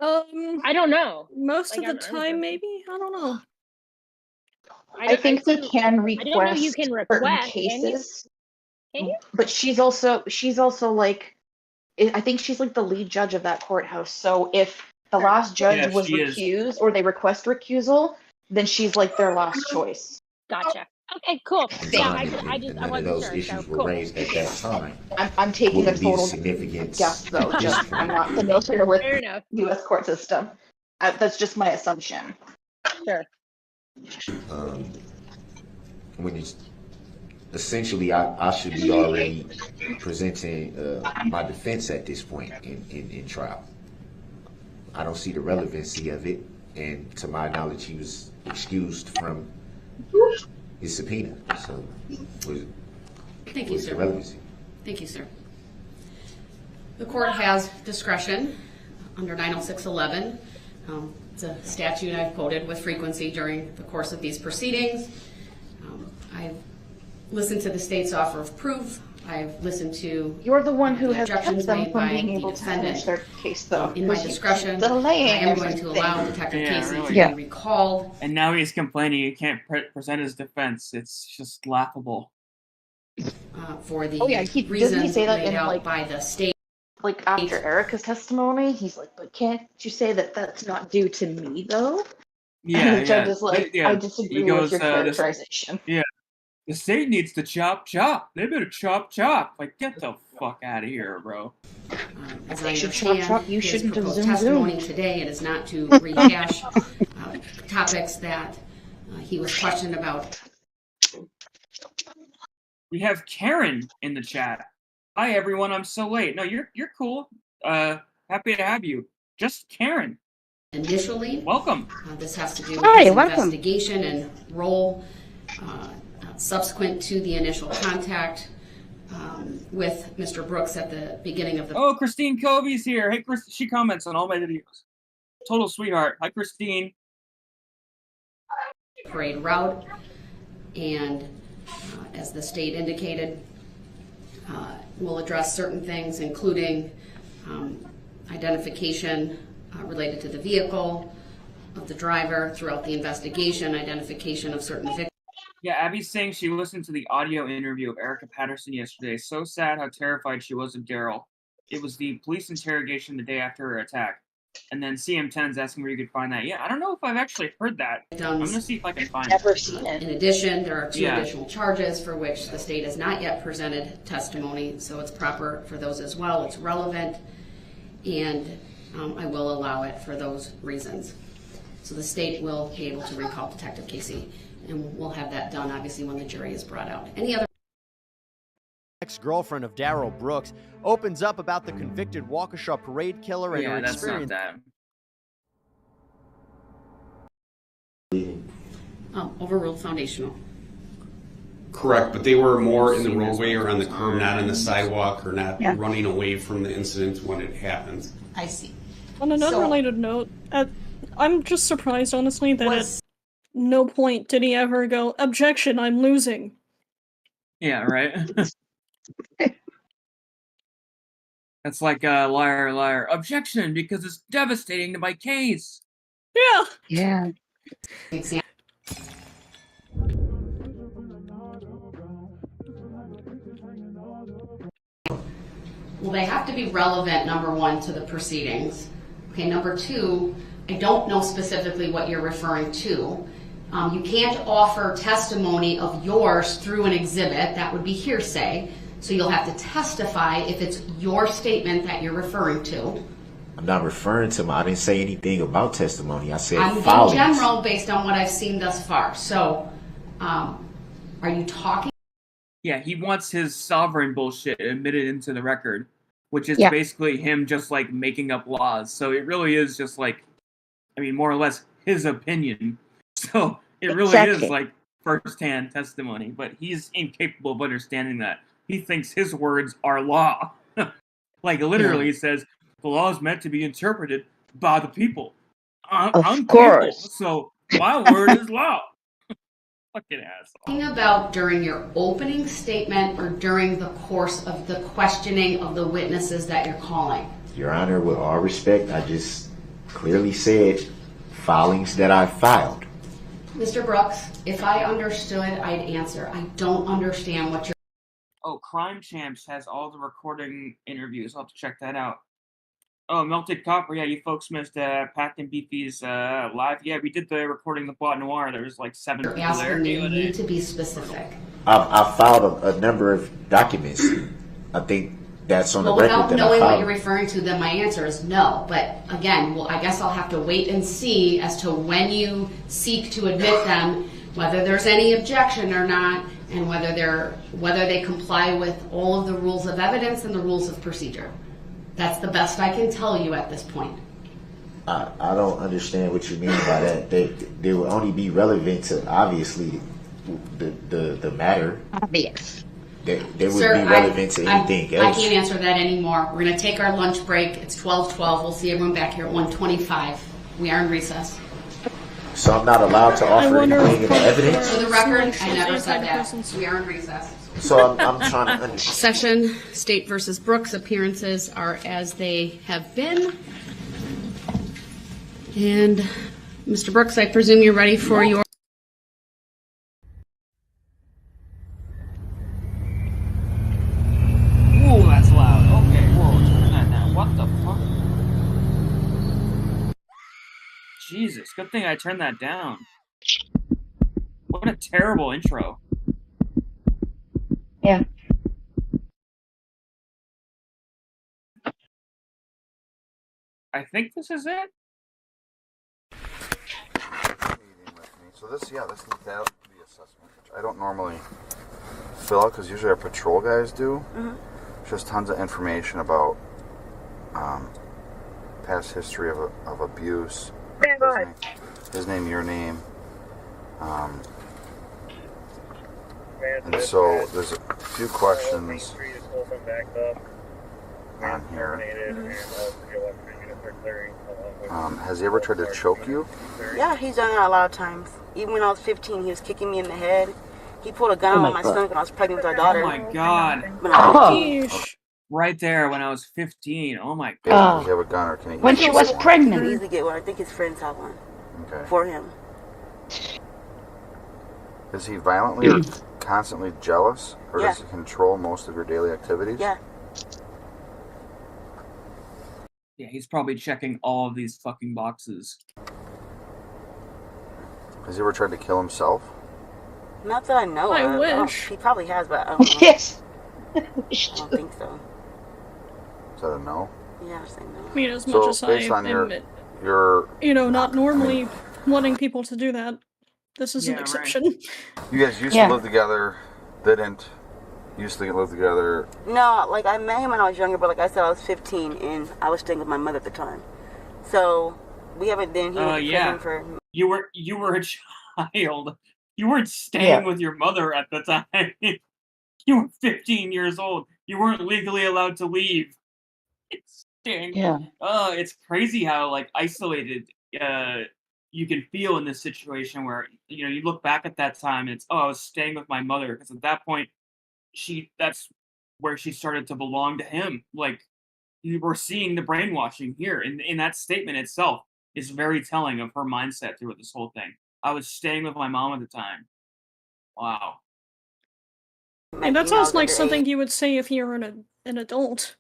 Speaker 3: I don't know.
Speaker 1: Most
Speaker 3: Like,
Speaker 1: of the time, maybe? I don't know.
Speaker 12: I think they can
Speaker 3: I didn't know you
Speaker 12: request
Speaker 3: can
Speaker 12: certain
Speaker 3: request. Can you?
Speaker 12: cases,
Speaker 3: Can you?
Speaker 12: but she's also like, I think she's like the lead judge of that courthouse. So if the last judge
Speaker 2: Yeah,
Speaker 12: was
Speaker 2: she is.
Speaker 12: recused or they request recusal, then she's like their last choice.
Speaker 3: Gotcha. Okay, cool.
Speaker 5: And
Speaker 3: Yeah,
Speaker 5: time,
Speaker 3: I
Speaker 5: and none of
Speaker 3: wasn't
Speaker 5: those
Speaker 3: sure.
Speaker 5: issues
Speaker 3: So
Speaker 5: were
Speaker 3: cool.
Speaker 5: raised at that time.
Speaker 12: I'm taking
Speaker 5: What
Speaker 12: a
Speaker 5: would be the
Speaker 12: total
Speaker 5: significance
Speaker 12: guess though.
Speaker 5: at this
Speaker 12: Just I'm
Speaker 5: point?
Speaker 12: not familiar with
Speaker 3: Fair enough.
Speaker 12: U.S. court system. That's just my assumption.
Speaker 3: Sure.
Speaker 5: When it's essentially, I should be already presenting my defense at this point in trial. I don't see the relevancy of it, and to my knowledge, he was excused from his subpoena. So,
Speaker 6: Thank you,
Speaker 5: what's the
Speaker 6: sir.
Speaker 5: relevancy?
Speaker 6: Thank you, sir. The court has discretion under 906.11. It's a statute I've quoted with frequency during the course of these proceedings. I've listened to the state's offer of proof. I've listened to
Speaker 12: You're the one who
Speaker 6: the
Speaker 12: has kept
Speaker 6: objections
Speaker 12: them
Speaker 6: made
Speaker 12: from
Speaker 6: by
Speaker 12: being
Speaker 6: the
Speaker 12: able to finish
Speaker 6: defendant.
Speaker 12: their case, though.
Speaker 6: In my
Speaker 12: because you
Speaker 6: discretion,
Speaker 12: keep delaying
Speaker 6: I am going to
Speaker 12: everything.
Speaker 6: allow Detective
Speaker 2: Yeah,
Speaker 6: Casey
Speaker 2: really.
Speaker 6: to
Speaker 12: Yeah.
Speaker 6: be recalled.
Speaker 2: And now he's complaining he can't present his defense. It's just laughable.
Speaker 6: For the
Speaker 12: Oh yeah, doesn't he
Speaker 6: reasons
Speaker 12: say that
Speaker 6: laid
Speaker 12: in
Speaker 6: out
Speaker 12: like
Speaker 6: by the state.
Speaker 12: like after Erica's testimony? He's like, but can't you say that that's not due to me though?
Speaker 2: Yeah,
Speaker 12: And the judge
Speaker 2: yeah.
Speaker 12: is like,
Speaker 2: Yeah.
Speaker 12: I
Speaker 2: He
Speaker 12: disagree
Speaker 2: goes,
Speaker 12: with your characterization.
Speaker 2: yeah. The state needs to chop. They better chop. Like, get the fuck out of here, bro.
Speaker 6: As
Speaker 12: They
Speaker 6: I
Speaker 12: should
Speaker 6: understand
Speaker 12: chop. You
Speaker 6: his
Speaker 12: shouldn't have
Speaker 6: proposed
Speaker 12: zoomed
Speaker 6: testimony
Speaker 12: zoom.
Speaker 6: today, it is not to rehash topics that he was questioned about.
Speaker 2: We have Karen in the chat. Hi everyone, I'm so late. No, you're cool. Happy to have you. Just Karen.
Speaker 6: Initially,
Speaker 2: welcome.
Speaker 6: This has to do with
Speaker 12: Hi,
Speaker 6: his
Speaker 12: welcome.
Speaker 6: investigation and role subsequent to the initial contact with Mr. Brooks at the beginning of the
Speaker 2: Oh, Christine Covey's here. Hey, Chris, she comments on all my videos. Total sweetheart. Hi, Christine.
Speaker 6: parade route. And as the state indicated, we'll address certain things, including identification related to the vehicle, of the driver throughout the investigation, identification of certain victims.
Speaker 2: Yeah, Abby's saying she listened to the audio interview of Erica Patterson yesterday. So sad how terrified she was of Daryl. It was the police interrogation the day after her attack. And then CM10's asking where you could find that. Yeah, I don't know if I've actually heard that. I'm going to see if I can find
Speaker 12: Never
Speaker 2: it.
Speaker 12: seen it.
Speaker 6: In addition, there are two
Speaker 2: Yeah.
Speaker 6: additional charges for which the state has not yet presented testimony, so it's proper for those as well. It's relevant, and I will allow it for those reasons. So the state will be able to recall Detective Casey, and we'll have that done, obviously, when the jury is brought out. Any other
Speaker 18: Ex-girlfriend of Daryl Brooks opens up about the convicted Waukesha parade killer and her
Speaker 2: Yeah, that's
Speaker 18: experience.
Speaker 2: not that.
Speaker 6: Overruled foundational.
Speaker 19: Correct, but they were more in the roadway or on the curb, not on the sidewalk, or not running away from the incident when it happened.
Speaker 6: I see.
Speaker 1: On an unrelated note, I'm just surprised, honestly, that at no point did he ever go, "Objection, I'm losing."
Speaker 2: Yeah, right? That's like liar, liar. Objection, because it's devastating to my case.
Speaker 1: Yeah.
Speaker 12: Yeah.
Speaker 6: Well, they have to be relevant, number one, to the proceedings. Okay, number two, I don't know specifically what you're referring to. You can't offer testimony of yours through an exhibit. That would be hearsay. So you'll have to testify if it's your statement that you're referring to.
Speaker 5: I'm not referring to I didn't say anything about testimony. I said
Speaker 6: I'm
Speaker 5: filings.
Speaker 6: in general based on what I've seen thus far. So, are you talking?
Speaker 2: Yeah, he wants his sovereign bullshit admitted into the record, which is
Speaker 6: Yeah.
Speaker 2: basically him just like making up laws. So it really is just like, I mean, more or less his opinion. So it really is
Speaker 8: Exactly.
Speaker 2: like firsthand testimony, but he's incapable of understanding that. He thinks his words are law. Like literally, he says the law is meant to be interpreted by the people. I'm
Speaker 8: Of
Speaker 2: people,
Speaker 8: course.
Speaker 2: so My word is law. Fucking asshole.
Speaker 6: Talking about during your opening statement or during the course of the questioning of the witnesses that you're calling?
Speaker 5: Your Honor, with all respect, I just clearly said filings that I filed.
Speaker 6: Mr. Brooks, if I understood, I'd answer. I don't understand what you're...
Speaker 2: Oh, Crime Champs has all the recording interviews. I'll have to check that out. Oh, Melted Copper. Yeah, you folks missed Pat and Beefy's live. Yeah, we did the recording the Boîte Noir. There was like 7
Speaker 6: You're
Speaker 2: people there.
Speaker 6: asking me, you need to be specific.
Speaker 5: I filed a number of documents. I think that's on the
Speaker 6: Well,
Speaker 5: record
Speaker 6: without
Speaker 5: that I
Speaker 6: knowing what
Speaker 5: filed.
Speaker 6: you're referring to, then my answer is no. But again, well, I guess I'll have to wait and see as to when you seek to admit them, whether there's any objection or not, and whether they comply with all of the rules of evidence and the rules of procedure. That's the best I can tell you at this point.
Speaker 5: I don't understand what you mean by that. They will only be relevant to obviously the matter.
Speaker 8: Obvious.
Speaker 5: They would
Speaker 6: Sir,
Speaker 5: be relevant to anything
Speaker 6: I
Speaker 5: else.
Speaker 6: can't answer that anymore. We're going to take our lunch break. It's 12:12. We'll see everyone back here at 1:25. We are in recess.
Speaker 5: So I'm not allowed to offer anything in the evidence?
Speaker 6: For the record, I never said that. We are in recess.
Speaker 5: So I'm trying to understand.
Speaker 6: Session, State versus Brooks, appearances are as they have been. And Mr. Brooks, I presume you're ready for your...
Speaker 2: Ooh, that's loud. Okay, whoa, turn that down. What the fuck? Jesus, good thing I turned that down. What a terrible intro.
Speaker 8: Yeah.
Speaker 2: I think this is it.
Speaker 15: So this needs that the assessment, which I don't normally fill out because usually our patrol guys do. Just tons of information about past history of abuse. His name, your name. And so there's a few questions on here. Has he ever tried to choke you?
Speaker 20: Yeah, he's done that a lot of times. Even when I was 15, he was kicking me in the head. He pulled a gun on my stomach when I was pregnant with our daughter.
Speaker 2: Oh my god.
Speaker 20: When I was 15.
Speaker 2: Right there when I was 15. Oh my
Speaker 15: Yeah,
Speaker 2: god.
Speaker 15: does he have a gun or can he?
Speaker 8: When she was
Speaker 20: He can
Speaker 8: pregnant.
Speaker 20: easily get one. I think his friends have one
Speaker 15: Okay.
Speaker 20: for him.
Speaker 15: Is he violently or constantly jealous? Or
Speaker 20: Yeah.
Speaker 15: does he control most of your daily activities?
Speaker 20: Yeah.
Speaker 2: Yeah, he's probably checking all of these fucking boxes.
Speaker 15: Has he ever tried to kill himself?
Speaker 20: Not that I know
Speaker 1: I
Speaker 20: of.
Speaker 1: wish.
Speaker 20: He probably has, but I don't know.
Speaker 8: Yes.
Speaker 20: I don't think so.
Speaker 15: Is that a no?
Speaker 20: Yeah, I say no.
Speaker 1: I mean, as
Speaker 15: So
Speaker 1: much as I
Speaker 15: based on
Speaker 1: admit,
Speaker 15: your
Speaker 1: not normally wanting people to do that, this is an exception.
Speaker 15: you guys used to live together, didn't used to live together.
Speaker 20: No, like I met him when I was younger, but like I said, I was 15 and I was staying with my mother at the time. So we haven't been here
Speaker 2: Yeah.
Speaker 20: for.
Speaker 2: You were a child. You weren't staying with your mother at the time. You were 15 years old. You weren't legally allowed to leave. It's it's crazy how like isolated you can feel in this situation where you look back at that time and it's I was staying with my mother because at that point that's where she started to belong to him. Like you were seeing the brainwashing here in that statement itself is very telling of her mindset through this whole thing. I was staying with my mom at the time. Wow.
Speaker 1: And that sounds like something you would say if you were an adult.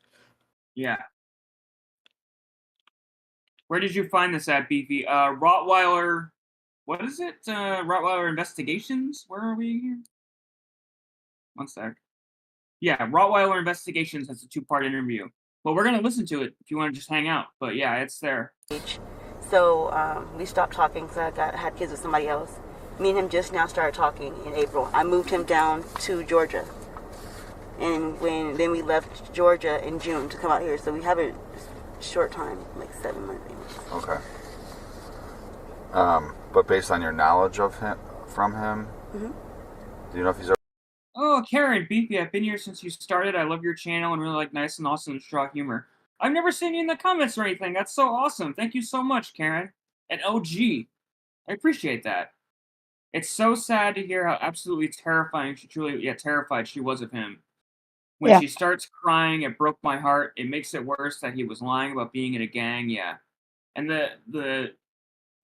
Speaker 2: Yeah. Where did you find this at, Beefy? Rottweiler. What is it? Rottweiler Investigations? Where are we here? One sec. Yeah, Rottweiler Investigations has a 2-part interview. Well, we're going to listen to it if you want to just hang out. But yeah, it's there.
Speaker 20: So we stopped talking because I had kids with somebody else. Me and him just now started talking in April. I moved him down to Georgia. And then we left Georgia in June to come out here. So we have a short time, like 7 months.
Speaker 15: Okay. But based on your knowledge of him, from him, do you know if he's ever?
Speaker 2: Oh, Karen, Beefy, I've been here since you started. I love your channel and really like nice and awesome straw humor. I've never seen you in the comments or anything. That's so awesome. Thank you so much, Karen. And OG. I appreciate that. It's so sad to hear how absolutely terrifying terrified she was of him. When
Speaker 8: Yeah.
Speaker 2: she starts crying, it broke my heart. It makes it worse that he was lying about being in a gang. Yeah, and the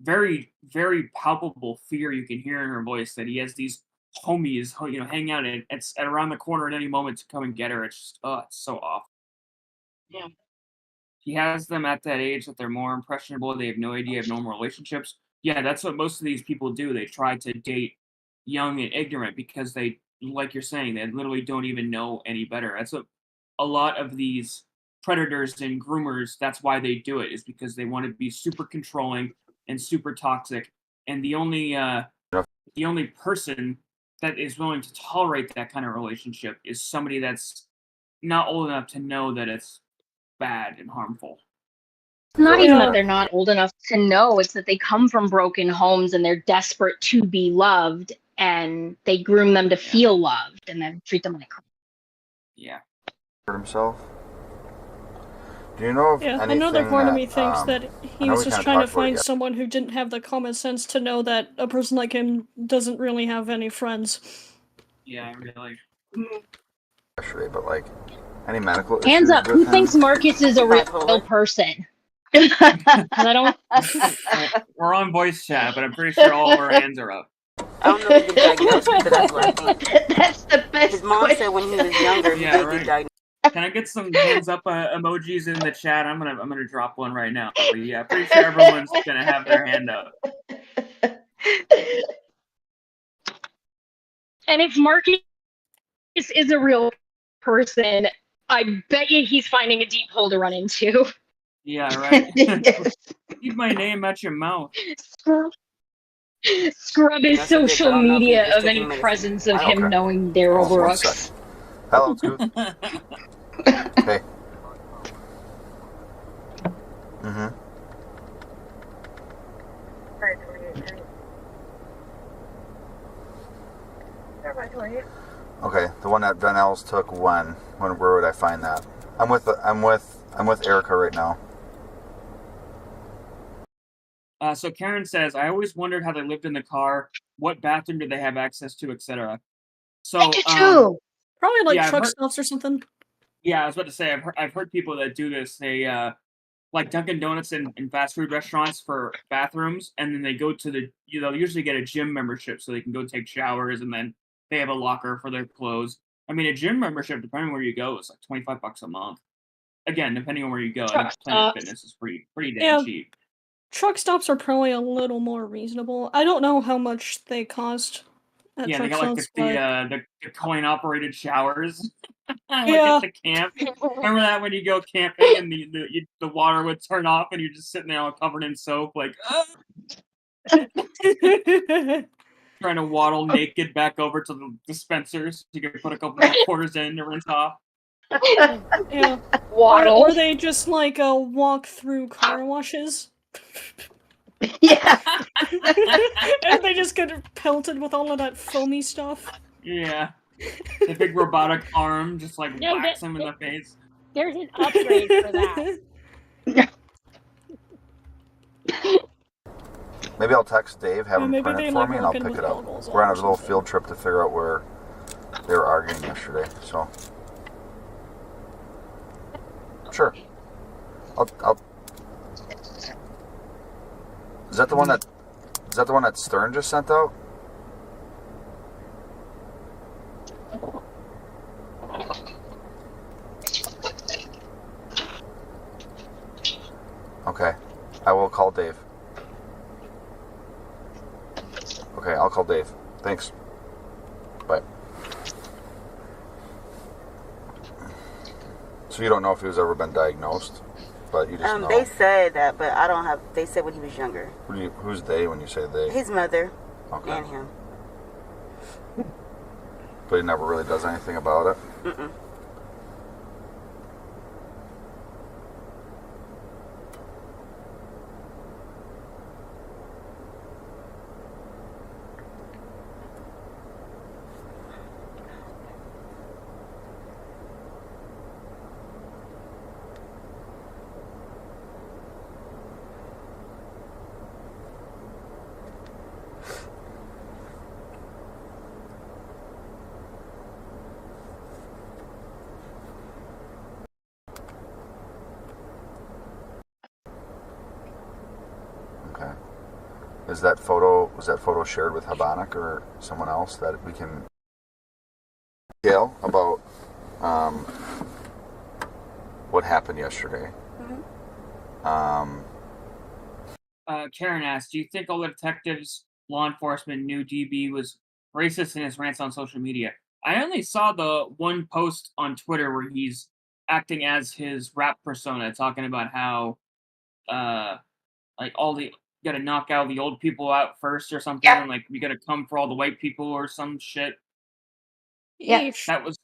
Speaker 2: very, very palpable fear you can hear in her voice that he has these homies, hang out at around the corner at any moment to come and get her. It's just, it's so awful.
Speaker 8: Yeah.
Speaker 2: He has them at that age that they're more impressionable. They have no idea of normal relationships. Yeah, that's what most of these people do. They try to date young and ignorant because they, like you're saying, they literally don't even know any better. That's what a lot of these predators and groomers, that's why they do it, is because they want to be super controlling and super toxic. And the only person that is willing to tolerate that kind of relationship is somebody that's not old enough to know that it's bad and harmful.
Speaker 4: It's not even
Speaker 1: Yeah.
Speaker 4: that they're not old enough to know, it's that they come from broken homes and they're desperate to be loved, and they groom them to feel loved and then treat them like crap.
Speaker 2: Yeah.
Speaker 15: Hurt himself. Do you know of anything
Speaker 1: another part of me
Speaker 15: that,
Speaker 1: thinks that he
Speaker 15: know
Speaker 1: was
Speaker 15: we
Speaker 1: just
Speaker 15: kinda
Speaker 1: trying to
Speaker 15: talked about it
Speaker 1: find
Speaker 15: yet.
Speaker 1: someone who didn't have the common sense to know that a person like him doesn't really have any friends.
Speaker 2: Yeah, really.
Speaker 15: yesterday, but like any medical
Speaker 4: Hands
Speaker 15: issues
Speaker 4: up,
Speaker 15: with
Speaker 4: who
Speaker 15: him?
Speaker 4: thinks Marcus is a real person? 'Cause I don't.
Speaker 2: We're on voice chat, but I'm pretty sure all of our hands are up.
Speaker 20: I don't know if he got diagnosed, but that's what I think.
Speaker 8: That's the best.
Speaker 20: His mom said when he was younger, he
Speaker 2: Yeah,
Speaker 20: did
Speaker 2: right.
Speaker 20: get diagnosed.
Speaker 2: Can I get some hands up emojis in the chat? I'm gonna drop one right now. But yeah, pretty sure everyone's gonna have their hand up.
Speaker 4: And if Marcus is a real person, I bet you he's finding a deep hole to run into.
Speaker 2: Yeah, right. Keep my name at your mouth.
Speaker 4: Scrub his
Speaker 20: That's a bitch. I
Speaker 4: social
Speaker 20: don't know if he's
Speaker 4: media
Speaker 20: just
Speaker 4: of
Speaker 20: taking
Speaker 4: any
Speaker 20: medicine.
Speaker 4: presence of
Speaker 15: I
Speaker 4: him
Speaker 15: don't care.
Speaker 4: knowing Daryl
Speaker 15: Hold on one
Speaker 4: Brooks.
Speaker 15: sec. Hello, it's good. Hey. Mm-hmm. Okay, the one that Donnell's took when? Where would I find that? I'm with Erica right now.
Speaker 2: So Karen says, I always wondered how they lived in the car. What bathroom did they have access to, etc. So,
Speaker 1: Probably like
Speaker 2: yeah, I've
Speaker 1: truck
Speaker 2: heard-
Speaker 1: stops or something.
Speaker 2: Yeah, I was about to say, I've heard people that do this. They like Dunkin' Donuts and fast food restaurants for bathrooms, and then they go to they'll usually get a gym membership so they can go take showers, and then they have a locker for their clothes. I mean, a gym membership, depending on where you go, is like $25 a month. Again, depending on where you go. I think Planet Fitness is pretty damn cheap.
Speaker 1: Truck stops are probably a little more reasonable. I don't know how much they cost at
Speaker 2: Yeah, they
Speaker 1: truck
Speaker 2: got like
Speaker 1: stops,
Speaker 2: the coin operated showers. Like
Speaker 1: Yeah.
Speaker 2: at the camp. Remember that when you go camping and the water would turn off and you're just sitting there all covered in soap, like trying to waddle naked back over to the dispensers. You can put a couple more quarters in to rinse off.
Speaker 1: Yeah.
Speaker 4: Waddle.
Speaker 1: Or they just like walk through car washes.
Speaker 8: Yeah.
Speaker 1: And they just get pelted with all of that foamy stuff.
Speaker 2: Yeah. The big robotic arm just like
Speaker 3: No,
Speaker 2: whacks him in the face.
Speaker 3: There's an upgrade for that.
Speaker 15: Maybe I'll text Dave, have
Speaker 1: Yeah,
Speaker 15: him
Speaker 1: maybe
Speaker 15: print
Speaker 1: they,
Speaker 15: it for
Speaker 1: like,
Speaker 15: me, and I'll
Speaker 1: walk in
Speaker 15: pick
Speaker 1: with
Speaker 15: it up.
Speaker 1: goggles
Speaker 15: We're on
Speaker 1: on
Speaker 15: a
Speaker 1: or
Speaker 15: little
Speaker 1: something.
Speaker 15: field trip to figure out where they were arguing yesterday. So, sure. I'll. Is that the one that Stern just sent out? Okay, I will call Dave. Okay, I'll call Dave. Thanks. Bye. So you don't know if he was ever been diagnosed, but you just know.
Speaker 20: They said that, but I don't have. They said when he was younger.
Speaker 15: Who's they when you say they?
Speaker 20: His mother
Speaker 15: Okay.
Speaker 20: and him.
Speaker 15: But he never really does anything about it.
Speaker 20: Mm-mm.
Speaker 15: was that photo shared with Habanik or someone else that we can detail about what happened yesterday?
Speaker 2: Karen asked, do you think all the detectives, law enforcement knew DB was racist in his rants on social media? I only saw the one post on Twitter where he's acting as his rap persona, talking about how like you gotta knock out the old people out first or something, and like we gotta come for all the white people or some shit.
Speaker 8: Yeah.
Speaker 2: That was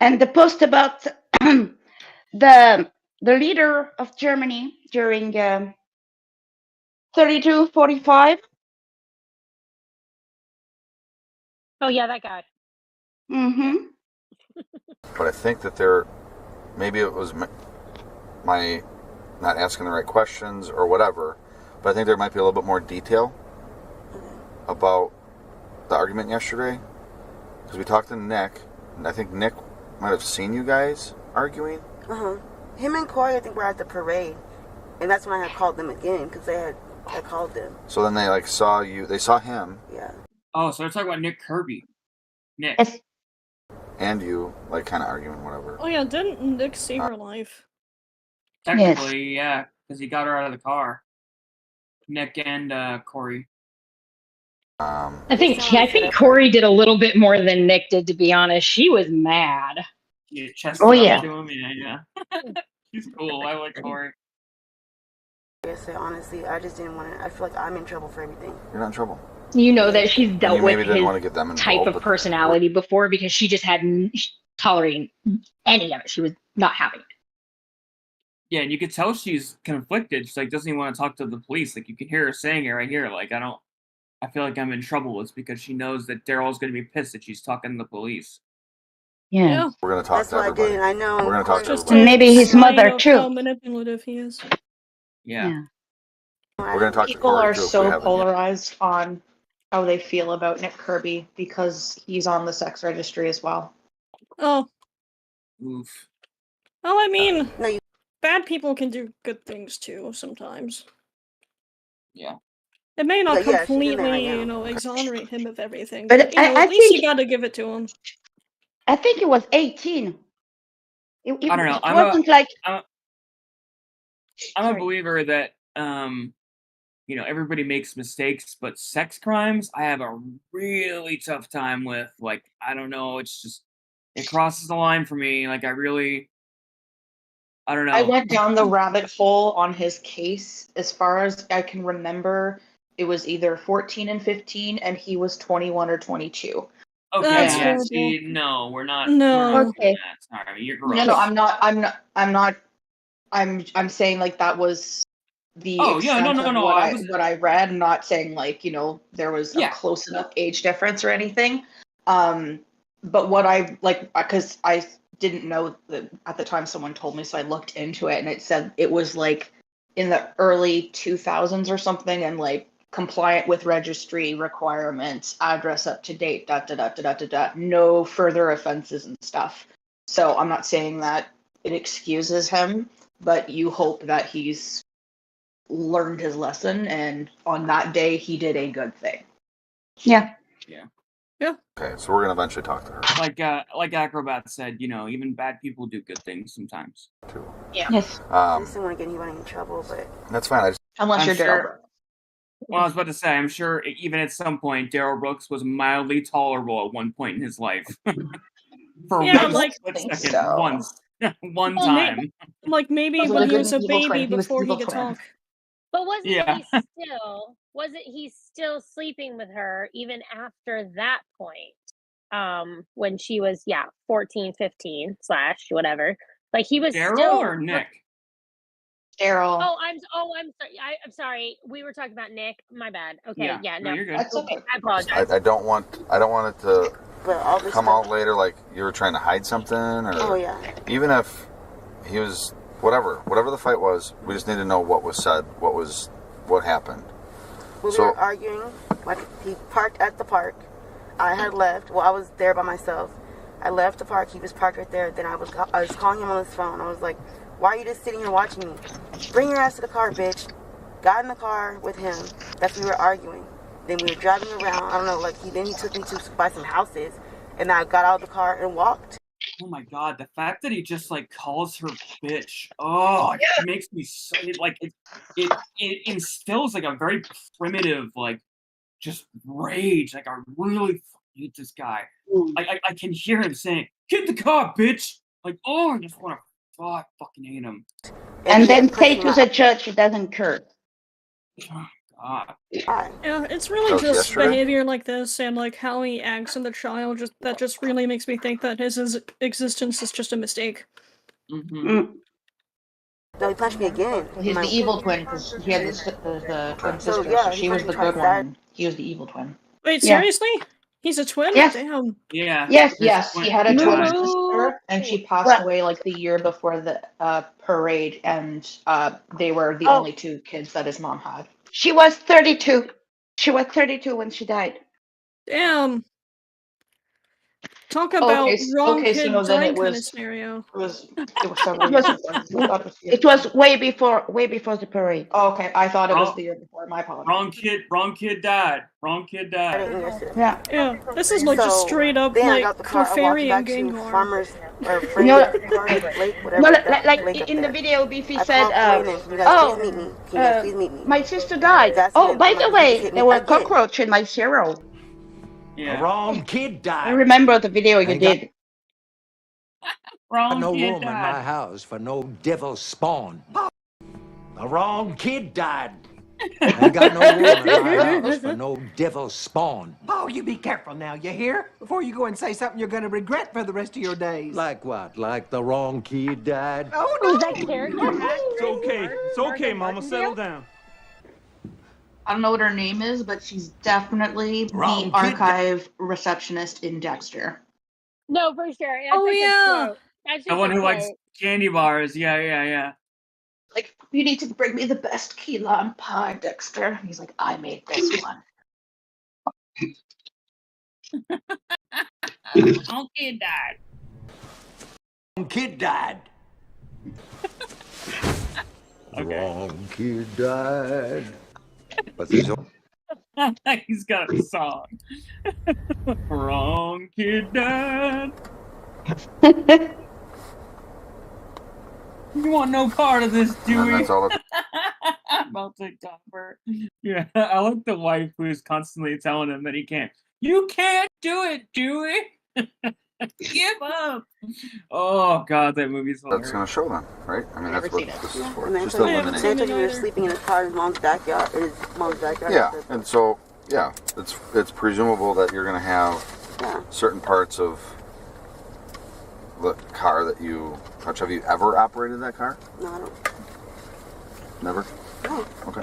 Speaker 8: And the post about the leader of Germany during 32-45.
Speaker 3: Oh yeah, that guy.
Speaker 8: Mm-hmm.
Speaker 15: But I think that maybe it was my not asking the right questions or whatever, but I think there might be a little bit more detail about the argument yesterday. Because we talked to Nick, and I think Nick might have seen you guys arguing.
Speaker 20: Him and Corey, I think, were at the parade, and that's when I had called them again because I called them.
Speaker 15: So then they saw you. They saw him.
Speaker 20: Yeah.
Speaker 2: Oh, so they're talking about Nick Kirby. Nick.
Speaker 15: And you, kind of arguing, whatever.
Speaker 1: Oh yeah, didn't Nick save her life?
Speaker 2: Technically, yeah, because he got her out of the car. Nick and Corey.
Speaker 4: I think Corey did a little bit more than Nick did, to be honest. She was mad.
Speaker 2: Yeah, chest
Speaker 8: Oh,
Speaker 2: up
Speaker 8: yeah.
Speaker 2: to him. Yeah. She's cool. I like Corey.
Speaker 20: Like I said, honestly, I just didn't want to. I feel like I'm in trouble for everything.
Speaker 15: You're not in trouble.
Speaker 4: You know that she's dealt with
Speaker 15: maybe didn't want to get them
Speaker 4: his type
Speaker 15: involved,
Speaker 4: of personality before because she just hadn't tolerating any of it. She was not having it.
Speaker 2: Yeah, and you could tell she's conflicted. She doesn't even want to talk to the police. You can hear her saying it right here. I feel like I'm in trouble. It's because she knows that Daryl's going to be pissed that she's talking to the police.
Speaker 8: Yeah.
Speaker 15: We're going to talk
Speaker 20: That's
Speaker 15: to
Speaker 20: why
Speaker 15: everybody.
Speaker 20: I did. I know.
Speaker 15: We're going to talk to
Speaker 1: Just
Speaker 15: everybody.
Speaker 8: Maybe his
Speaker 1: sign
Speaker 8: mother
Speaker 1: of
Speaker 8: too.
Speaker 1: How manipulative he is.
Speaker 2: Yeah.
Speaker 15: We're going to talk to
Speaker 12: People
Speaker 15: Corey
Speaker 12: are
Speaker 15: too, if we
Speaker 12: so
Speaker 15: haven't yet.
Speaker 12: polarized on how they feel about Nick Kirby because he's on the sex registry as well.
Speaker 1: Oh.
Speaker 2: Oof.
Speaker 1: Well, I mean, bad people can do good things too sometimes.
Speaker 2: Yeah.
Speaker 1: It may not
Speaker 20: But yeah, she's in there
Speaker 1: completely,
Speaker 20: right now.
Speaker 1: exonerate him of everything,
Speaker 8: But
Speaker 1: but
Speaker 8: I
Speaker 1: at least
Speaker 8: think-
Speaker 1: you gotta give it to him.
Speaker 8: I think it was 18.
Speaker 2: I don't know.
Speaker 8: It wasn't like.
Speaker 2: I'm a believer that everybody makes mistakes, but sex crimes I have a really tough time with. I don't know, it's just it crosses the line for me. I don't know.
Speaker 12: I went down the rabbit hole on his case. As far as I can remember, it was either 14 and 15, and he was 21 or 22.
Speaker 2: Okay,
Speaker 1: That's
Speaker 2: yeah,
Speaker 1: horrible.
Speaker 2: see, no, we're not.
Speaker 1: No.
Speaker 2: We're not
Speaker 8: Okay.
Speaker 2: doing that. Sorry, you're gross.
Speaker 12: No, I'm saying that was the
Speaker 2: Oh, yeah,
Speaker 12: extent
Speaker 2: no,
Speaker 12: of
Speaker 2: no,
Speaker 12: what I read. I'm not saying there was
Speaker 2: Yeah.
Speaker 12: a close enough age difference or anything. But what I because I didn't know that at the time someone told me, so I looked into it and it said it was in the early 2000s or something, and compliant with registry requirements, address up to date, ... no further offenses and stuff. So I'm not saying that it excuses him, but you hope that he's learned his lesson, and on that day he did a good thing.
Speaker 8: Yeah.
Speaker 2: Yeah.
Speaker 15: Okay, so we're going to eventually talk to her.
Speaker 2: Like Acrobat said, even bad people do good things sometimes.
Speaker 15: Too.
Speaker 12: Yeah.
Speaker 8: Yes.
Speaker 20: I just didn't want to get anybody in trouble, but
Speaker 15: That's fine.
Speaker 12: Unless
Speaker 2: I'm
Speaker 12: you're
Speaker 2: sure-
Speaker 12: Daryl Brooks.
Speaker 2: Well, I was about to say, I'm sure even at some point, Daryl Brooks was mildly tolerable at one point in his life. For
Speaker 1: Yeah,
Speaker 2: one split
Speaker 12: think
Speaker 2: second,
Speaker 12: so.
Speaker 2: once, one
Speaker 1: Well,
Speaker 2: time.
Speaker 1: Maybe
Speaker 12: Was it
Speaker 1: when
Speaker 12: a
Speaker 1: he
Speaker 12: good
Speaker 1: was a
Speaker 12: and evil twin?
Speaker 1: baby
Speaker 12: He was
Speaker 1: before he
Speaker 12: evil
Speaker 1: could
Speaker 12: twin.
Speaker 1: talk.
Speaker 3: But wasn't
Speaker 2: Yeah.
Speaker 3: he still sleeping with her even after that point? When she was 14, 15 / whatever. He was
Speaker 2: Daryl
Speaker 3: still
Speaker 2: or Nick?
Speaker 12: Daryl.
Speaker 3: Oh, I'm sorry. I'm sorry. We were talking about Nick. My bad. Okay,
Speaker 2: Yeah.
Speaker 3: no.
Speaker 2: No, you're good.
Speaker 12: That's okay.
Speaker 3: I apologize.
Speaker 15: I don't want it to
Speaker 20: but all this
Speaker 15: come
Speaker 20: stuff.
Speaker 15: out later like you were trying to hide something, or
Speaker 20: Oh yeah.
Speaker 15: even if he was whatever the fight was, we just need to know what was said, what happened.
Speaker 20: We
Speaker 15: So-
Speaker 20: were arguing. He parked at the park. I had left. Well, I was there by myself. I left the park. He was parked right there. Then I was calling him on his phone. I was like, "Why are you just sitting here watching me? Bring your ass to the car, bitch." got in the car with him. That's when we were arguing. Then we were driving around. I don't know, like then he took me to buy some houses, and I got out of the car and walked.
Speaker 2: Oh my god, the fact that he just like calls her bitch, oh, it makes me so like it instills like a very primitive like just rage. Like I really hate this guy. I can hear him saying, "Get the car, bitch!" Like, oh, I just want to fucking hate him.
Speaker 8: And then say to the judge it doesn't curse.
Speaker 2: Oh god.
Speaker 1: Yeah, it's really
Speaker 15: That was
Speaker 1: just
Speaker 15: yesterday?
Speaker 1: behavior like this and like how he acts in the trial that just really makes me think that his existence is just a mistake.
Speaker 2: Mm-hmm.
Speaker 20: No, he punched me again.
Speaker 12: He's the evil twin because he had the twin
Speaker 20: So,
Speaker 12: sister.
Speaker 20: yeah,
Speaker 12: So
Speaker 20: he
Speaker 12: she was the
Speaker 20: fucking
Speaker 12: good
Speaker 20: tried
Speaker 12: one. He was the evil twin.
Speaker 1: Wait,
Speaker 8: Yeah.
Speaker 1: seriously? He's a twin?
Speaker 8: Yes.
Speaker 1: Damn.
Speaker 2: Yeah.
Speaker 8: Yes.
Speaker 12: Yes, he had a twin
Speaker 2: Yeah.
Speaker 12: sister, and she passed
Speaker 8: Well-
Speaker 12: away like the year before the parade, and they were the
Speaker 8: Oh.
Speaker 12: only two kids that his mom had.
Speaker 8: She was 32. She was 32 when she died.
Speaker 1: Damn. Talk about wrong
Speaker 12: okay,
Speaker 1: kid
Speaker 12: so then
Speaker 1: dying
Speaker 12: it
Speaker 1: kind of
Speaker 12: was
Speaker 1: scenario.
Speaker 12: it was several
Speaker 8: It
Speaker 12: years
Speaker 8: was,
Speaker 12: before. I thought it was the year
Speaker 8: it was way before the parade.
Speaker 12: Oh, okay, I thought it was
Speaker 2: Oh.
Speaker 12: the year before. My apologies.
Speaker 2: Wrong kid died. Wrong kid died.
Speaker 8: Yeah.
Speaker 1: Yeah, this is like just straight up
Speaker 20: then I
Speaker 1: like
Speaker 20: got the car. I walked
Speaker 1: Clefairy
Speaker 20: back
Speaker 1: and
Speaker 20: to
Speaker 1: Gengar.
Speaker 20: Farmers or
Speaker 8: No,
Speaker 20: Friendly Lake, whatever.
Speaker 8: No,
Speaker 20: that
Speaker 8: like
Speaker 20: lake up
Speaker 8: in the
Speaker 20: there.
Speaker 8: video, Beefy
Speaker 20: I
Speaker 8: said,
Speaker 20: called Brandon. You guys, please meet me. Can you guys please meet me?
Speaker 8: my sister died.
Speaker 20: That's
Speaker 8: Oh,
Speaker 20: when
Speaker 8: by
Speaker 20: my
Speaker 8: the
Speaker 20: sister
Speaker 8: way,
Speaker 20: hit me
Speaker 8: there were
Speaker 20: again.
Speaker 8: cockroach in my cereal.
Speaker 2: Yeah.
Speaker 16: The wrong kid
Speaker 8: I
Speaker 16: died.
Speaker 8: remember the video you
Speaker 16: Ain't got-
Speaker 8: did.
Speaker 2: Wrong
Speaker 16: no
Speaker 2: kid
Speaker 16: room in
Speaker 2: died.
Speaker 16: my house for no devil spawn. The wrong kid died. Ain't got no room in my house for no devil spawn.
Speaker 9: Oh, you be careful now, you hear? Before you go and say something you're gonna regret for the rest of your days.
Speaker 16: Like what? Like the wrong kid died?
Speaker 9: Oh, no!
Speaker 3: That character
Speaker 11: It's okay. It's okay, Mama. Settle down.
Speaker 12: I don't know what her name is, but she's definitely
Speaker 16: Wrong
Speaker 12: the
Speaker 16: kid.
Speaker 12: archive receptionist in Dexter.
Speaker 3: No, for sure. That's
Speaker 1: Oh,
Speaker 3: a good
Speaker 1: yeah.
Speaker 3: quote. That's just
Speaker 2: The one
Speaker 3: a
Speaker 2: who
Speaker 3: quote.
Speaker 2: likes candy bars. Yeah.
Speaker 12: Like, you need to bring me the best key lime pie, Dexter. He's like, I made this one.
Speaker 2: Wrong kid died.
Speaker 16: Wrong kid died. The wrong kid died. But there's
Speaker 2: He's got a song. Wrong kid died. You want no part of this,
Speaker 15: And
Speaker 2: Dewey?
Speaker 15: that's all.
Speaker 2: About to cover. Yeah, I like the wife who's constantly telling him that he can't. You can't do it, Dewey. Give up. Oh god, that movie's hilarious.
Speaker 15: That's gonna show them, right? I mean, that's what this is for.
Speaker 20: And then
Speaker 15: Just
Speaker 20: so
Speaker 15: to
Speaker 20: they
Speaker 15: eliminate.
Speaker 20: told you were sleeping in his car in his mom's backyard.
Speaker 15: Yeah, and so it's presumable that you're gonna have certain parts of the car that you touch. Have you ever operated that car?
Speaker 20: No, I don't.
Speaker 15: Never.
Speaker 20: No.
Speaker 15: Okay.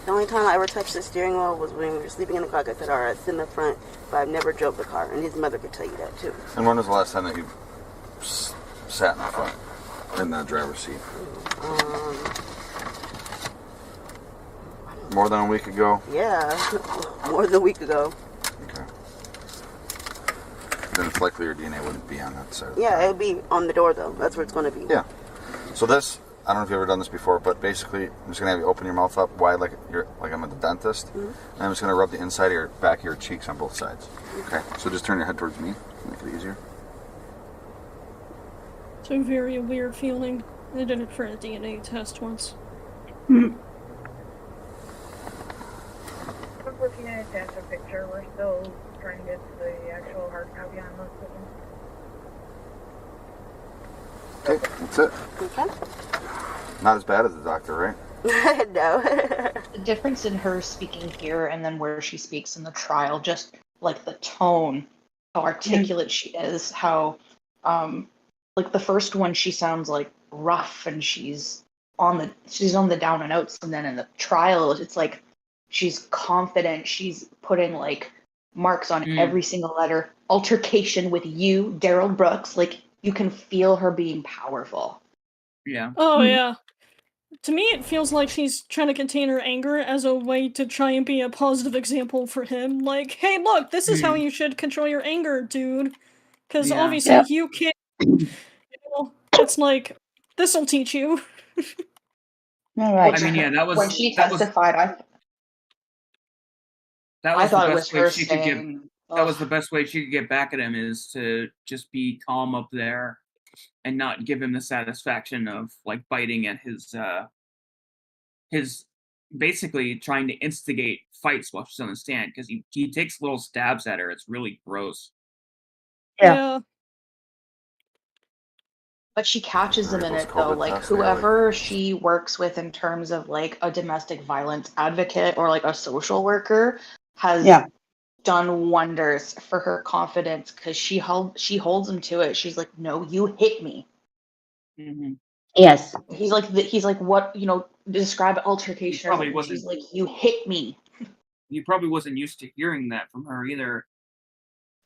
Speaker 20: The only time I ever touched the steering wheel was when we were sleeping in the car. Like I said, all right, sit in the front, but I've never drove the car, and his mother could tell you that too.
Speaker 15: And when was the last time that you sat in the front, in the driver's seat? More than a week ago?
Speaker 20: Yeah, more than a week ago.
Speaker 15: Okay. Then it's likely your DNA wouldn't be on that side.
Speaker 20: Yeah, it would be on the door though. That's where it's going to be.
Speaker 15: Yeah. So this, I don't know if you've ever done this before, but basically, I'm just gonna have you open your mouth up wide like I'm at the dentist, and I'm just gonna rub the inside of your back of your cheeks on both sides. Okay. So just turn your head towards me, make it easier.
Speaker 1: It's a very weird feeling. I did it for a DNA test once.
Speaker 23: We're looking at a cancer picture. We're still trying to get to the actual hard copy on most of them.
Speaker 15: Okay, that's it.
Speaker 20: Okay.
Speaker 15: Not as bad as the doctor, right?
Speaker 20: No.
Speaker 12: The difference in her speaking here and then where she speaks in the trial, just like the tone, how articulate she is, how like the first one she sounds like rough and she's on the down and outs, and then in the trial it's like she's confident, she's putting like marks on every single letter. Altercation with you, Daryl Brooks, like you can feel her being powerful.
Speaker 2: Yeah.
Speaker 1: Oh yeah. To me, it feels like she's trying to contain her anger as a way to try and be a positive example for him. Like, hey, look, this is how you should control your anger, dude. Because
Speaker 2: Yeah.
Speaker 1: obviously you can't. You know, it's like, this'll teach you.
Speaker 8: All right.
Speaker 2: I mean, yeah, that was
Speaker 12: when she
Speaker 2: that was
Speaker 12: testified.
Speaker 2: that
Speaker 12: I
Speaker 2: was the
Speaker 12: thought it
Speaker 2: best
Speaker 12: was
Speaker 2: way
Speaker 12: her
Speaker 2: she could get.
Speaker 12: saying.
Speaker 2: That was
Speaker 12: Ugh.
Speaker 2: the best way she could get back at him is to just be calm up there, and not give him the satisfaction of like biting at his basically trying to instigate fights while she's on the stand because he takes little stabs at her. It's really gross.
Speaker 1: Yeah.
Speaker 12: But she catches them in
Speaker 15: Variables
Speaker 12: it
Speaker 15: called
Speaker 12: though.
Speaker 15: a
Speaker 12: Like
Speaker 15: test. They got, like,
Speaker 12: whoever she works with in terms of like a domestic violence advocate or like a social worker has done wonders for her confidence because she holds him to it. She's like, no, you hit me.
Speaker 2: Mm-hmm.
Speaker 8: Yes.
Speaker 12: He's like, what, describe altercation or
Speaker 2: Probably
Speaker 12: something.
Speaker 2: wasn't.
Speaker 12: She's like, you hit me.
Speaker 2: He probably wasn't used to hearing that from her either.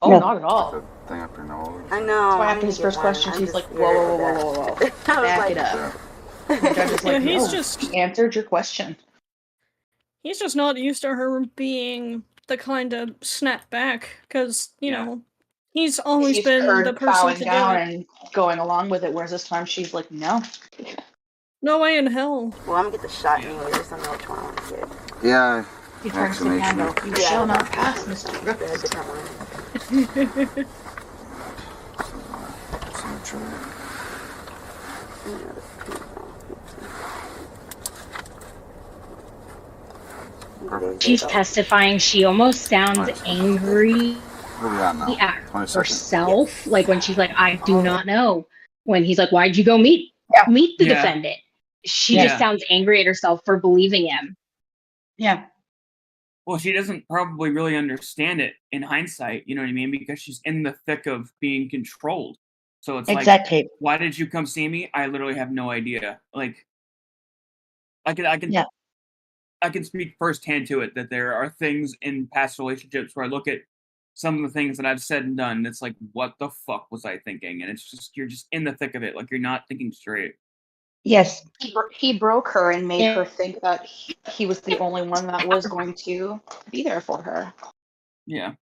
Speaker 12: Oh,
Speaker 8: No.
Speaker 12: not at all.
Speaker 15: the thing up your nose.
Speaker 20: I know.
Speaker 12: That's why
Speaker 20: I
Speaker 12: after
Speaker 20: need
Speaker 12: his
Speaker 20: to
Speaker 12: first
Speaker 20: get one.
Speaker 12: question,
Speaker 20: I'm
Speaker 12: she's
Speaker 20: just
Speaker 12: like,
Speaker 20: scared
Speaker 12: whoa,
Speaker 20: of
Speaker 12: whoa,
Speaker 20: that.
Speaker 12: whoa, whoa, whoa, whoa.
Speaker 20: I was
Speaker 12: Back
Speaker 20: like,
Speaker 12: it up. The judge is like,
Speaker 1: he's
Speaker 12: no,
Speaker 1: just
Speaker 12: he answered your question.
Speaker 1: he's just not used to her being the kind to snap back, because you know he's always
Speaker 12: She's
Speaker 1: been the
Speaker 12: heard
Speaker 1: person
Speaker 12: bowing
Speaker 1: to do
Speaker 12: down
Speaker 1: it.
Speaker 12: and going along with it, whereas this time she's like, no.
Speaker 1: No way in hell.
Speaker 20: well, I'm gonna get the shot anyway. Just don't know which one I want to get.
Speaker 15: Yeah.
Speaker 12: He turns to handle. You shall not pass, Mr. Brooks.
Speaker 20: Yeah, different one.
Speaker 4: She's testifying. She almost sounds angry
Speaker 15: Where we at now?
Speaker 4: at
Speaker 15: 22nd?
Speaker 4: herself. Like when she's like, I do not know. When he's like, why'd you go meet the defendant? She just sounds angry at herself for believing him.
Speaker 8: Yeah.
Speaker 2: Well, she doesn't probably really understand it in hindsight, you know what I mean? Because she's in the thick of being controlled. So it's
Speaker 8: Exactly.
Speaker 2: like, why did you come see me? I literally have no idea. Like, I can speak firsthand to it that there are things in past relationships where I look at some of the things that I've said and done. And it's like, what the fuck was I thinking? And it's just, you're just in the thick of it. Like, you're not thinking straight.
Speaker 8: Yes.
Speaker 12: He broke her and made her think that he was the only one that was going to be there for her.
Speaker 2: Yeah.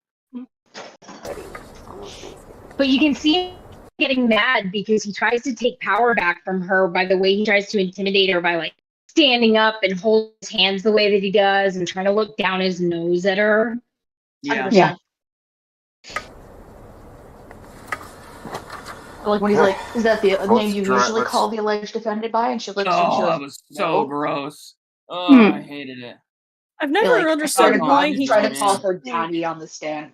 Speaker 4: But you can see him getting mad because he tries to take power back from her by the way he tries to intimidate her by like standing up and holding his hands the way that he does and trying to look down his nose at her.
Speaker 2: Yeah.
Speaker 8: Yeah.
Speaker 12: Like when he's like, is that the name you
Speaker 15: let's-
Speaker 12: usually call the alleged defendant by? And she looks and she
Speaker 2: Oh,
Speaker 12: goes,
Speaker 2: that was so
Speaker 12: no.
Speaker 2: gross. Oh, I hated it.
Speaker 1: I've
Speaker 12: You're
Speaker 1: never
Speaker 12: like,
Speaker 1: understood
Speaker 12: started
Speaker 1: why he
Speaker 12: trying to
Speaker 1: calls
Speaker 12: call her daddy on the stand.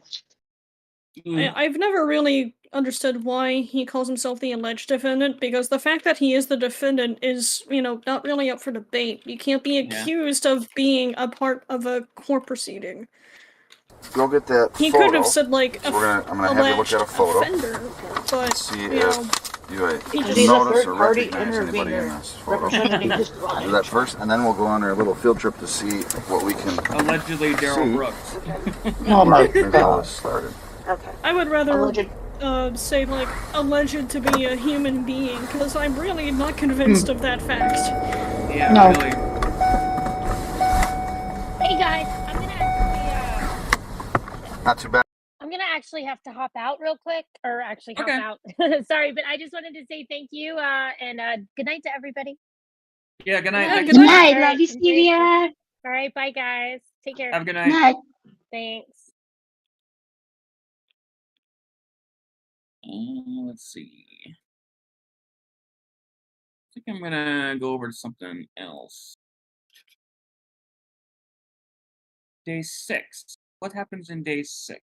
Speaker 1: I've never really understood why he calls himself the alleged defendant, because the fact that he is the defendant is, not really up for debate. You can't be accused of being a part of a court proceeding.
Speaker 15: Go get that
Speaker 1: He
Speaker 15: photo.
Speaker 1: could have said, like,
Speaker 15: So I'm gonna have you look at a photo.
Speaker 1: offender, but,
Speaker 15: See
Speaker 1: you
Speaker 15: if
Speaker 1: know,
Speaker 15: you
Speaker 1: he just-
Speaker 15: notice or recognize anybody in this photo. Do that first, and then we'll go on our little field trip to see what we can
Speaker 2: Allegedly Daryl
Speaker 15: see.
Speaker 2: Brooks.
Speaker 8: Oh my
Speaker 15: Maybe get
Speaker 8: God.
Speaker 15: this started.
Speaker 20: Okay.
Speaker 1: I would rather say, like, alleged to be a human being, because I'm really not convinced of that fact.
Speaker 2: Yeah,
Speaker 8: No.
Speaker 2: really.
Speaker 3: Hey guys,
Speaker 15: Not too bad.
Speaker 3: I'm gonna actually have to hop out real quick, or actually hop
Speaker 2: Okay.
Speaker 3: out. Sorry, but I just wanted to say thank you, and good night to everybody.
Speaker 2: Yeah, good night.
Speaker 1: Yeah,
Speaker 2: Thanks
Speaker 1: good
Speaker 2: so
Speaker 1: night.
Speaker 2: much.
Speaker 3: All right,
Speaker 4: Love you, Stevia.
Speaker 3: All right, bye guys. Take care.
Speaker 2: Have a good night.
Speaker 8: Night.
Speaker 3: Thanks.
Speaker 2: Let's see. I think I'm gonna go over to something else. Day 6. What happens in day 6?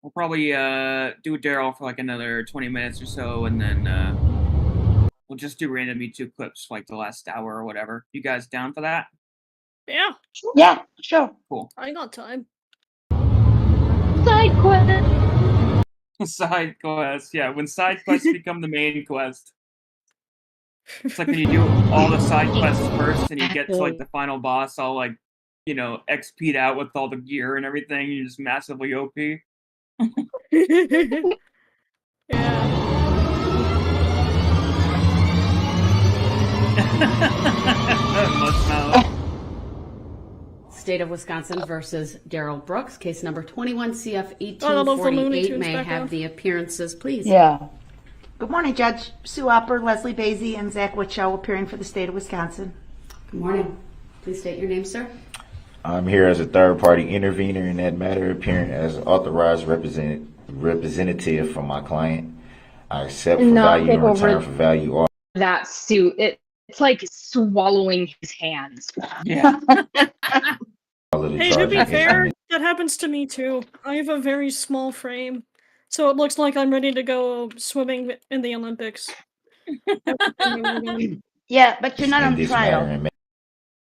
Speaker 2: We'll probably do Daryl for like another 20 minutes or so, and then we'll just do random YouTube clips for like the last hour or whatever. You guys down for that?
Speaker 1: Yeah,
Speaker 8: Yeah, sure.
Speaker 2: Cool.
Speaker 1: I got time.
Speaker 4: Side quest.
Speaker 2: Side quests, yeah. When side quests become the main quest. It's like when you do all the side quests first and you get to like the final boss all like, XP'd out with all the gear and everything, you're just massively OP.
Speaker 6: State of Wisconsin versus Daryl Brooks, case number 21 CF
Speaker 1: I don't know if the Looney
Speaker 6: 1848.
Speaker 1: Tunes
Speaker 6: May I
Speaker 1: back
Speaker 6: have
Speaker 1: on.
Speaker 6: the appearances, please?
Speaker 8: Yeah.
Speaker 10: Good morning, Judge. Sue Upper, Leslie Basie, and Zach Witchow appearing for the state of Wisconsin.
Speaker 6: Good morning. Please state your name, sir.
Speaker 5: I'm here as a third-party intervener in that matter, appearing as authorized representative for my client. I accept for value in return for value offer.
Speaker 4: That suit, it's like swallowing his hands.
Speaker 2: Yeah.
Speaker 1: Hey, to be fair, that happens to me too. I have a very small frame, so it looks like I'm ready to go swimming in the Olympics.
Speaker 8: Yeah, but you're not on trial.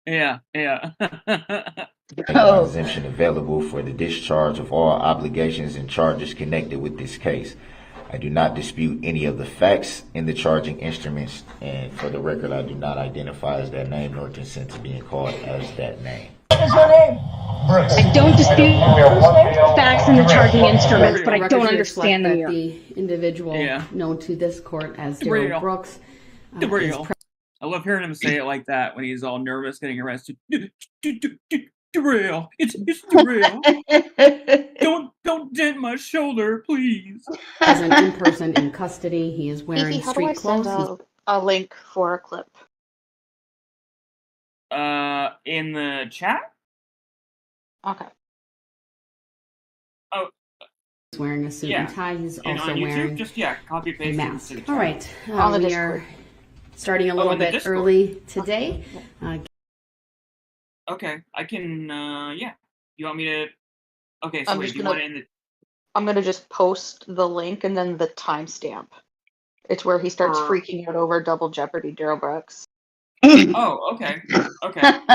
Speaker 2: Yeah.
Speaker 5: Make my exemption available for the discharge of all obligations and charges connected with this case. I do not dispute any of the facts in the charging instruments, and for the record, I do not identify as that name nor consent to being called as that name.
Speaker 4: What is your name? I don't dispute facts in the charging instruments, but I don't understand them.
Speaker 6: The individual known to this court as Daryl Brooks.
Speaker 2: I love hearing him say it like that when he's all nervous getting arrested. Daryl, it's Daryl. Don't dent my shoulder, please.
Speaker 6: As an in-person in custody, he is wearing
Speaker 12: How do I
Speaker 6: street
Speaker 12: send
Speaker 6: clothes.
Speaker 12: a link for a clip?
Speaker 2: In the chat?
Speaker 12: Okay.
Speaker 2: Oh.
Speaker 6: He's wearing a suit and tie. He's
Speaker 2: And
Speaker 6: also
Speaker 2: on YouTube,
Speaker 6: wearing
Speaker 2: just copy paste
Speaker 6: mask.
Speaker 2: it to the
Speaker 6: All
Speaker 2: chat.
Speaker 6: right.
Speaker 12: On the
Speaker 6: we
Speaker 12: Discord.
Speaker 6: are starting a little
Speaker 2: in the
Speaker 6: bit
Speaker 2: Discord.
Speaker 6: early today.
Speaker 2: Okay, I can. Yeah. You want me to? Okay, so
Speaker 12: I'm
Speaker 2: wait,
Speaker 12: just
Speaker 2: do you
Speaker 12: gonna-
Speaker 2: want it in the?
Speaker 12: I'm gonna just post the link and then the timestamp. It's where he starts freaking out over Double Jeopardy, Daryl Brooks.
Speaker 2: Oh, okay.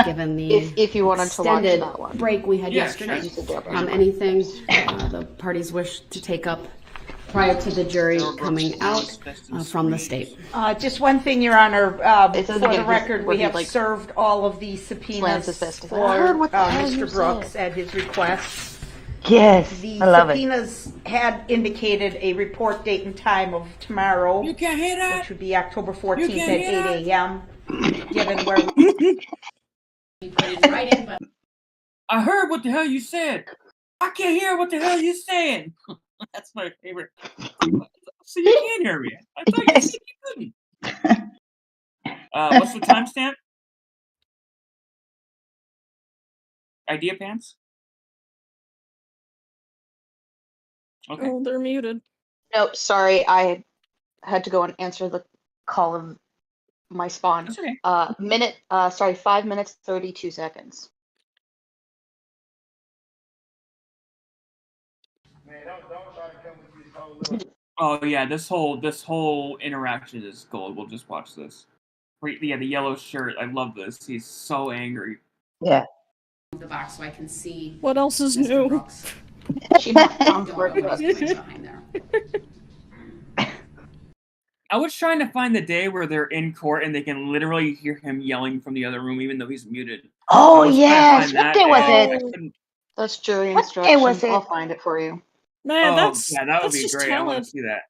Speaker 6: Given the
Speaker 12: If you wanted to watch
Speaker 6: extended
Speaker 12: that one.
Speaker 6: break we had
Speaker 2: Yeah,
Speaker 6: yesterday,
Speaker 12: sure.
Speaker 6: anything the parties wish to take up prior to the jury coming out from the state.
Speaker 10: Just one thing, Your Honor. For
Speaker 12: says
Speaker 10: the
Speaker 12: again,
Speaker 10: record,
Speaker 12: where
Speaker 10: we
Speaker 12: he,
Speaker 10: have
Speaker 12: like,
Speaker 10: served all of the subpoenas
Speaker 12: his fist.
Speaker 10: for
Speaker 12: I heard what the hell you
Speaker 10: Mr. Brooks
Speaker 12: said.
Speaker 10: at his request.
Speaker 8: Yes,
Speaker 10: The
Speaker 8: I love it.
Speaker 10: subpoenas had indicated a report date and time of tomorrow.
Speaker 2: You can't hear that?
Speaker 10: Which would be October 14th
Speaker 2: You
Speaker 10: at
Speaker 2: can't hear
Speaker 10: 8 a.m. Given where we
Speaker 6: put it right in, but
Speaker 2: I heard what the hell you said. I can't hear what the hell you're saying. That's my favorite. So you can hear me. I thought you said you couldn't. What's the timestamp? Idea pants? Okay.
Speaker 1: Oh, they're muted.
Speaker 12: No, sorry, I had to go and answer the call of my spawn.
Speaker 2: That's okay.
Speaker 12: 5 minutes, 32 seconds.
Speaker 2: Oh yeah, this whole interaction is gold. We'll just watch this. Yeah, the yellow shirt. I love this. He's so angry.
Speaker 8: Yeah.
Speaker 6: the box so I can see
Speaker 1: What else is
Speaker 6: Mr.
Speaker 1: new?
Speaker 6: Brooks.
Speaker 12: She knocked down
Speaker 6: Don't
Speaker 12: for
Speaker 6: know what he's doing behind there.
Speaker 2: I was trying to find the day where they're in court and they can literally hear him yelling from the other room, even though he's muted.
Speaker 8: Oh yes, what day was it?
Speaker 12: That's jury
Speaker 8: What day was
Speaker 12: instructions.
Speaker 8: it?
Speaker 12: I'll find it for you.
Speaker 1: Man,
Speaker 2: That would
Speaker 1: that's
Speaker 2: be
Speaker 1: just
Speaker 2: great. I want
Speaker 1: talent.
Speaker 2: to see that.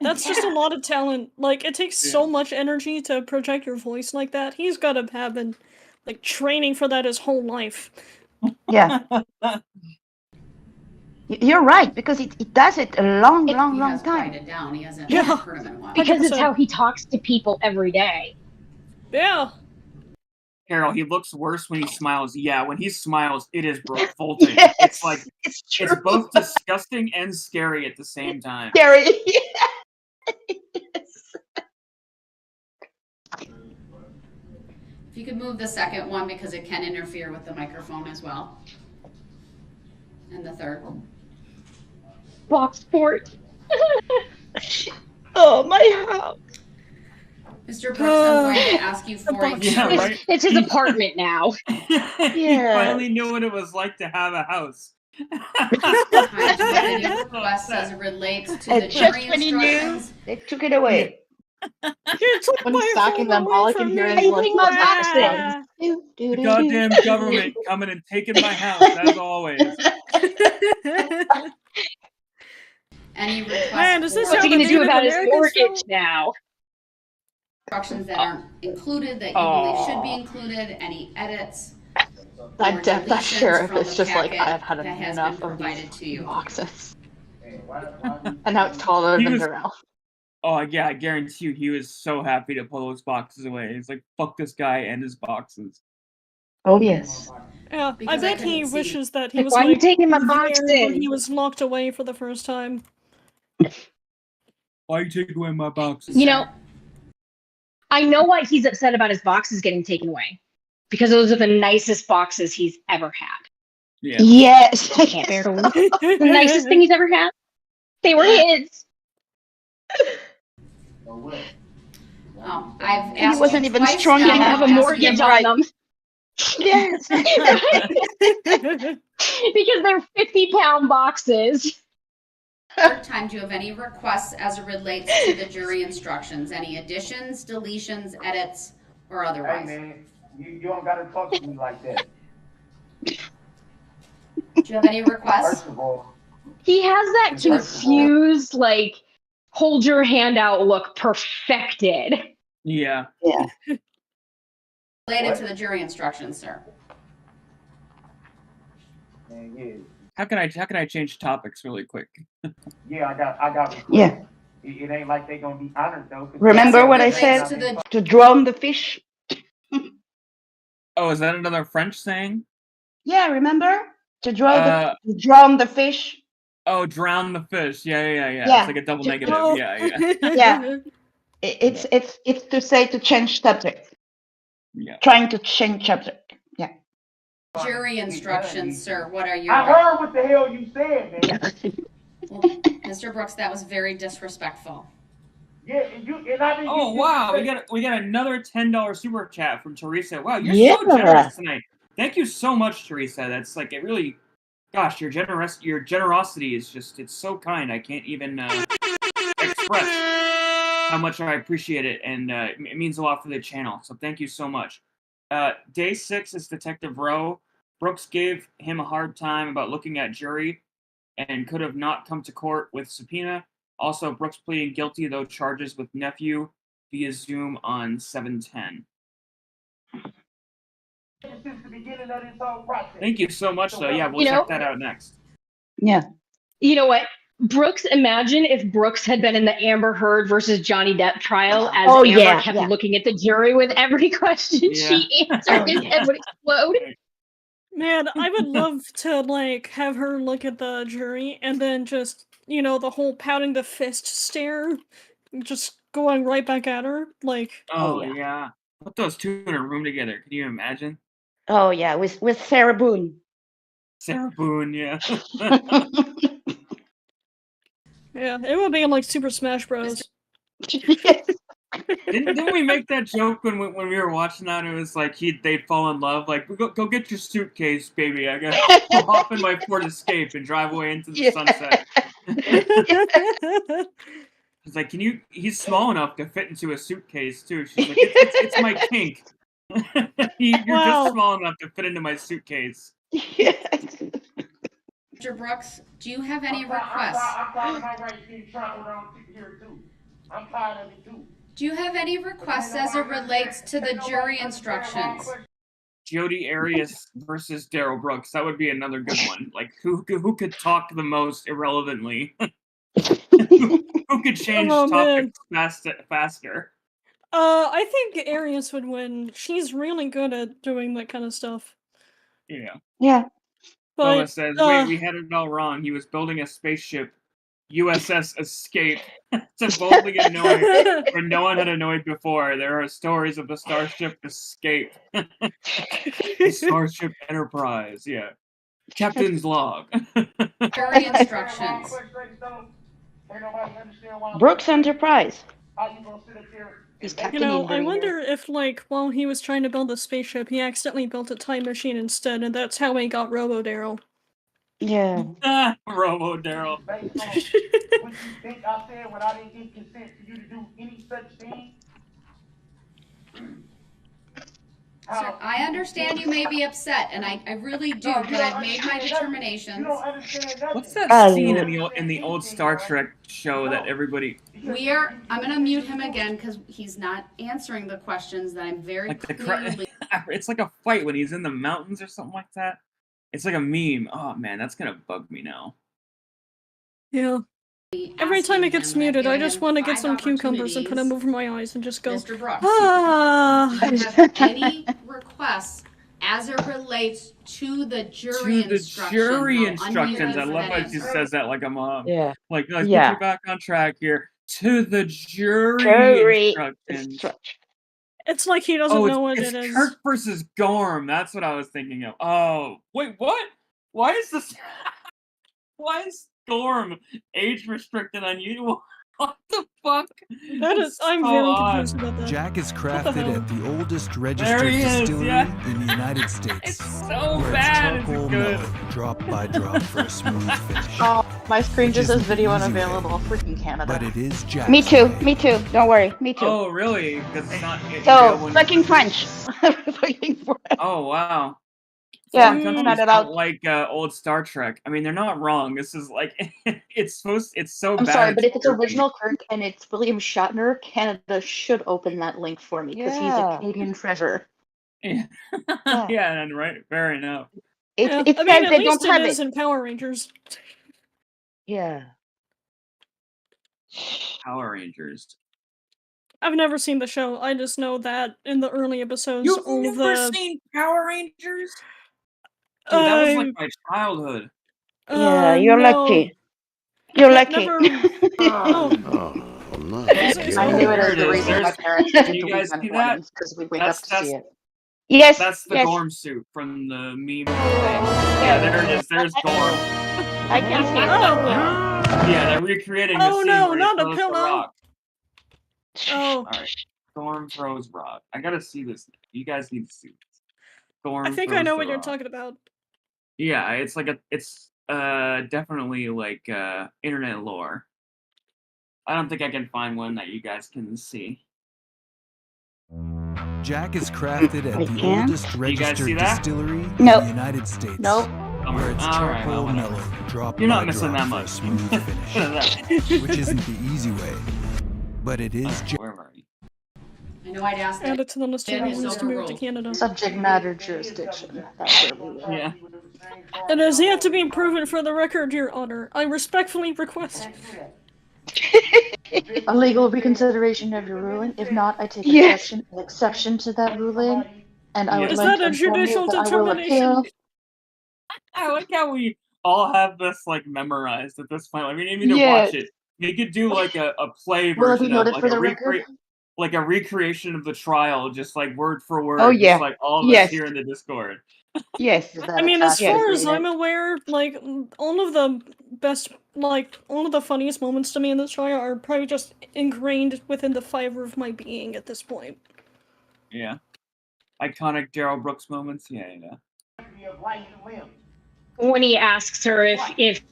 Speaker 1: That's just a lot of talent. Like, it takes so much energy to project your voice like that. He's got to have been, like, training for that his whole life.
Speaker 8: Yeah. You're right, because it does it a long time.
Speaker 6: Write it down. He hasn't
Speaker 1: Yeah.
Speaker 6: heard of it in a while.
Speaker 4: Because it's how he talks to people every day.
Speaker 1: Yeah.
Speaker 2: Carol, he looks worse when he smiles. Yeah, when he smiles, it is revolting.
Speaker 8: Yes,
Speaker 2: it's like
Speaker 8: it's
Speaker 2: it's both disgusting and scary at the same time.
Speaker 8: Scary.
Speaker 6: If you could move the second one because it can interfere with the microphone as well. And the third one.
Speaker 4: Box sport.
Speaker 8: Oh, my house.
Speaker 6: Mr. Brooks, I'm going to ask you for a
Speaker 4: It's his apartment now.
Speaker 2: He finally knew what it was like to have a house.
Speaker 6: request as it relates to the
Speaker 8: And
Speaker 6: jury
Speaker 8: just when he knew,
Speaker 6: instructions.
Speaker 8: they took it away.
Speaker 12: When he's stacking them, all I can hear is like,
Speaker 8: my
Speaker 12: boxes.
Speaker 2: The goddamn government coming and taking my house, as always.
Speaker 6: Any requests
Speaker 1: Man, is this
Speaker 6: for
Speaker 1: how
Speaker 4: What's he
Speaker 1: the
Speaker 4: going to do
Speaker 1: Native
Speaker 4: about his
Speaker 1: Americans
Speaker 4: mortgage
Speaker 1: feel?
Speaker 4: now?
Speaker 6: instructions that aren't included that you believe should be incled, any edits?
Speaker 12: That
Speaker 6: deletions
Speaker 12: sheriff
Speaker 6: from
Speaker 12: is
Speaker 6: the
Speaker 12: just like,
Speaker 6: packet
Speaker 12: I've had
Speaker 6: that has
Speaker 12: enough
Speaker 6: been
Speaker 12: of
Speaker 6: provided
Speaker 12: these
Speaker 6: to you.
Speaker 12: boxes. And now it's taller
Speaker 2: He
Speaker 12: than
Speaker 2: was-
Speaker 12: Darrell.
Speaker 2: Oh yeah, I guarantee you, he was so happy to pull those boxes away. He's like, "Fuck this guy and his boxes."
Speaker 8: Oh yes.
Speaker 1: Yeah, I
Speaker 6: Because I
Speaker 1: bet he
Speaker 6: couldn't see.
Speaker 1: wishes that he was
Speaker 4: Why are you
Speaker 1: like
Speaker 4: taking my
Speaker 1: there when he
Speaker 4: boxes?
Speaker 1: was locked away for the first time.
Speaker 2: Why are you taking away my boxes?
Speaker 4: You know, I know why he's upset about his boxes getting taken away. Because those are the nicest boxes he's ever had.
Speaker 2: Yeah.
Speaker 8: Yes.
Speaker 4: Can't bear to lose. The nicest thing he's ever had. They were his.
Speaker 6: I've
Speaker 8: He
Speaker 6: asked
Speaker 8: wasn't
Speaker 6: you
Speaker 8: even
Speaker 6: twice
Speaker 8: strong
Speaker 6: now.
Speaker 8: enough
Speaker 4: Have a
Speaker 8: to get
Speaker 4: mortgage
Speaker 8: them
Speaker 4: on
Speaker 8: right.
Speaker 4: them.
Speaker 8: Yes.
Speaker 4: Because they're 50-pound boxes.
Speaker 6: Third time, do you have any requests as it relates to the jury instructions? Any additions, deletions, edits, or otherwise?
Speaker 9: Hey man, you don't gotta talk to me like that.
Speaker 6: Do you have any requests?
Speaker 9: First of all,
Speaker 4: He has that confused, like, hold your hand out look perfected.
Speaker 2: Yeah.
Speaker 8: Yeah.
Speaker 6: Related to the jury instructions, sir.
Speaker 9: man, yeah.
Speaker 2: How can I change topics really quick?
Speaker 9: Yeah, I got requests.
Speaker 8: Yeah.
Speaker 9: It ain't like they gonna be honored though.
Speaker 8: Remember what I
Speaker 6: relates
Speaker 8: said?
Speaker 6: to the-
Speaker 8: To drown the fish?
Speaker 2: Oh, is that another French saying?
Speaker 8: Yeah, remember? To drown the fish?
Speaker 2: Oh, drown the fish. Yeah.
Speaker 8: Yeah.
Speaker 2: It's like a double negative.
Speaker 1: Oh.
Speaker 2: Yeah.
Speaker 8: Yeah. It's to say to change subject.
Speaker 2: Yeah.
Speaker 8: Trying to change subject. Yeah.
Speaker 6: Jury instructions, sir. What are your...
Speaker 9: I heard what the hell you said, man.
Speaker 6: Well, Mr. Brooks, that was very disrespectful.
Speaker 9: Yeah, and I didn't.
Speaker 2: Oh wow, we got another $10 super chat from Teresa. Wow, you're
Speaker 8: Yeah.
Speaker 2: so generous tonight. Thank you so much, Teresa. That's like it really. Gosh, your generosity is just—it's so kind. I can't even express how much I appreciate it, and it means a lot for the channel. So thank you so much. Day 6 is Detective Rowe. Brooks gave him a hard time about looking at jury, and could have not come to court with subpoena. Also, Brooks pleading guilty, though charges with nephew via Zoom on 7/10.
Speaker 9: Since the beginning of this whole process.
Speaker 2: Thank you so much, though. Yeah, we'll check that out next.
Speaker 8: Yeah.
Speaker 4: You know what? Brooks, imagine if Brooks had been in the Amber Heard versus Johnny Depp trial as Amber kept looking at the jury with every question she answered, his head would explode.
Speaker 1: Man, I would love to, like, have her look at the jury and then just, the whole pouting the fist stare, just going right back at her, like...
Speaker 2: Oh, yeah. Put those two in a room together. Can you imagine?
Speaker 8: Oh yeah, with Sarah Boone.
Speaker 2: Sarah Boone, yeah.
Speaker 1: Yeah, it would be in, like, Super Smash Bros.
Speaker 2: Didn't we make that joke when we were watching that? It was like they'd fall in love. Like, go get your suitcase, baby. I gotta hop in my Ford Escape and drive away into the sunset. It's like, he's small enough to fit into a suitcase too. She's like, it's my kink. You're just small enough to fit into my suitcase.
Speaker 6: Mr. Brooks, do you have any requests?
Speaker 9: I'm tired of my rights being trampled on here too. I'm tired of it too.
Speaker 6: Do you have any requests as it relates to the jury instructions?
Speaker 2: Jodi Arias versus Daryl Brooks. That would be another good one. Like, who could talk the most irrelevantly? Who could change topics faster?
Speaker 1: I think Arias would win. She's really good at doing that kind of stuff.
Speaker 2: Yeah.
Speaker 8: Yeah.
Speaker 2: Boma says, wait, we had it all wrong. He was building a spaceship, USS Escape, to boldly annoy where no one had annoyed before. There are stories of the Starship Escape. The Starship Enterprise, yeah. Captain's log.
Speaker 6: Jury instructions.
Speaker 8: Brooks Enterprise. He's Captain
Speaker 1: I wonder if, like, while he was trying to build a spaceship, he accidentally built a time machine instead, and that's how he got Robo-Daryl.
Speaker 8: Yeah.
Speaker 2: Robo Daryl.
Speaker 9: What you think I said when I didn't give consent for you to do any such thing?
Speaker 6: Sir, I understand you may be upset, and I really do, but I've made my determinations.
Speaker 2: What's that scene in the old Star Trek show that everybody...
Speaker 6: I'm going to mute him again because he's not answering the questions that I'm very clearly...
Speaker 2: It's like a fight when he's in the mountains or something like that. It's like a meme. Oh man, that's gonna bug me now.
Speaker 1: Yeah. Every time it gets muted, I just want to get some cucumbers and put them over my eyes and just go, ah.
Speaker 6: Do you have any requests as it relates to the jury instruction?
Speaker 2: Jury
Speaker 6: Now,
Speaker 2: instructions. I
Speaker 6: unmuted for
Speaker 2: love
Speaker 6: that
Speaker 2: how she
Speaker 6: answer.
Speaker 2: says that like a mom.
Speaker 12: Yeah.
Speaker 2: Like, let's
Speaker 12: Yeah.
Speaker 2: get you back on track here. To the jury instructions.
Speaker 1: It's like he doesn't know what
Speaker 2: it's
Speaker 1: it is.
Speaker 2: Kirk versus Gorm. That's what I was thinking of. Oh, wait, what? Why is this? Why is Gorm age restricted on you? What the fuck?
Speaker 1: That is, I'm
Speaker 2: so
Speaker 1: very
Speaker 2: odd.
Speaker 1: confused about that.
Speaker 13: Jack is
Speaker 1: What the
Speaker 13: crafted
Speaker 1: hell?
Speaker 13: at the oldest
Speaker 2: There
Speaker 13: registered
Speaker 2: he is,
Speaker 13: distillery
Speaker 2: yeah.
Speaker 13: in the United States.
Speaker 2: It's so
Speaker 13: where
Speaker 2: bad.
Speaker 13: it's charcoal
Speaker 2: It's good.
Speaker 13: melon, drop by drop for a smooth finish.
Speaker 12: Oh, my screen
Speaker 13: Which
Speaker 12: just says
Speaker 13: isn't the
Speaker 12: video
Speaker 13: easy
Speaker 12: unavailable. Freaking Canada.
Speaker 13: But it is Jack's
Speaker 8: Me too.
Speaker 13: way.
Speaker 8: Me too. Don't worry. Me too.
Speaker 2: Oh, really? Because it's not.
Speaker 8: So, fucking French.
Speaker 2: Oh, wow.
Speaker 8: Yeah,
Speaker 2: Foreign countries
Speaker 8: not at
Speaker 2: don't
Speaker 8: all.
Speaker 2: like old Star Trek. I mean, they're not wrong. This is like it's so
Speaker 12: I'm
Speaker 2: bad.
Speaker 12: sorry, but if it's
Speaker 2: goofy.
Speaker 12: original Kirk and it's William Shatner, Canada should open that link for me because he's a Canadian treasure.
Speaker 2: Yeah, yeah, and right, fair enough.
Speaker 8: It
Speaker 1: Yeah,
Speaker 8: it
Speaker 1: I
Speaker 8: says
Speaker 1: mean, at
Speaker 8: they
Speaker 1: least
Speaker 8: don't have
Speaker 1: it is
Speaker 8: it.
Speaker 1: in Power Rangers.
Speaker 12: Yeah.
Speaker 2: Power Rangers.
Speaker 1: I've never seen the show. I just know that in the early episodes,
Speaker 2: You've
Speaker 1: all of
Speaker 2: never
Speaker 1: the
Speaker 2: seen Power Rangers? Dude, that was like
Speaker 1: I
Speaker 2: my childhood.
Speaker 8: Yeah, you're
Speaker 1: no.
Speaker 8: lucky. You're lucky.
Speaker 1: Never. Oh,
Speaker 16: no.
Speaker 12: I knew it as the
Speaker 2: There it is.
Speaker 12: reason my
Speaker 2: There's-
Speaker 12: parents
Speaker 2: Can
Speaker 12: did
Speaker 2: you
Speaker 12: the
Speaker 2: guys
Speaker 12: weekend
Speaker 2: see that?
Speaker 12: mornings because we wake up to see it.
Speaker 8: Yes.
Speaker 2: That's the
Speaker 8: yes.
Speaker 2: Gorm suit from the meme thing. Yeah, there it is. There's Gorm.
Speaker 8: I can see it.
Speaker 2: Yeah, they're recreating the
Speaker 1: Oh,
Speaker 2: scene
Speaker 1: no,
Speaker 2: where he
Speaker 1: not a
Speaker 2: throws the
Speaker 1: pillow.
Speaker 2: rock.
Speaker 1: Oh,
Speaker 2: All right, Gorm throws rock. I gotta see this. You guys need to see this. Gorm.
Speaker 1: I think I
Speaker 2: throws
Speaker 1: know
Speaker 2: the
Speaker 1: what you're
Speaker 2: rock.
Speaker 1: talking about.
Speaker 2: Yeah, it's like it's definitely like internet lore. I don't think I can find one that you guys can see.
Speaker 13: Jack is crafted at
Speaker 8: I
Speaker 13: the
Speaker 8: can?
Speaker 13: oldest
Speaker 2: You guys
Speaker 13: registered
Speaker 2: see that?
Speaker 13: distillery
Speaker 8: Nope.
Speaker 13: in the United States.
Speaker 8: Nope.
Speaker 13: Where it's
Speaker 2: All right,
Speaker 13: charcoal
Speaker 2: well, whatever.
Speaker 13: melon, drop
Speaker 2: You're
Speaker 13: by
Speaker 2: not missing
Speaker 13: drop
Speaker 2: that
Speaker 13: for a
Speaker 2: much.
Speaker 13: smooth finish. Which isn't the easy way. But it is Jack.
Speaker 2: Where are you?
Speaker 6: I know I'd asked
Speaker 1: Add
Speaker 6: that.
Speaker 1: it to the list of
Speaker 6: It is
Speaker 1: reasons to move to
Speaker 6: overruled.
Speaker 1: Canada.
Speaker 12: Subject matter jurisdiction. That's where we are.
Speaker 2: Yeah.
Speaker 1: It has yet to be proven for the record, Your Honor. I respectfully request.
Speaker 12: A legal reconsideration of your ruling. If not, I take
Speaker 8: Yes.
Speaker 12: exception to that ruling, and I would
Speaker 2: Is
Speaker 12: like
Speaker 1: that
Speaker 12: to
Speaker 1: a
Speaker 12: inform you
Speaker 1: judicial
Speaker 12: that I will
Speaker 1: determination?
Speaker 12: appeal.
Speaker 2: I like how we all have this like memorized at this point. Like, we didn't even need to
Speaker 8: Yes.
Speaker 2: watch it. We could do like a play
Speaker 12: Will it be
Speaker 2: version of
Speaker 12: noted
Speaker 2: like
Speaker 12: for
Speaker 2: a
Speaker 12: the record?
Speaker 2: like a recreation of the trial, just like word for word.
Speaker 8: Oh, yeah.
Speaker 2: Just like all of
Speaker 8: Yes.
Speaker 2: us here in the Discord.
Speaker 8: Yes.
Speaker 12: Is that
Speaker 1: I mean, as
Speaker 12: attached
Speaker 1: far
Speaker 12: to
Speaker 1: as
Speaker 12: the
Speaker 1: I'm aware, like, all of the best, like, all of the funniest moments to me in this trial are probably just ingrained within the fiber of my being at this point.
Speaker 2: Yeah. Iconic Daryl Brooks moments. Yeah, yeah.
Speaker 4: When he asks her if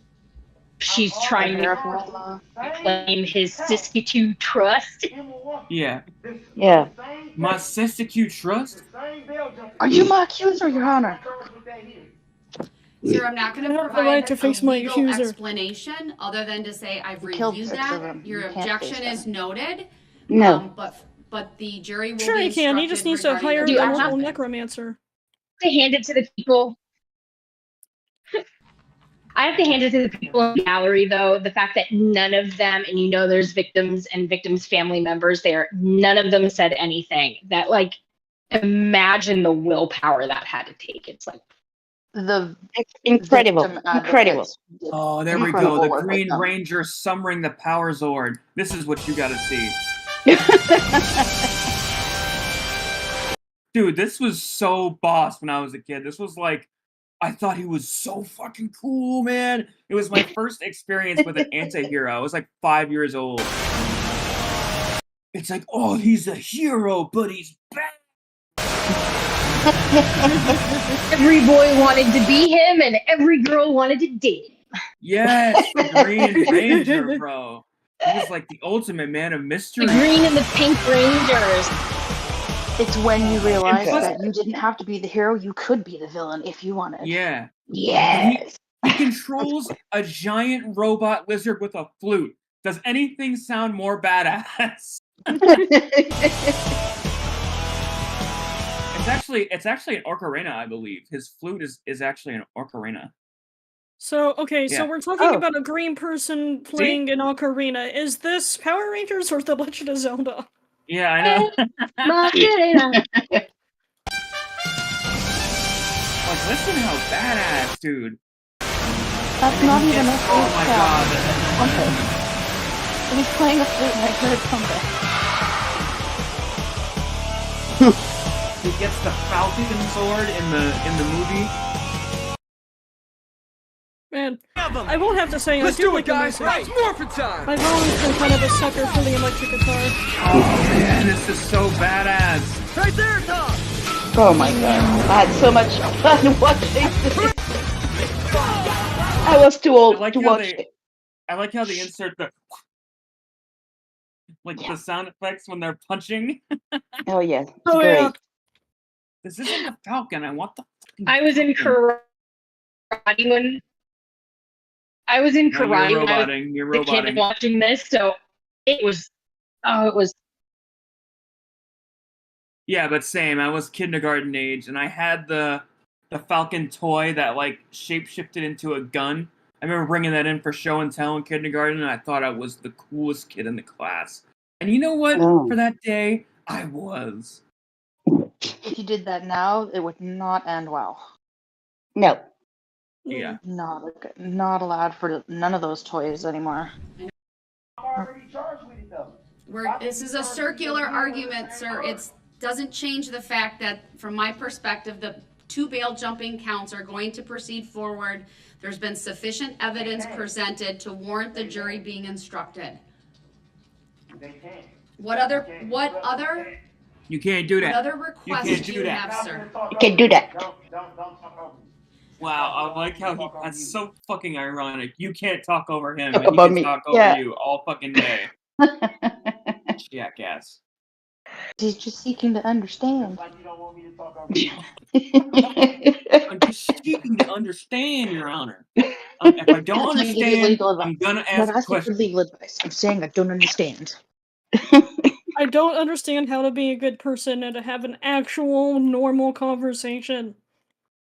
Speaker 4: she's trying to claim his Siskiyou trust.
Speaker 2: Yeah.
Speaker 8: Yeah.
Speaker 2: My Siskiyou trust?
Speaker 12: Are you my accuser, Your Honor?
Speaker 6: Sir, I'm not going
Speaker 1: I
Speaker 6: to
Speaker 1: have the
Speaker 6: provide
Speaker 1: right to face
Speaker 6: a
Speaker 1: my
Speaker 6: legal
Speaker 1: accuser.
Speaker 6: explanation other than to say I've
Speaker 12: You killed
Speaker 6: reviewed
Speaker 12: 6 of
Speaker 6: that.
Speaker 12: them.
Speaker 6: Your
Speaker 12: You can't face
Speaker 6: objection
Speaker 12: them.
Speaker 6: is noted.
Speaker 8: No.
Speaker 6: But the jury will
Speaker 1: Sure
Speaker 6: be
Speaker 1: he can, he just needs to
Speaker 6: instructed
Speaker 1: hire
Speaker 6: regarding
Speaker 1: a
Speaker 6: the
Speaker 4: Dude,
Speaker 1: local
Speaker 6: judgment.
Speaker 1: necromancer.
Speaker 4: To hand it to the people. I have to hand it to the people in the gallery, though. The fact that none of them, and you know there's victims and victims' family members there, none of them said anything. That, like, imagine the willpower that had to take. It's like,
Speaker 12: The
Speaker 8: It's incredible.
Speaker 12: victim
Speaker 8: Incredible.
Speaker 12: advocates did
Speaker 2: Oh, there we go.
Speaker 12: incredible
Speaker 2: The
Speaker 12: work with
Speaker 2: Green
Speaker 12: them.
Speaker 2: Ranger summoning the Power Zord. This is what you gotta see. Dude, this was so boss when I was a kid. This was like, I thought he was so fucking cool, man. It was my first experience with an anti-hero. I was like 5 years old. It's like, oh, he's a hero, but he's bad.
Speaker 4: every boy wanted to be him, and every girl wanted to date him.
Speaker 2: Yes, the Green Ranger, bro. He was like the ultimate man of mystery.
Speaker 4: The green and the pink rangers.
Speaker 12: It's when you realize
Speaker 2: plus-
Speaker 12: that you didn't have to be the hero, you could be the villain if you wanted.
Speaker 2: Yeah.
Speaker 8: Yes.
Speaker 2: He controls a giant robot lizard with a flute. Does anything sound more badass? It's actually an ocarina, I believe. His flute is actually an ocarina.
Speaker 1: So, okay, so
Speaker 2: Yeah.
Speaker 1: we're talking
Speaker 8: Oh.
Speaker 1: about a green person playing an ocarina. Is this Power Rangers or The Legend of Zelda?
Speaker 2: Yeah, I know. Like, listen how badass, dude.
Speaker 4: That's not even a flute
Speaker 2: Oh my god.
Speaker 4: trumpet. He's playing a flute and I heard trumpet.
Speaker 2: He gets the Falcon sword in the movie.
Speaker 1: Man, I will have to say,
Speaker 11: Let's
Speaker 1: I do
Speaker 11: do it,
Speaker 1: like the
Speaker 11: guys!
Speaker 1: music.
Speaker 11: It's morphin' time!
Speaker 1: I've always been kind of a sucker for the electric guitar.
Speaker 2: Oh man, this is so badass.
Speaker 11: Right there, Tom!
Speaker 8: Oh my god. I had so much fun watching this. I was too old to watch it.
Speaker 2: I like how they insert the the sound effects when they're punching.
Speaker 8: Oh yeah. It's
Speaker 1: Oh
Speaker 8: great.
Speaker 1: yeah.
Speaker 2: This isn't a Falcon. I want the fucking
Speaker 4: I was in
Speaker 2: Falcon.
Speaker 4: karate when I was in
Speaker 2: No,
Speaker 4: karate
Speaker 2: you're
Speaker 4: when I was
Speaker 2: roboting. You're
Speaker 4: a kid
Speaker 2: roboting.
Speaker 4: watching this, so it was
Speaker 2: Yeah, but same. I was kindergarten age, and I had the Falcon toy that like shapeshifted into a gun. I remember bringing that in for show and tell in kindergarten, and I thought I was the coolest kid in the class. And you know what?
Speaker 8: Oh.
Speaker 2: For that day, I was.
Speaker 12: If you did that now, it would not end well.
Speaker 8: No.
Speaker 2: Yeah.
Speaker 12: Not allowed for none of those toys anymore.
Speaker 6: This is a circular argument, sir. It doesn't change the fact that, from my perspective, the 2 bail jumping counts are going to proceed forward. There's been sufficient evidence presented to warrant the jury being instructed. What other
Speaker 2: You can't do that.
Speaker 6: what other
Speaker 2: You
Speaker 6: requests
Speaker 2: can't
Speaker 6: do
Speaker 2: do
Speaker 6: you
Speaker 2: that.
Speaker 6: have, sir?
Speaker 8: You can do that.
Speaker 2: Wow, I like how that's so fucking ironic. You can't talk over him,
Speaker 8: Talk
Speaker 2: and he
Speaker 8: about
Speaker 2: can
Speaker 8: me.
Speaker 2: talk over
Speaker 8: Yeah.
Speaker 2: you all fucking day. Jackass.
Speaker 12: He's just seeking to understand.
Speaker 2: I'm just seeking to understand, Your Honor. If I don't
Speaker 12: I'm gonna give you
Speaker 2: understand,
Speaker 12: legal advice.
Speaker 2: I'm gonna
Speaker 12: I'm not
Speaker 2: ask a
Speaker 12: asking for
Speaker 2: question.
Speaker 12: legal advice. I'm saying I don't understand.
Speaker 1: I don't understand how to be a good person and to have an actual normal conversation.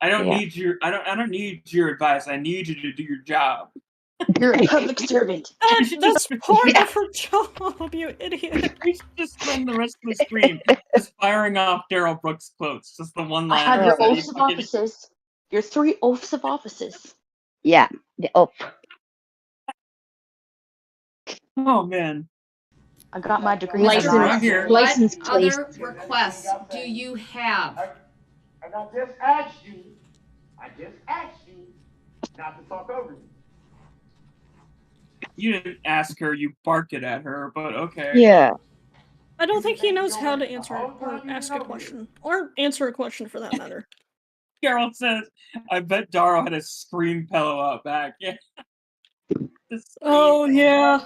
Speaker 2: I don't
Speaker 8: Yeah.
Speaker 2: need your I don't need your advice. I need you to do your job.
Speaker 12: You're a public servant.
Speaker 1: That's part of her job, you idiot.
Speaker 2: We should just spend the rest of the stream just firing off Daryl Brooks quotes. Just the one
Speaker 12: I have your
Speaker 2: liners.
Speaker 12: oaths of offices. Your 3 oaths of offices.
Speaker 8: Yeah. The oath.
Speaker 2: Oh man.
Speaker 12: I got my degree.
Speaker 2: License-
Speaker 12: in
Speaker 2: here.
Speaker 6: What
Speaker 4: License plate.
Speaker 6: other requests do you have?
Speaker 9: And I just asked you not to talk over me.
Speaker 2: You didn't ask her, you barked it at her, but okay.
Speaker 8: Yeah.
Speaker 1: I don't think he knows how to answer or ask a question. Or answer a question for that matter.
Speaker 2: Carol says, I bet Daryl had a scream pillow out back. Yeah.
Speaker 1: Oh yeah.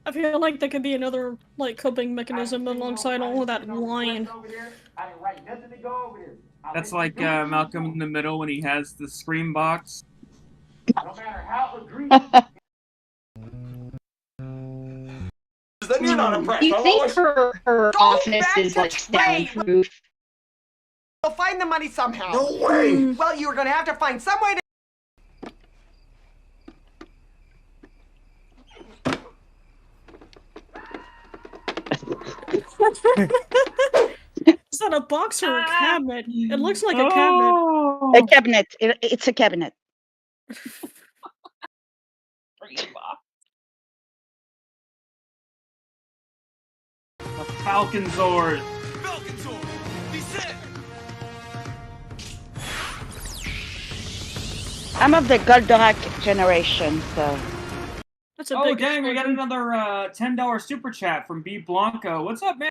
Speaker 1: I feel like that could be another like coping mechanism alongside all of that wine.
Speaker 2: That's like Malcolm in the Middle when he has the scream box.
Speaker 9: No matter how egregious.
Speaker 11: Then you're not impressed.
Speaker 4: You think her office is like soundproof?
Speaker 7: We'll find the money somehow.
Speaker 11: No way!
Speaker 7: Well, you're gonna have to find some way to.
Speaker 1: Is that a box or a cabinet? It looks like a cabinet.
Speaker 8: A cabinet. It's a cabinet.
Speaker 2: A Falcon Zord.
Speaker 11: Falcon Sword! Be set!
Speaker 8: I'm of the Goldorak generation, so.
Speaker 1: That's a
Speaker 2: Oh
Speaker 1: big
Speaker 2: dang, we got
Speaker 1: explosion.
Speaker 2: another $10 super chat from B Blanco. What's up, man?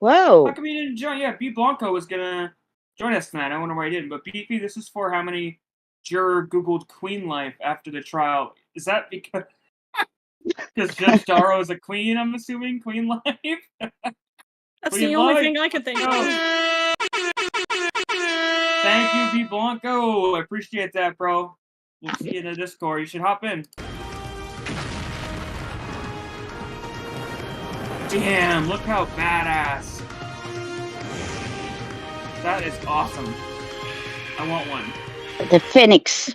Speaker 8: Whoa.
Speaker 2: How come you didn't join? Yeah, B Blanco was gonna join us tonight. I wonder why he didn't. But BP, this is for how many juror Googled Queen life after the trial. Is that because Judge Darrow is a queen, I'm assuming? Queen life?
Speaker 1: That's
Speaker 2: Queen
Speaker 1: the only
Speaker 2: life.
Speaker 1: thing I could think of.
Speaker 2: Thank you, B Blanco. I appreciate that, bro. We'll see you in the Discord. You should hop in. Damn, look how badass. That is awesome. I want one.
Speaker 8: The Phoenix.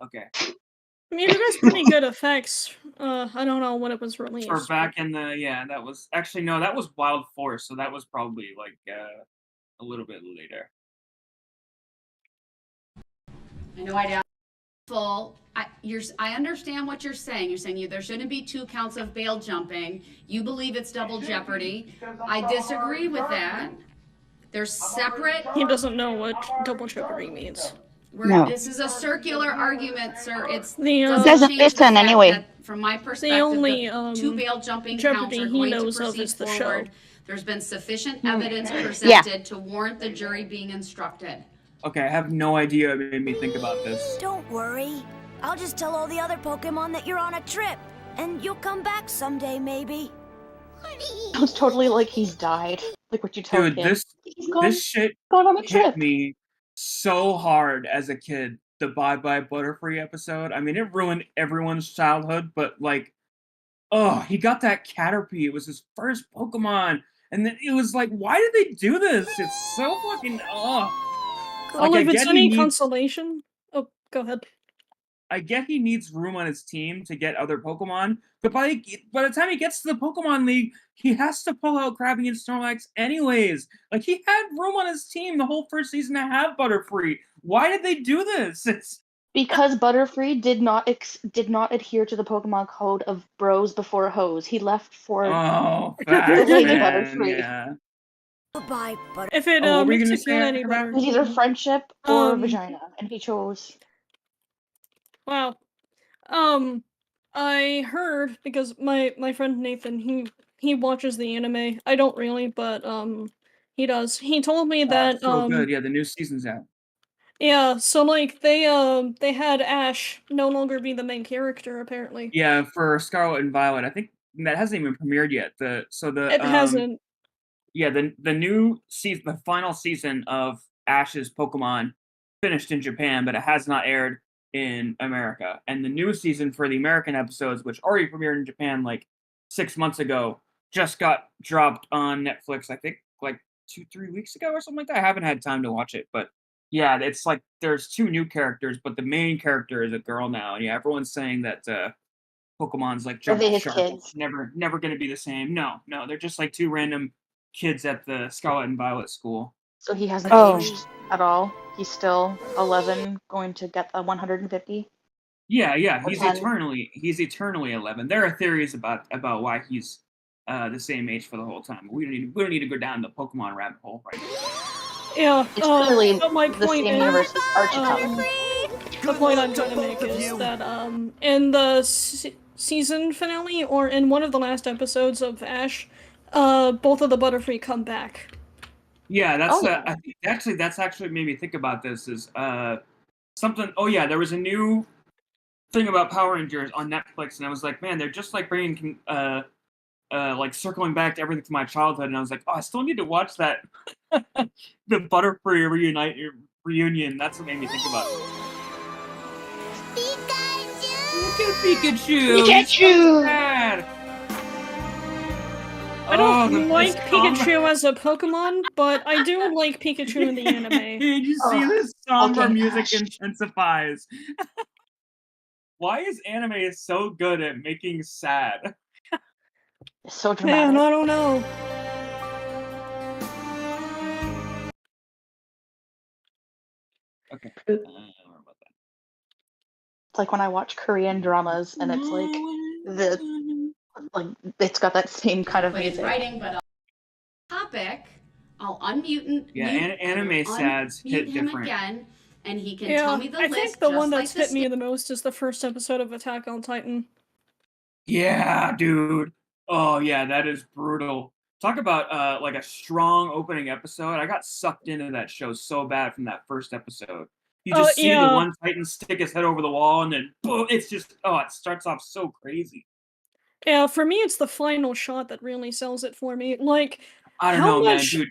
Speaker 2: Okay.
Speaker 1: I mean, it has pretty good effects. I don't know when it was released.
Speaker 2: For back in the that was actually no, that was Wild Force, so that was probably like a little bit later.
Speaker 6: I know I doubt full. I understand what you're saying. You're saying there shouldn't be 2 counts of bail jumping. You believe it's double jeopardy. I disagree with that. They're separate.
Speaker 1: He doesn't know what double jeopardy means.
Speaker 8: No.
Speaker 6: This is a circular argument, sir. It
Speaker 8: doesn't
Speaker 6: change
Speaker 8: listen
Speaker 6: the fact
Speaker 8: anyway.
Speaker 6: that, from my perspective,
Speaker 1: The only
Speaker 6: the 2 bail jumping counts
Speaker 1: jeopardy
Speaker 6: are
Speaker 1: he
Speaker 6: going to
Speaker 1: knows of
Speaker 6: proceed
Speaker 1: is the
Speaker 6: forward.
Speaker 1: show.
Speaker 6: There's been sufficient evidence
Speaker 8: Yeah.
Speaker 6: presented to warrant the jury being instructed.
Speaker 2: Okay, I have no idea what made me think about this.
Speaker 14: Don't worry. I'll just tell all the other Pokemon that you're on a trip, and you'll come back someday, maybe.
Speaker 12: Sounds totally like he's died. Like what you tell
Speaker 2: Dude,
Speaker 12: kids.
Speaker 2: this shit
Speaker 12: going on a
Speaker 2: hit
Speaker 12: trip.
Speaker 2: me so hard as a kid. The Bye Bye Butterfree episode. I mean, it ruined everyone's childhood, but like, oh, he got that Caterpie. It was his first Pokemon. And then it was like, why did they do this? It's so fucking,
Speaker 1: Well, if it's any consolation... Oh, go ahead.
Speaker 2: I get he needs room on his team to get other Pokemon, but by the time he gets to the Pokemon League, he has to pull out Krabby and Snorlax anyways. Like, he had room on his team the whole first season to have Butterfree. Why did they do this?
Speaker 12: Because Butterfree did not adhere to the Pokemon code of bros before hoes. He left for
Speaker 2: facts,
Speaker 12: Lady
Speaker 2: man,
Speaker 12: Butterfree.
Speaker 2: yeah.
Speaker 14: Goodbye, but
Speaker 1: If it
Speaker 2: what were you
Speaker 1: makes
Speaker 2: gonna
Speaker 1: you
Speaker 2: say,
Speaker 1: feel any
Speaker 2: Amber?
Speaker 1: better.
Speaker 12: It was either friendship or vagina, and he chose.
Speaker 1: Wow. I heard, because my friend Nathan, he watches the anime. I don't really, but he does. He told me that
Speaker 2: So good, yeah, the new season's out.
Speaker 1: yeah, so like they had Ash no longer be the main character apparently.
Speaker 2: Yeah, for Scarlet and Violet. I think that hasn't even premiered yet.
Speaker 1: It hasn't.
Speaker 2: Yeah, the new season, the final season of Ash's Pokemon finished in Japan, but it has not aired in America. And the new season for the American episodes, which already premiered in Japan like 6 months ago, just got dropped on Netflix, I think like 2-3 weeks ago or something like that. I haven't had time to watch it, but yeah, it's like there's 2 new characters, but the main character is a girl now. And yeah, everyone's saying that Pokemon's like
Speaker 12: Are
Speaker 2: jump
Speaker 12: they his
Speaker 2: shark.
Speaker 12: kids?
Speaker 2: It's never gonna be the same. No, they're just like 2 random kids at the Scarlet and Violet school.
Speaker 12: So he hasn't aged at all. He's still 11, going to get the 150.
Speaker 2: Yeah,
Speaker 12: Or
Speaker 2: he's
Speaker 12: 10.
Speaker 2: eternally 11. There are theories about why he's the same age for the whole time. We don't need to go down the Pokemon rabbit hole right now.
Speaker 1: Yeah,
Speaker 12: It's clearly
Speaker 1: but my
Speaker 12: the
Speaker 1: point
Speaker 12: same
Speaker 1: is,
Speaker 12: universe as Archie.
Speaker 1: the point I'm trying to make is that in the season finale, or in one of the last episodes of Ash, both of the Butterfree come back.
Speaker 2: Yeah, that's
Speaker 1: yeah.
Speaker 2: I think that's actually made me think about this is something. Oh yeah, there was a new thing about Power Rangers on Netflix, and I was like, man, they're just like bringing like circling back to everything from my childhood, and I was like, oh, I still need to watch that the Butterfree reunion. That's what made me think about it. Look at Pikachu! He's so sad.
Speaker 1: I don't
Speaker 2: Oh,
Speaker 1: like
Speaker 2: this
Speaker 1: Pikachu as a Pokemon, but I do like Pikachu in the anime.
Speaker 2: Did you see this somber music intensifies? Why is anime so good at making sad?
Speaker 12: It's so dramatic.
Speaker 1: Man, I don't know.
Speaker 2: Okay.
Speaker 12: It's like when I watch Korean dramas, and it's like it's got that same kind of
Speaker 6: But it's
Speaker 12: music.
Speaker 6: writing, but topic. I'll unmute and
Speaker 2: Yeah, anime sads hit
Speaker 6: him
Speaker 2: different.
Speaker 6: again, and he can
Speaker 1: Yeah,
Speaker 6: tell me the
Speaker 1: I
Speaker 6: list.
Speaker 1: think the
Speaker 6: just
Speaker 1: one
Speaker 6: like
Speaker 1: that's
Speaker 6: this
Speaker 1: hit me the most is the first episode of Attack on Titan.
Speaker 2: Yeah, dude. Oh yeah, that is brutal. Talk about like a strong opening episode. I got sucked into that show so bad from that first episode. You just see the one Titan stick his head over the wall, and then boom, it's just it starts off so crazy.
Speaker 1: Yeah, for me, it's the final shot that really sells it for me. Like,
Speaker 2: I don't
Speaker 1: how
Speaker 2: know, man,
Speaker 1: much...
Speaker 2: dude.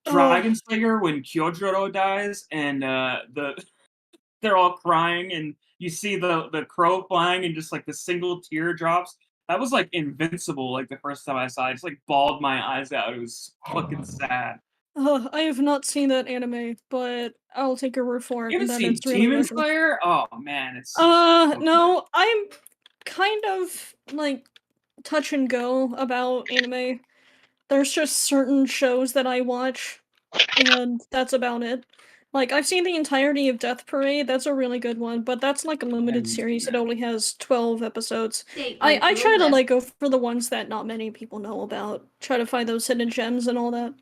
Speaker 2: Dragon Slayer when Kyojuro dies and they're all crying and you see the crow flying and just like the single tear drops. That was like invincible. Like the first time I saw it, I just like bawled my eyes out. It was fucking sad.
Speaker 1: I have not seen that anime, but I'll take your word for
Speaker 2: You
Speaker 1: it
Speaker 2: haven't
Speaker 1: that
Speaker 2: seen
Speaker 1: it's really
Speaker 2: Demon
Speaker 1: amazing.
Speaker 2: Slayer? Oh man, it's so good.
Speaker 1: No, I'm kind of like touch and go about anime. There's just certain shows that I watch, and that's about it. Like, I've seen the entirety of Death Parade, that's a really good one, but that's like a limited series, it only has 12 episodes.
Speaker 6: They
Speaker 1: I
Speaker 6: went through a
Speaker 1: try to
Speaker 6: list.
Speaker 1: like go for the ones that not many people know about, try to find those hidden gems and all that.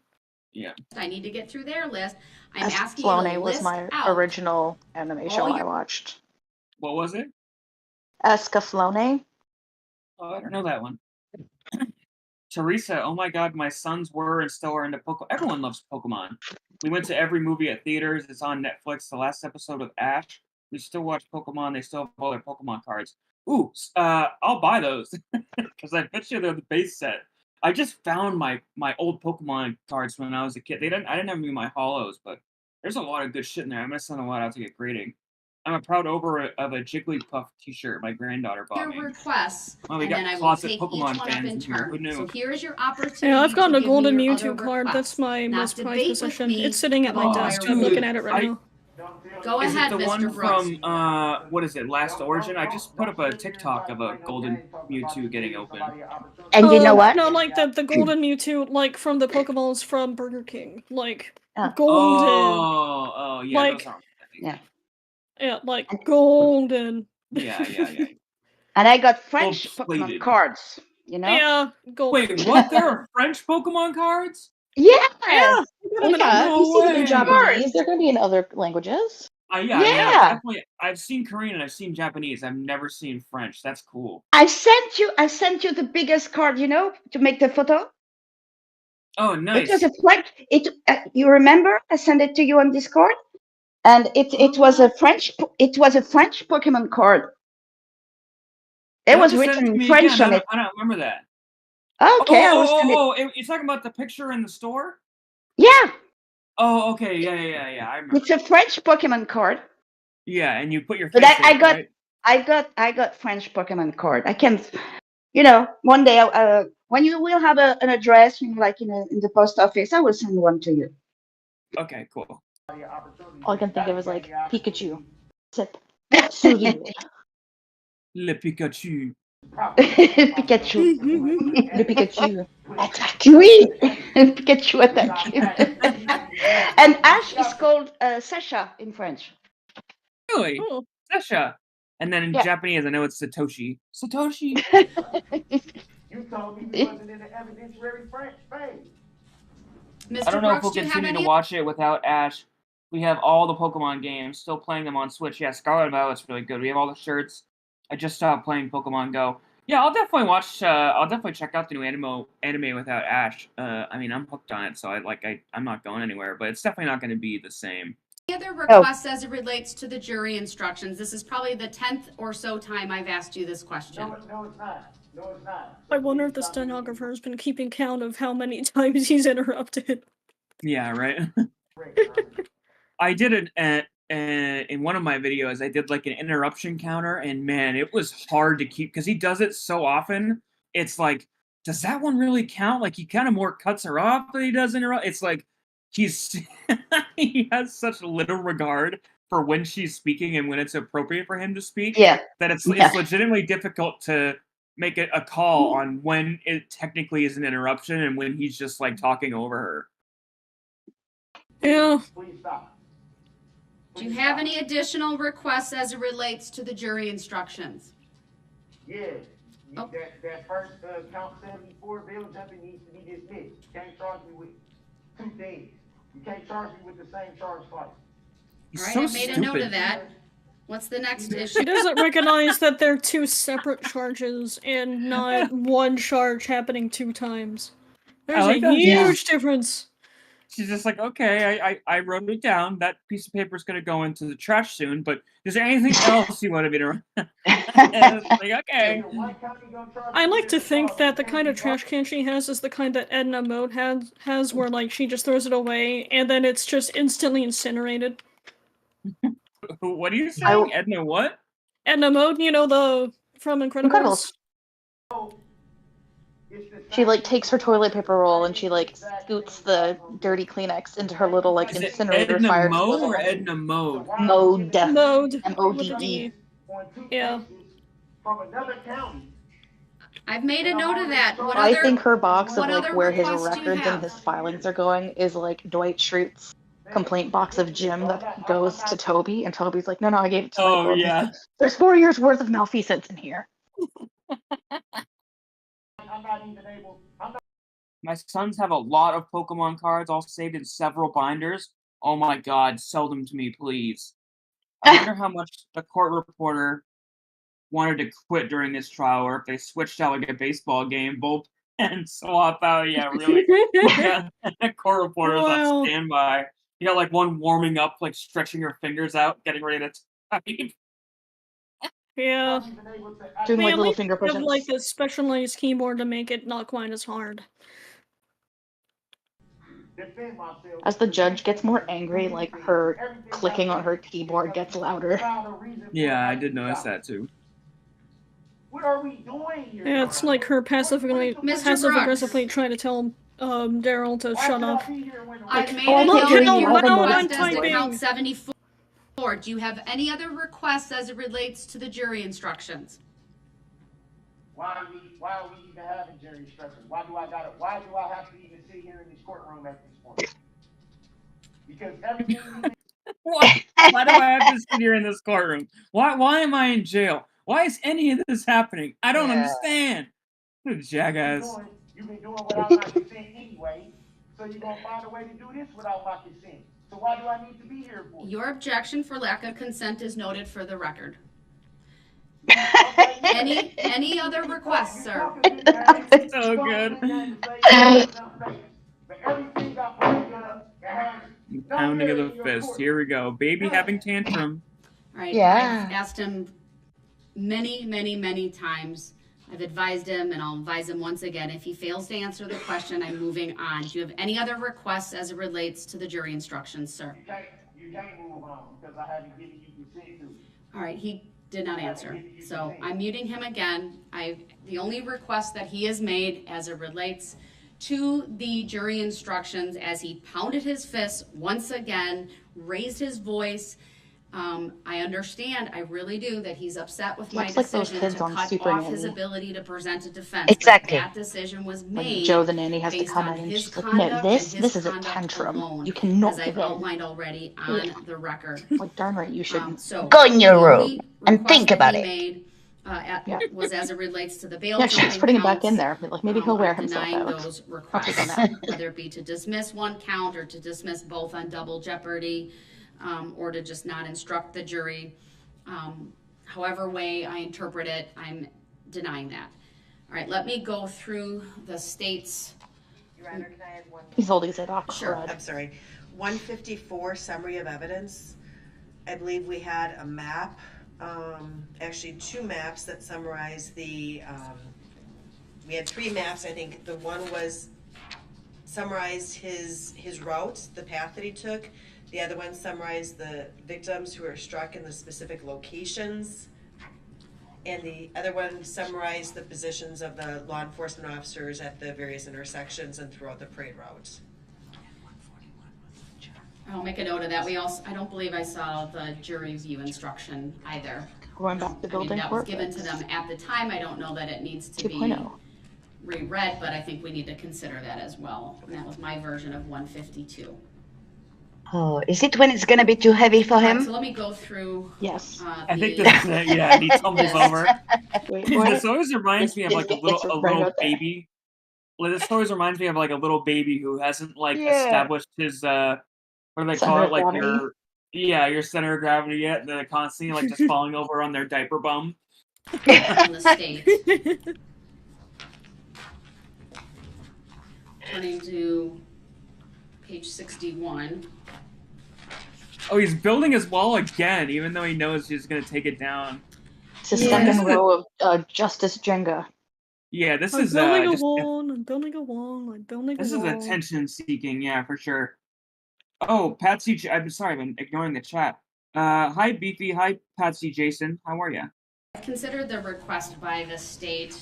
Speaker 2: Yeah.
Speaker 6: I need to get through their list. I'm
Speaker 12: Escaflowne
Speaker 6: asking you to
Speaker 12: was
Speaker 6: list
Speaker 12: my
Speaker 6: out
Speaker 12: original anime show
Speaker 6: all
Speaker 12: I
Speaker 6: your
Speaker 12: watched.
Speaker 2: What was it?
Speaker 12: Escaflowne.
Speaker 2: Oh, I don't know that one. Teresa, oh my god, my sons were and still are into Pokemon. Everyone loves Pokemon. We went to every movie at theaters. It's on Netflix. The last episode of Ash. We still watch Pokemon. They still have all their Pokemon cards. Ooh, I'll buy those because I bet you they're the base set. I just found my old Pokemon cards when I was a kid. I didn't have any of my holos, but there's a lot of good shit in there. I'm gonna send a lot out to get grading. I'm a proud owner of a Jigglypuff T-shirt my granddaughter bought me.
Speaker 6: your requests,
Speaker 2: Oh, we
Speaker 6: and then
Speaker 2: got
Speaker 6: I will
Speaker 2: closet
Speaker 6: take
Speaker 2: Pokemon
Speaker 6: each one up
Speaker 2: fans
Speaker 6: in
Speaker 2: in here. Who
Speaker 6: turn.
Speaker 2: knew?
Speaker 6: So here is your opportunity
Speaker 1: Yeah, I've gotten
Speaker 6: to
Speaker 1: a
Speaker 6: give me
Speaker 1: golden
Speaker 6: your
Speaker 1: Mewtwo
Speaker 6: other
Speaker 1: card,
Speaker 6: requests.
Speaker 1: that's my
Speaker 6: Not
Speaker 1: most prized
Speaker 6: debate with
Speaker 1: possession.
Speaker 6: me
Speaker 1: It's sitting at my
Speaker 6: about
Speaker 1: desk,
Speaker 6: why
Speaker 1: I'm
Speaker 6: we-
Speaker 1: looking at it right now.
Speaker 6: Go
Speaker 2: Is
Speaker 6: ahead,
Speaker 2: it the
Speaker 6: Mr.
Speaker 2: one
Speaker 6: Brooks.
Speaker 2: from what is it, Last Origin? I just put up a TikTok of a golden Mewtwo getting open.
Speaker 8: And you know what?
Speaker 1: No, like the golden Mewtwo, like from the Pokeballs from Burger King. Like,
Speaker 8: Ah.
Speaker 1: golden.
Speaker 2: Oh, yeah,
Speaker 1: like,
Speaker 2: those aren't.
Speaker 8: Yeah.
Speaker 1: Yeah, like, golden.
Speaker 2: Yeah.
Speaker 8: And I got French Pokemon
Speaker 2: Gold-plated.
Speaker 8: cards, you know?
Speaker 1: Yeah, gold.
Speaker 2: Wait, what? There are French Pokemon cards?
Speaker 8: Yes!
Speaker 1: Yeah!
Speaker 12: Oh yeah,
Speaker 2: No
Speaker 12: you see them in
Speaker 2: way.
Speaker 12: Japanese. They're gonna be in other languages.
Speaker 2: Yeah, I mean, I've seen Korean and I've seen Japanese. I've never seen French. That's cool.
Speaker 8: I sent you the biggest card, you know, to make the photo.
Speaker 2: Oh, nice.
Speaker 8: It was a French. You remember? I sent it to you on Discord, and it was a French. It was a French Pokemon card. It was written in French on it.
Speaker 2: I don't remember that.
Speaker 8: Okay, I will send it.
Speaker 2: You're talking about the picture in the store?
Speaker 8: Yeah,
Speaker 2: Oh, okay, yeah. I remember.
Speaker 8: it's a French Pokemon card.
Speaker 2: Yeah, and you put your
Speaker 8: But
Speaker 2: face in
Speaker 8: I
Speaker 2: it,
Speaker 8: got,
Speaker 2: right?
Speaker 8: I got French Pokemon card. I can, one day, when you will have an address, like in the post office, I will send one to you.
Speaker 2: Okay, cool.
Speaker 12: All I can think of is like Pikachu. Sip. Souris.
Speaker 2: Le Pikachu.
Speaker 8: Pikachu.
Speaker 12: Le Pikachu.
Speaker 8: Attack. Oui. Pikachu attack. And Ash is called Sasha in French.
Speaker 2: Really?
Speaker 1: Oh.
Speaker 2: Sasha. And then in
Speaker 8: Yeah.
Speaker 2: Japanese, I know it's Satoshi. Satoshi.
Speaker 9: You told me we wasn't in the evidentiary French phase.
Speaker 6: Mr.
Speaker 2: I don't know if
Speaker 6: Brooks,
Speaker 2: we'll
Speaker 6: do you have
Speaker 2: continue
Speaker 6: any?
Speaker 2: to watch it without Ash. We have all the Pokemon games, still playing them on Switch. Yeah, Scarlet and Violet's really good. We have all the shirts. I just stopped playing Pokemon Go. Yeah, I'll definitely watch. I'll definitely check out the new anime without Ash. I mean, I'm hooked on it, so I'm not going anywhere. But it's definitely not going to be the same.
Speaker 6: Any other requests as it relates to the jury instructions? This is probably the 10th or so time I've asked you this question.
Speaker 9: No, it's not. No, it's not.
Speaker 1: I wonder if the stenographer has been keeping count of how many times he's interrupted.
Speaker 2: Yeah, right. I did it in one of my videos. I did like an interruption counter, and man, it was hard to keep because he does it so often. It's like, does that one really count? Like he kind of more cuts her off, but he does interrupt. It's like he has such little regard for when she's speaking and when it's appropriate for him to speak.
Speaker 8: Yeah.
Speaker 2: That it's
Speaker 8: Yeah.
Speaker 2: legitimately difficult to make a call on when it technically is an interruption and when he's just like talking over her.
Speaker 1: Yeah.
Speaker 9: Please stop.
Speaker 6: Do you have any additional requests as it relates to the jury instructions?
Speaker 9: Yeah.
Speaker 6: Oh.
Speaker 9: That first count 74 bill jumping needs to be dismissed. You can't charge me with 2 things. You can't charge me with the same charge twice.
Speaker 2: He's
Speaker 6: All right,
Speaker 2: so
Speaker 6: I made a note
Speaker 2: stupid.
Speaker 6: of that. What's the next
Speaker 1: He
Speaker 6: issue?
Speaker 1: doesn't recognize that they're two separate charges and not one charge happening 2 times. There's
Speaker 2: like
Speaker 1: a
Speaker 2: that.
Speaker 1: huge difference.
Speaker 2: She's just like, okay, I wrote it down. That piece of paper is going to go into the trash soon, but is there anything else you want me to write? And it's like, okay.
Speaker 1: I like to think that the kind of trash can she has is the kind that Edna Mode has where like she just throws it away and then it's just instantly incinerated.
Speaker 2: What are you saying? Edna what?
Speaker 1: Edna Mode, you know, the from Incredibles.
Speaker 12: She like takes her toilet paper roll and she like scoots the dirty Kleenex into her little like
Speaker 2: Is it
Speaker 12: incinerator
Speaker 2: Edna
Speaker 12: fire
Speaker 2: Mode or
Speaker 12: disposal.
Speaker 2: Edna Mode?
Speaker 12: Mode.
Speaker 1: Mode with a
Speaker 12: MODE.
Speaker 1: D. Yeah.
Speaker 9: From another county.
Speaker 6: I've made a note of that. What
Speaker 12: I
Speaker 6: other
Speaker 12: think her box of
Speaker 6: what
Speaker 12: like
Speaker 6: other
Speaker 12: where his
Speaker 6: requests do you
Speaker 12: records and
Speaker 6: have?
Speaker 12: his filings are going is like Dwight Schrute's complaint box of Jim that goes to Toby, and Toby's like, no, I gave it to
Speaker 2: Oh,
Speaker 12: Michael. And he's
Speaker 2: yeah.
Speaker 12: like, there's 4 years worth of malfeasance in here.
Speaker 9: I'm not even able.
Speaker 2: My sons have a lot of Pokemon cards all saved in several binders. Oh my god, sell them to me, please. I wonder how much the court reporter wanted to quit during this trial, or if they switched out like a baseball game, bullpen and swap out. Yeah, really. Yeah, the court reporter was on standby. You got like one warming up, like stretching her fingers out, getting ready to type.
Speaker 1: Yeah.
Speaker 12: Doing
Speaker 1: They
Speaker 12: like
Speaker 1: at
Speaker 12: little
Speaker 1: least
Speaker 12: finger
Speaker 1: have
Speaker 12: push-ups.
Speaker 1: like a specialized keyboard to make it not quite as hard.
Speaker 12: As the judge gets more angry, like her clicking on her keyboard gets louder.
Speaker 2: Yeah, I did notice that too.
Speaker 9: What are we doing here?
Speaker 1: Yeah, it's like her passively aggressively trying to tell Daryl to shut up.
Speaker 6: I've made
Speaker 1: I'm
Speaker 6: a
Speaker 1: not
Speaker 6: note
Speaker 1: getting
Speaker 6: of your
Speaker 1: loud, I'm
Speaker 6: request as to
Speaker 1: typing.
Speaker 6: count 74. Do you have any other requests as it relates to the jury instructions?
Speaker 9: Why are we even having jury instructions? Why do I have to even sit here in this courtroom at this point? Because everything
Speaker 2: Why do I have to sit here in this courtroom? Why am I in jail? Why is any of this happening? I don't understand. What a jackass.
Speaker 9: you've been doing without my consent anyway, so you're gonna find a way to do this without my consent. So why do I need to be here for?
Speaker 6: Your objection for lack of consent is noted for the record. Any other requests, sir?
Speaker 2: So good. Pounding of the fist. Here we go. Baby having tantrum.
Speaker 6: All right.
Speaker 12: Yeah.
Speaker 6: I've asked him many times. I've advised him, and I'll advise him once again. If he fails to answer the question, I'm moving on. Do you have any other requests as it relates to the jury instructions, sir?
Speaker 9: You can't move on because I haven't given you consent to.
Speaker 6: All right, he did not answer. So I'm muting him again. The only request that he has made as it relates to the jury instructions, as he pounded his fist once again, raised his voice. I understand, I really do, that he's upset with my
Speaker 12: Looks like those
Speaker 6: decision
Speaker 12: kids
Speaker 6: to
Speaker 12: on
Speaker 6: cut
Speaker 12: Super
Speaker 6: off his
Speaker 12: Nanny.
Speaker 6: ability to present a defense.
Speaker 12: Exactly.
Speaker 6: But that decision was
Speaker 12: When
Speaker 6: made
Speaker 12: Joe the nanny has to
Speaker 6: based
Speaker 12: come
Speaker 6: on
Speaker 12: in and
Speaker 6: his
Speaker 12: she's like,
Speaker 6: conduct
Speaker 12: no,
Speaker 6: and
Speaker 12: this
Speaker 6: his
Speaker 12: is a
Speaker 6: conduct
Speaker 12: tantrum.
Speaker 6: alone,
Speaker 12: You cannot
Speaker 6: as I've
Speaker 12: give in.
Speaker 6: outlined already on the record.
Speaker 12: Like, darn right, you shouldn't.
Speaker 6: So
Speaker 8: Go in your
Speaker 6: the
Speaker 8: room
Speaker 6: only
Speaker 8: and think
Speaker 6: request
Speaker 8: about
Speaker 6: that
Speaker 8: it.
Speaker 6: he made, was as it relates to the bail
Speaker 12: Yeah, she's
Speaker 6: jumping
Speaker 12: putting it back
Speaker 6: counts.
Speaker 12: in there. Like, maybe he'll wear
Speaker 6: I'm
Speaker 12: himself
Speaker 6: denying
Speaker 12: out.
Speaker 6: those
Speaker 12: I'll
Speaker 6: requests,
Speaker 12: take on that.
Speaker 6: whether it be to dismiss one count or to dismiss both on double jeopardy, or to just not instruct the jury. However way I interpret it, I'm denying that. All right, let me go through the state's.
Speaker 17: Your Honor, can I add one?
Speaker 12: He's holding his head off.
Speaker 6: Sure.
Speaker 17: I'm sorry. 154 summary of evidence. I believe we had a map, actually 2 maps that summarize the, we had 3 maps. I think the one was summarized his route, the path that he took. The other one summarized the victims who were struck in the specific locations. And the other one summarized the positions of the law enforcement officers at the various intersections and throughout the parade route.
Speaker 6: I'll make a note of that. I don't believe I saw the jury view instruction either.
Speaker 12: Going back to building
Speaker 6: that was
Speaker 12: court.
Speaker 6: given to them at the time. I don't know that it needs to be
Speaker 12: 2.0.
Speaker 6: reread, but I think we need to consider that as well. And that was my version of 152.
Speaker 8: Oh, is it when it's gonna be too heavy for
Speaker 6: All right,
Speaker 8: him?
Speaker 6: so let me go through.
Speaker 12: Yes.
Speaker 2: I think this is it. Yeah, he tumbles over.
Speaker 12: Wait,
Speaker 2: This always reminds me of like a little baby. Well, this always reminds me of like a little baby who hasn't like established his what do they call
Speaker 12: Center
Speaker 2: it?
Speaker 12: of
Speaker 2: Like
Speaker 12: gravity.
Speaker 2: your center of gravity yet. And they're constantly like just falling over on their diaper bum.
Speaker 6: On the state. Turning to page 61.
Speaker 2: Oh, he's building his wall again, even though he knows he's gonna take it down.
Speaker 12: It's a second row of Justice Jenga.
Speaker 2: Yeah, this
Speaker 1: I'm
Speaker 2: is
Speaker 1: building a
Speaker 2: just
Speaker 1: wall, I'm building a wall, I'm building a
Speaker 2: this
Speaker 1: wall.
Speaker 2: is attention seeking, yeah, for sure. Oh, Patsy, I'm sorry, I've been ignoring the chat. Hi Beefy, hi Patsy Jason, how are ya?
Speaker 6: I've considered the request by the state.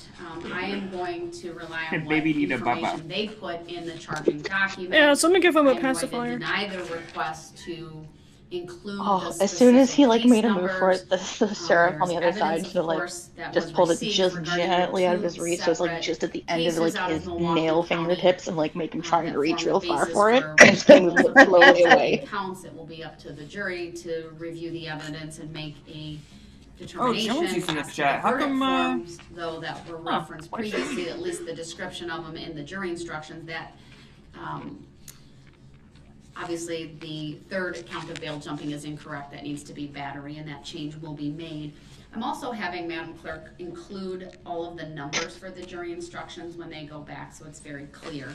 Speaker 6: I am going to rely on what
Speaker 2: Baby need a baba.
Speaker 6: information they put in the charging document.
Speaker 1: Yeah, so I'm gonna give him a
Speaker 6: I'm going to
Speaker 1: pacifier.
Speaker 6: deny the request to include
Speaker 12: Oh,
Speaker 6: the
Speaker 12: as soon as he like
Speaker 6: specific
Speaker 12: made a
Speaker 6: case
Speaker 12: move for it,
Speaker 6: numbers.
Speaker 12: the sheriff on the other
Speaker 6: There's
Speaker 12: side
Speaker 6: evidence,
Speaker 12: should have
Speaker 6: of
Speaker 12: like
Speaker 6: course, that
Speaker 12: just
Speaker 6: was
Speaker 12: pulled it
Speaker 6: received
Speaker 12: just
Speaker 6: regarding the
Speaker 12: gently out of
Speaker 6: two
Speaker 12: his reach, so it's like
Speaker 6: separate
Speaker 12: just at the end of
Speaker 6: cases
Speaker 12: like
Speaker 6: out of
Speaker 12: his
Speaker 6: Milwaukee
Speaker 12: nail
Speaker 6: County,
Speaker 12: fingertips and like make him trying to reach
Speaker 6: that
Speaker 12: real
Speaker 6: form the
Speaker 12: far
Speaker 6: basis
Speaker 12: for it.
Speaker 6: for
Speaker 12: And he moves it slowly
Speaker 6: actually
Speaker 12: away.
Speaker 6: counts. It will be up to the jury to review the evidence and make a
Speaker 2: Oh,
Speaker 6: determination.
Speaker 2: Jonesy's in the
Speaker 6: As to
Speaker 2: chat. How
Speaker 6: verdict
Speaker 2: come,
Speaker 6: forms, though, that were
Speaker 2: huh,
Speaker 6: referenced
Speaker 2: why should
Speaker 6: previously, at least the description of them in the jury instructions, that obviously the third count of bail jumping is incorrect. That needs to be battery, and that change will be made. I'm also having Madam Clerk include all of the numbers for the jury instructions when they go back, so it's very clear.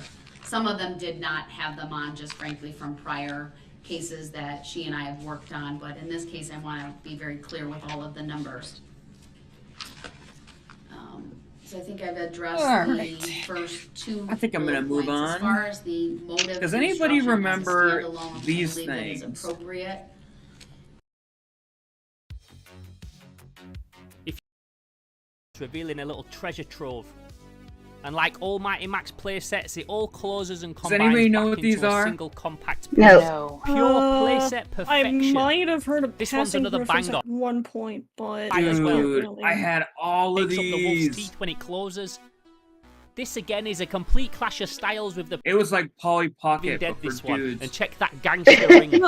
Speaker 6: Some of them did not have them on, just frankly from prior cases that she and I have worked on, but in this case I want to be very clear with all of the numbers. So I think I've addressed
Speaker 2: Alright.
Speaker 6: the first two.
Speaker 2: I think I'm gonna
Speaker 6: bullet
Speaker 2: move
Speaker 6: points.
Speaker 2: on.
Speaker 6: As far as the motive,
Speaker 2: Does anybody
Speaker 6: instruction as a
Speaker 2: remember
Speaker 6: standalone, I
Speaker 2: these
Speaker 6: believe that is
Speaker 2: things?
Speaker 6: appropriate.
Speaker 18: It's revealing a little treasure trove. And like all Mighty Max playsets, it all closes and combines
Speaker 2: anybody know
Speaker 18: back
Speaker 2: what these
Speaker 18: into a
Speaker 2: are?
Speaker 18: single compact piece.
Speaker 8: No.
Speaker 18: Pure playset
Speaker 1: I
Speaker 18: perfection.
Speaker 1: might have heard of
Speaker 18: This one's
Speaker 1: passing
Speaker 18: another
Speaker 1: reference
Speaker 18: banger.
Speaker 1: at one point, but
Speaker 18: As well.
Speaker 2: Dude, I had all of
Speaker 18: Picks up the wolf's
Speaker 2: these.
Speaker 18: teeth when it closes. This again is a complete clash of styles with the
Speaker 2: It was like Polly Pocket,
Speaker 18: Dead
Speaker 2: but for
Speaker 18: this one.
Speaker 2: dudes.
Speaker 18: And check that gangster ring.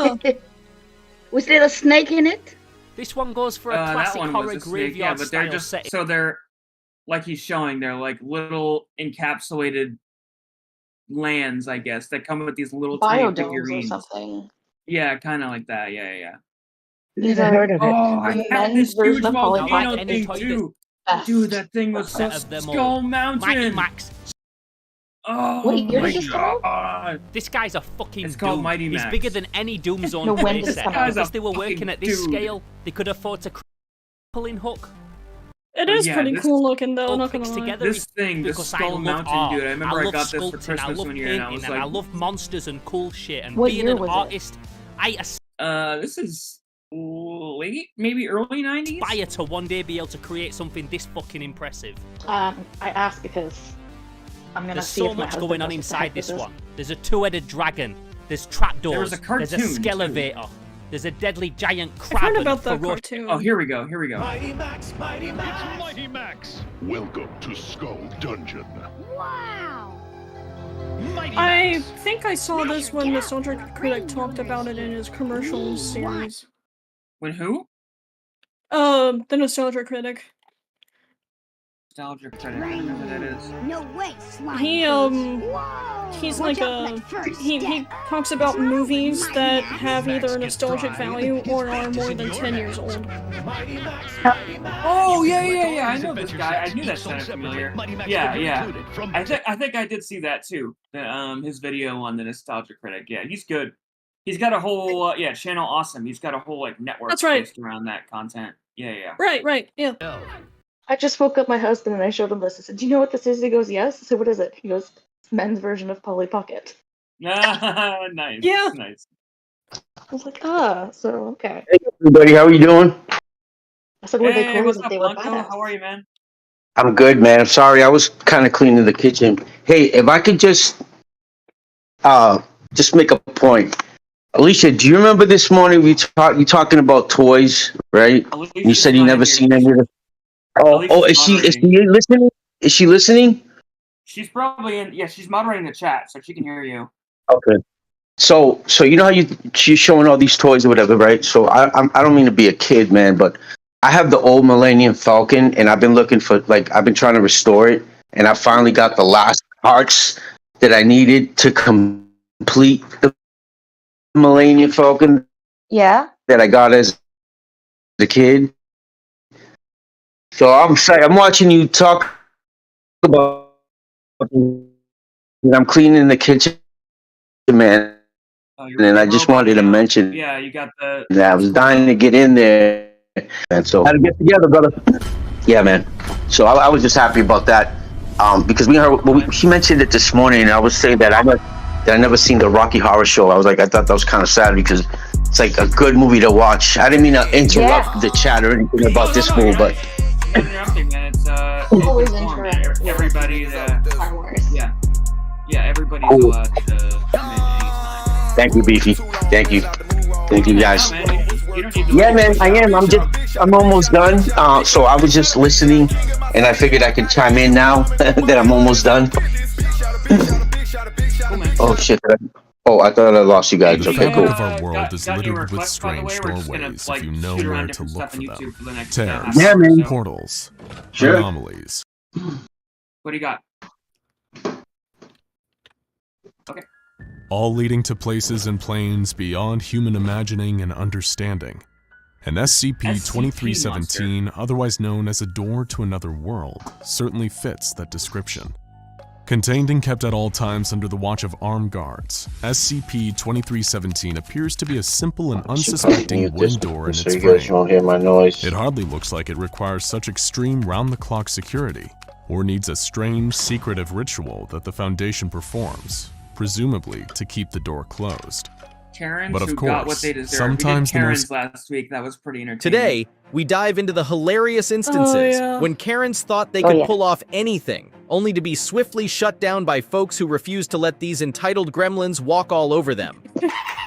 Speaker 8: Was there a snake in it?
Speaker 18: This one goes for a
Speaker 2: That
Speaker 18: classic
Speaker 2: one
Speaker 18: horror
Speaker 2: was a snake,
Speaker 18: graveyard
Speaker 2: yeah, but they're
Speaker 18: style
Speaker 2: just
Speaker 18: setting.
Speaker 2: so they're like he's showing. They're like little encapsulated lands, I guess, that come with these little tiny
Speaker 12: Biodomes or
Speaker 2: figurines.
Speaker 12: something.
Speaker 2: Yeah, kind of like that. Yeah.
Speaker 12: These are
Speaker 8: heard of it.
Speaker 2: Oh, I
Speaker 12: the
Speaker 2: had
Speaker 12: men's
Speaker 2: this
Speaker 12: version
Speaker 2: huge
Speaker 12: of Polly
Speaker 2: volcano
Speaker 18: Pocket.
Speaker 2: thing
Speaker 18: Any
Speaker 2: too.
Speaker 12: Best.
Speaker 2: Dude, that thing was so
Speaker 18: Set of them all.
Speaker 2: Skull
Speaker 18: Mighty
Speaker 2: Mountain.
Speaker 18: Max.
Speaker 2: Oh
Speaker 12: What year
Speaker 2: my
Speaker 12: did this come out?
Speaker 2: god!
Speaker 18: This guy's a fucking
Speaker 2: It's called
Speaker 18: Doom.
Speaker 2: Mighty
Speaker 18: He's
Speaker 2: Max.
Speaker 18: bigger than any Doom Zone
Speaker 12: No, when did this
Speaker 18: playset.
Speaker 12: come out?
Speaker 18: Because they were working
Speaker 2: fucking
Speaker 18: at this
Speaker 2: dude.
Speaker 18: scale, they could afford to pulling hook.
Speaker 1: it is
Speaker 2: Yeah,
Speaker 1: pretty
Speaker 2: this-
Speaker 1: cool looking though.
Speaker 18: All
Speaker 1: Not gonna
Speaker 18: fixed
Speaker 1: lie.
Speaker 18: together
Speaker 2: This thing, the
Speaker 18: because I
Speaker 2: Skull
Speaker 18: love
Speaker 2: Mountain,
Speaker 18: art.
Speaker 2: dude. I remember I
Speaker 18: love
Speaker 2: got this for
Speaker 18: sculpting, I
Speaker 2: Christmas
Speaker 18: love
Speaker 2: one year, and I
Speaker 18: painting,
Speaker 2: was
Speaker 18: and I
Speaker 2: like,
Speaker 18: love monsters and cool shit. And
Speaker 12: What
Speaker 18: being
Speaker 12: year
Speaker 18: an
Speaker 12: was it?
Speaker 18: artist, I
Speaker 2: this is late, maybe early 90s?
Speaker 18: aspire to one day be able to create something this fucking impressive.
Speaker 12: I asked because I'm gonna
Speaker 18: There's
Speaker 12: see
Speaker 18: so
Speaker 12: if my
Speaker 18: much
Speaker 12: husband
Speaker 18: going on
Speaker 12: knows what the
Speaker 18: inside
Speaker 12: heck
Speaker 18: this
Speaker 12: is.
Speaker 18: one. There's a two-headed dragon. There's trapdoors.
Speaker 2: There was a
Speaker 18: There's a
Speaker 2: cartoon, too.
Speaker 18: skelevator. There's a deadly giant
Speaker 1: I've
Speaker 18: crab.
Speaker 1: heard
Speaker 18: and a
Speaker 1: about that
Speaker 18: ferocious-
Speaker 1: cartoon.
Speaker 2: Oh, here we go.
Speaker 11: Mighty Max, Mighty Max. It's Mighty Max.
Speaker 21: Welcome to Skull Dungeon.
Speaker 14: Wow!
Speaker 11: Mighty
Speaker 1: I
Speaker 11: Max.
Speaker 1: think I saw this when the Nostalgic Critic talked about it in his commercial series.
Speaker 2: When who?
Speaker 1: The Nostalgia Critic.
Speaker 2: Nostalgia Critic. I don't know who that is.
Speaker 14: No way, slime.
Speaker 1: He he's like he talks about movies that have either a nostalgic value or are more than 10 years old.
Speaker 11: Mighty Max, Mighty Max.
Speaker 2: Oh yeah. I know this guy. I knew that sounded familiar. Yeah. I think I did see that too. His video on the Nostalgia Critic. Yeah, he's good. He's got a whole channel awesome. He's got a whole like network
Speaker 1: That's right.
Speaker 2: based around that content. Yeah.
Speaker 1: Right, yeah.
Speaker 12: I just woke up my husband and I showed him this. I said, "Do you know what this is?" He goes, "Yes." I said, "What is it?" He goes, "It's men's version of Polly Pocket."
Speaker 2: Nice.
Speaker 1: Yeah.
Speaker 2: Nice.
Speaker 12: I was like, so okay.
Speaker 22: Hey everybody, how are you doing?
Speaker 12: I said, "Were they
Speaker 2: Hey,
Speaker 12: cool?
Speaker 2: what's
Speaker 12: That
Speaker 2: up,
Speaker 12: they were
Speaker 2: Blanco?
Speaker 12: badass."
Speaker 2: How are you, man?
Speaker 22: I'm good, man. Sorry, I was kind of cleaning the kitchen. Hey, if I could just make a point. Alicia, do you remember this morning you talking about toys, right?
Speaker 2: Alicia's
Speaker 22: You said you
Speaker 2: not
Speaker 22: never
Speaker 2: in
Speaker 22: seen
Speaker 2: here.
Speaker 22: any of them. Oh, is she listening? Is she listening?
Speaker 2: She's probably in. Yeah, she's moderating the chat, so she can hear you.
Speaker 22: Okay. So you know how she's showing all these toys or whatever, right? So I don't mean to be a kid, man, but I have the old Millennium Falcon, and I've been looking for I've been trying to restore it, and I finally got the last parts that I needed to complete the Millennium Falcon.
Speaker 8: Yeah.
Speaker 22: That I got as a kid. So I'm watching you talk about. I'm cleaning the kitchen, man. And I just wanted to mention.
Speaker 2: Yeah, you got the.
Speaker 22: I was dying to get in there, and so had to get together, brother. Yeah, man. So I was just happy about that, because she mentioned it this morning, and I was saying that I never seen the Rocky Horror Show. I thought that was kind of sad because it's like a good movie to watch. I didn't mean to interrupt the chat or anything about this movie, but
Speaker 2: interrupting, man. It's
Speaker 19: Always
Speaker 2: open forum.
Speaker 19: interrupt.
Speaker 2: Everybody that
Speaker 19: Far worse.
Speaker 2: yeah, everybody's allowed to come in anytime.
Speaker 22: Thank you, Beefy. Thank you. Thank you, guys.
Speaker 2: No, man, you don't need to
Speaker 22: Yeah, man, I am. I'm almost done. So I was just listening, and I figured I could chime in now that I'm almost done. Oh shit! Oh, I thought I lost you guys.
Speaker 20: The
Speaker 22: Okay,
Speaker 20: fabric
Speaker 22: cool.
Speaker 20: of our world is
Speaker 2: got any
Speaker 20: littered with
Speaker 2: requests, by the way?
Speaker 20: strange
Speaker 2: We're just gonna,
Speaker 20: doorways
Speaker 2: like,
Speaker 20: if you know
Speaker 2: shoot around
Speaker 20: where to
Speaker 2: different
Speaker 20: look
Speaker 2: stuff
Speaker 20: for
Speaker 2: on YouTube
Speaker 20: them.
Speaker 2: for the next
Speaker 20: Tears,
Speaker 2: half
Speaker 22: Yeah,
Speaker 2: hour or
Speaker 22: man.
Speaker 2: so.
Speaker 20: portals,
Speaker 22: Sure.
Speaker 20: anomalies.
Speaker 2: What do you got? Okay.
Speaker 20: All leading to places and planes beyond human imagining and understanding. An SCP-2317, otherwise known as a door to another world, certainly fits that description. Contained and kept at all times under the watch of armed guards, SCP-2317 appears to be a simple and unsuspecting
Speaker 22: Mute this
Speaker 20: wooden door in
Speaker 22: so
Speaker 20: its
Speaker 22: you guys
Speaker 20: frame.
Speaker 22: won't hear my noise.
Speaker 20: It hardly looks like it requires such extreme round-the-clock security, or needs a strange, secretive ritual that the Foundation performs, presumably to keep the door closed.
Speaker 2: Karens
Speaker 20: But of
Speaker 2: who got what
Speaker 20: course,
Speaker 2: they deserve.
Speaker 20: sometimes
Speaker 2: we
Speaker 20: the
Speaker 2: did
Speaker 20: most
Speaker 2: Karens last week. That was pretty entertaining.
Speaker 23: Today, we dive into the hilarious instances
Speaker 1: yeah.
Speaker 23: when Karens thought they
Speaker 8: Oh,
Speaker 23: could
Speaker 8: yeah.
Speaker 23: pull off anything, only to be swiftly shut down by folks who refuse to let these entitled gremlins walk all over them.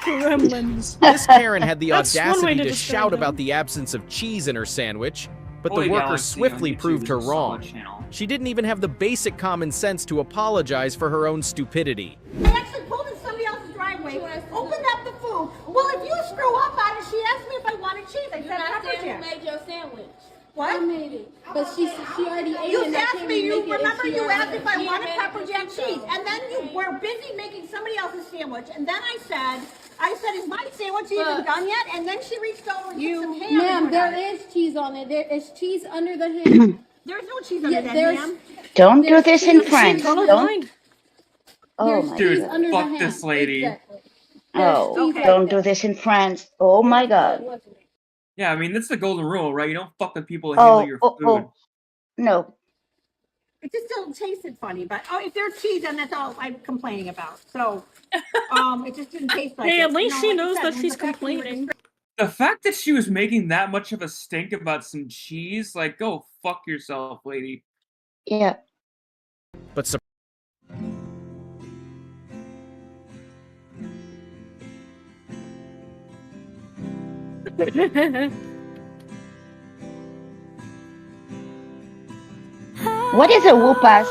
Speaker 1: Gremlins.
Speaker 23: This Karen had the
Speaker 1: That's one way
Speaker 23: audacity
Speaker 1: to
Speaker 23: to
Speaker 1: describe
Speaker 23: shout
Speaker 1: them.
Speaker 23: about the absence of cheese in her sandwich, but
Speaker 2: Boy
Speaker 23: the worker
Speaker 2: Galaxy on
Speaker 23: swiftly
Speaker 2: YouTube
Speaker 23: proved
Speaker 2: is
Speaker 23: her
Speaker 2: a solid
Speaker 23: wrong.
Speaker 2: channel.
Speaker 23: She didn't even have the basic common sense to apologize for her own stupidity.
Speaker 24: I actually pulled in somebody else's driveway, opened up the food. Well, if you screw up on it, she asked me if I wanted cheese. I said pepper jack.
Speaker 19: Who made your sandwich?
Speaker 24: What?
Speaker 19: I made it. But she already ate
Speaker 24: You
Speaker 19: it. and I
Speaker 24: asked
Speaker 19: can't
Speaker 24: me,
Speaker 19: even
Speaker 24: you
Speaker 19: make it if
Speaker 24: remember
Speaker 19: she
Speaker 24: you
Speaker 19: already-
Speaker 24: asked if I
Speaker 19: she
Speaker 24: wanted
Speaker 19: made it
Speaker 24: pepper
Speaker 19: for
Speaker 24: jack
Speaker 19: yourself.
Speaker 24: cheese. And then you were busy making somebody else's sandwich. And then I said, is my sandwich even
Speaker 19: But-
Speaker 24: done yet? And then she reached over and took some ham.
Speaker 19: Ma'am,
Speaker 24: and put
Speaker 19: there
Speaker 24: on it.
Speaker 19: is cheese on it. There is cheese under the ham.
Speaker 24: There's no cheese under that
Speaker 19: there's-
Speaker 24: ham.
Speaker 8: Don't do
Speaker 19: There's
Speaker 8: this in
Speaker 19: cheese-
Speaker 8: France.
Speaker 24: Color
Speaker 8: Don't.
Speaker 24: blind.
Speaker 8: Oh
Speaker 19: There's
Speaker 8: my
Speaker 19: cheese
Speaker 2: Dude,
Speaker 19: under the
Speaker 2: fuck
Speaker 19: ham.
Speaker 2: this lady.
Speaker 19: Exactly.
Speaker 8: Oh,
Speaker 19: cheese right
Speaker 8: don't
Speaker 19: there.
Speaker 8: do this in France. Oh my God.
Speaker 2: Yeah, I mean that's the golden rule, right? You don't fuck with people who handle
Speaker 8: Oh,
Speaker 2: your
Speaker 8: oh,
Speaker 2: food.
Speaker 8: oh. No.
Speaker 24: It just still tasted funny, but if there's cheese, then that's all I'm complaining about. So, it just didn't taste like
Speaker 1: Hey,
Speaker 24: it.
Speaker 1: at least she
Speaker 24: like I
Speaker 1: knows
Speaker 24: said,
Speaker 1: that
Speaker 24: it was
Speaker 1: she's
Speaker 24: the fact that we were
Speaker 1: complaining.
Speaker 2: The fact that she was making that much of a stink about some cheese, like, go fuck yourself, lady.
Speaker 8: Yeah.
Speaker 23: But
Speaker 8: What is a whoopas?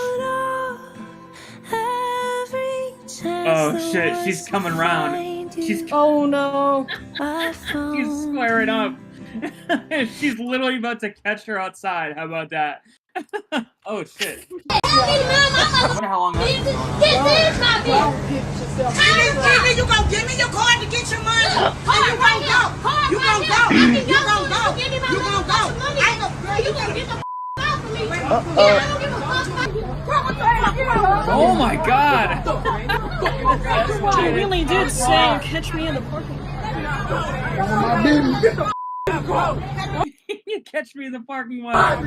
Speaker 2: Oh shit, she's coming round. She's
Speaker 1: Oh no.
Speaker 2: she's squaring up. She's literally about to catch her outside. How about that? Oh shit. I wonder how long that's going on.
Speaker 24: This is my business. You gonna give me your card to get your money? And you gonna go. You gonna go. You gonna go. You gonna go. You gonna get the off of me. I don't give a fuck.
Speaker 2: Oh my god!
Speaker 1: She really did say, catch me in the parking lot.
Speaker 2: You catch me in the parking lot.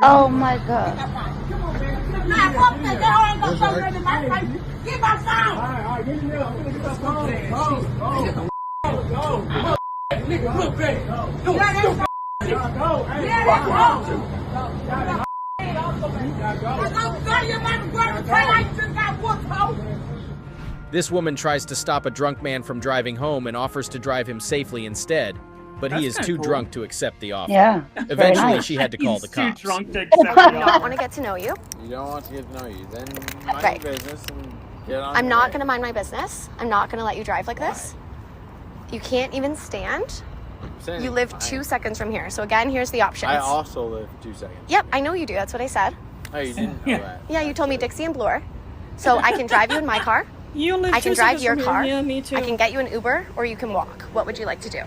Speaker 8: Oh my God.
Speaker 24: Get my
Speaker 23: this woman tries to stop a drunk man from driving home and offers to drive him safely instead, but he is
Speaker 2: That's
Speaker 23: too
Speaker 2: kinda cool.
Speaker 23: drunk to accept the offer.
Speaker 8: Yeah.
Speaker 23: Eventually,
Speaker 8: nice.
Speaker 23: she had to call the
Speaker 2: He's too
Speaker 23: cops.
Speaker 2: drunk to accept the
Speaker 25: I
Speaker 2: offer.
Speaker 25: want to get to know you.
Speaker 26: You don't want to get to know you, then mind
Speaker 25: Right.
Speaker 26: your business and get on
Speaker 25: I'm
Speaker 26: your
Speaker 25: not
Speaker 26: way.
Speaker 25: going to mind my business. I'm not going to let you drive like this. You can't even stand.
Speaker 26: I'm saying
Speaker 25: You live
Speaker 26: I-
Speaker 25: 2 seconds from here. So again, here's the options.
Speaker 26: I also live 2 seconds.
Speaker 25: Yep, I know you do. That's what I said.
Speaker 26: Oh, you didn't know that.
Speaker 25: Yeah, you told me Dixie and Bloor. So I can drive you in my car.
Speaker 1: You live
Speaker 25: I can
Speaker 1: 2
Speaker 25: drive
Speaker 1: seconds
Speaker 25: your
Speaker 1: from
Speaker 25: car.
Speaker 1: here. Yeah, me too.
Speaker 25: I can get you an Uber, or you can walk. What would you like to do?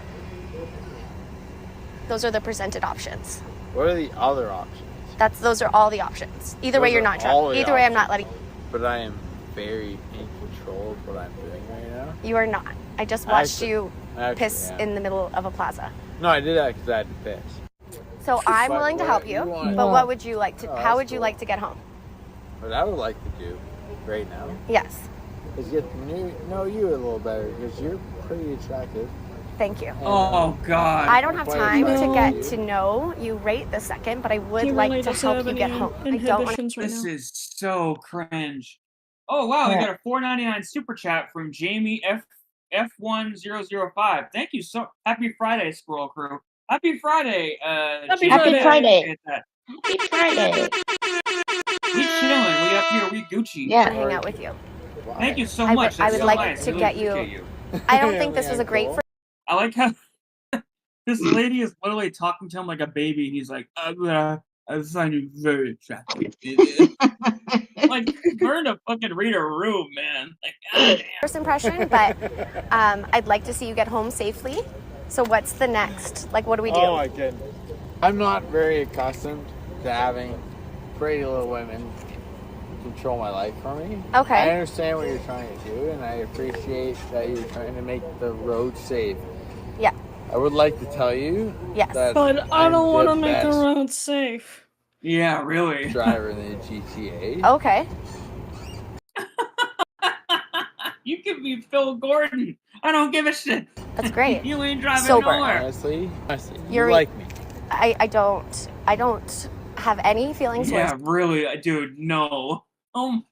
Speaker 25: Those are the presented options.
Speaker 26: What are the other options?
Speaker 25: Those are all the options. Either way,
Speaker 26: Those
Speaker 25: you're
Speaker 26: are
Speaker 25: not
Speaker 26: all
Speaker 25: drunk.
Speaker 26: the
Speaker 25: Either way, I'm not
Speaker 26: options.
Speaker 25: letting.
Speaker 26: But I am very in control of what I'm doing right now.
Speaker 25: You are not. I just watched
Speaker 26: Actually-
Speaker 25: you
Speaker 26: actually,
Speaker 25: piss
Speaker 26: yeah.
Speaker 25: in the middle of a plaza.
Speaker 26: No, I did that because I had to piss.
Speaker 25: So I'm
Speaker 26: But
Speaker 25: willing to
Speaker 26: what
Speaker 25: help
Speaker 26: you
Speaker 25: you.
Speaker 26: want-
Speaker 25: But what would you like to?
Speaker 26: Oh,
Speaker 25: how
Speaker 26: that's
Speaker 25: would you
Speaker 26: cool.
Speaker 25: like to get home?
Speaker 26: What I would like to do right now
Speaker 25: Yes.
Speaker 26: is get to know you a little better because you're pretty attractive.
Speaker 25: Thank you.
Speaker 2: Oh God.
Speaker 25: I don't have time to
Speaker 1: No.
Speaker 25: get to know you right this second, but I would
Speaker 1: He
Speaker 25: like
Speaker 1: really
Speaker 25: to
Speaker 1: doesn't
Speaker 25: help
Speaker 1: have
Speaker 25: you get
Speaker 1: any
Speaker 25: home. I don't want
Speaker 1: inhibitions right
Speaker 2: This
Speaker 1: now.
Speaker 2: is so cringe. Oh wow, we
Speaker 8: Yeah.
Speaker 2: got a $4.99 super chat from Jamie F1005. Thank you so. Happy Friday, Squirrel Crew. Happy Friday.
Speaker 1: Happy
Speaker 2: Jamie.
Speaker 8: Happy
Speaker 1: Friday.
Speaker 8: Friday.
Speaker 2: Appreciate that.
Speaker 8: Happy Friday.
Speaker 2: We chilling. We up here. We Gucci.
Speaker 8: Yeah.
Speaker 25: to hang out with you.
Speaker 2: Thank you so
Speaker 25: I
Speaker 2: much.
Speaker 25: would
Speaker 2: That's so
Speaker 25: like
Speaker 2: nice.
Speaker 25: to
Speaker 2: Really
Speaker 25: get you.
Speaker 2: appreciate you.
Speaker 25: I don't think this was a great first.
Speaker 2: I like how this lady is literally talking to him like a baby. He's like, I find you very attractive. Like, learn to fucking read a room, man. Like, goddamn.
Speaker 25: First impression, but I'd like to see you get home safely. So what's the next? Like, what do we do?
Speaker 26: Oh my goodness. I'm not very accustomed to having pretty little women control my life for me.
Speaker 25: Okay.
Speaker 26: I understand what you're trying to do, and I appreciate that you're trying to make the road safe.
Speaker 25: Yeah.
Speaker 26: I would like to tell you
Speaker 25: Yes.
Speaker 26: that
Speaker 1: But I
Speaker 26: I'm
Speaker 1: don't want to
Speaker 26: the
Speaker 1: make the
Speaker 26: best
Speaker 1: road safe.
Speaker 2: Yeah, really.
Speaker 26: driver in the GTA.
Speaker 25: Okay.
Speaker 2: You can be Phil Gordon. I don't give a shit.
Speaker 25: That's great.
Speaker 2: You ain't driving
Speaker 25: Sober.
Speaker 2: nowhere.
Speaker 26: Honestly,
Speaker 25: You're-
Speaker 26: you like me.
Speaker 25: I don't have any feelings
Speaker 2: Yeah,
Speaker 25: towards
Speaker 2: really, dude. No.
Speaker 8: Oh.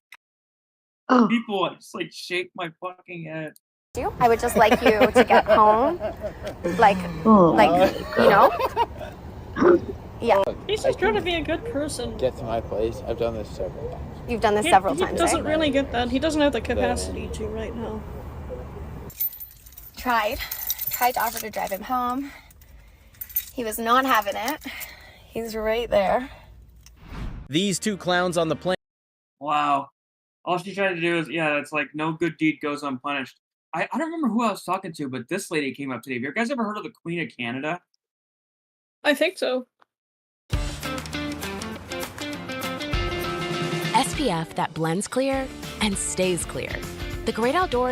Speaker 2: People just like shake my fucking head.
Speaker 25: you. I would just like you to get home. Like
Speaker 8: Oh.
Speaker 25: you know? Yeah.
Speaker 1: He's just trying to be a good person.
Speaker 26: Get to my place. I've done this several times.
Speaker 25: You've done this several
Speaker 1: He
Speaker 25: times,
Speaker 1: doesn't
Speaker 25: right?
Speaker 1: really get that. He doesn't have the capacity to right now.
Speaker 25: Tried to offer to drive him home. He was not having it. He's right there.
Speaker 23: These two clowns on the plane.
Speaker 2: Wow. All she tried to do is, yeah, it's like no good deed goes unpunished. I don't remember who I was talking to, but this lady came up today. Have you guys ever heard of the Queen of Canada?
Speaker 1: I think so.
Speaker 3: SPF that blends clear and stays clear. The great outdoors.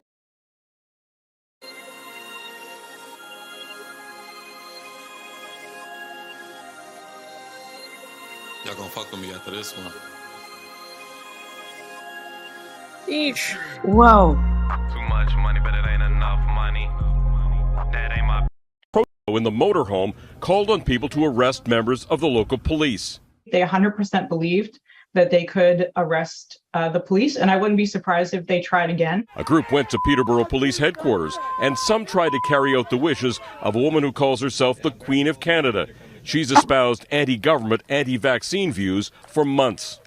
Speaker 5: Y'all gonna fuck with me after this one.
Speaker 1: Eesh.
Speaker 8: Whoa.
Speaker 5: Too much money, but it ain't enough money. That ain't my.
Speaker 10: In the motorhome called on people to arrest members of the local police.
Speaker 13: They 100% believed that they could arrest the police, and I wouldn't be surprised if they tried again.
Speaker 10: A group went to Peterborough Police Headquarters, and some tried to carry out the wishes of a woman who calls herself the Queen of Canada. She's espoused anti-government, anti-vaccine views for months.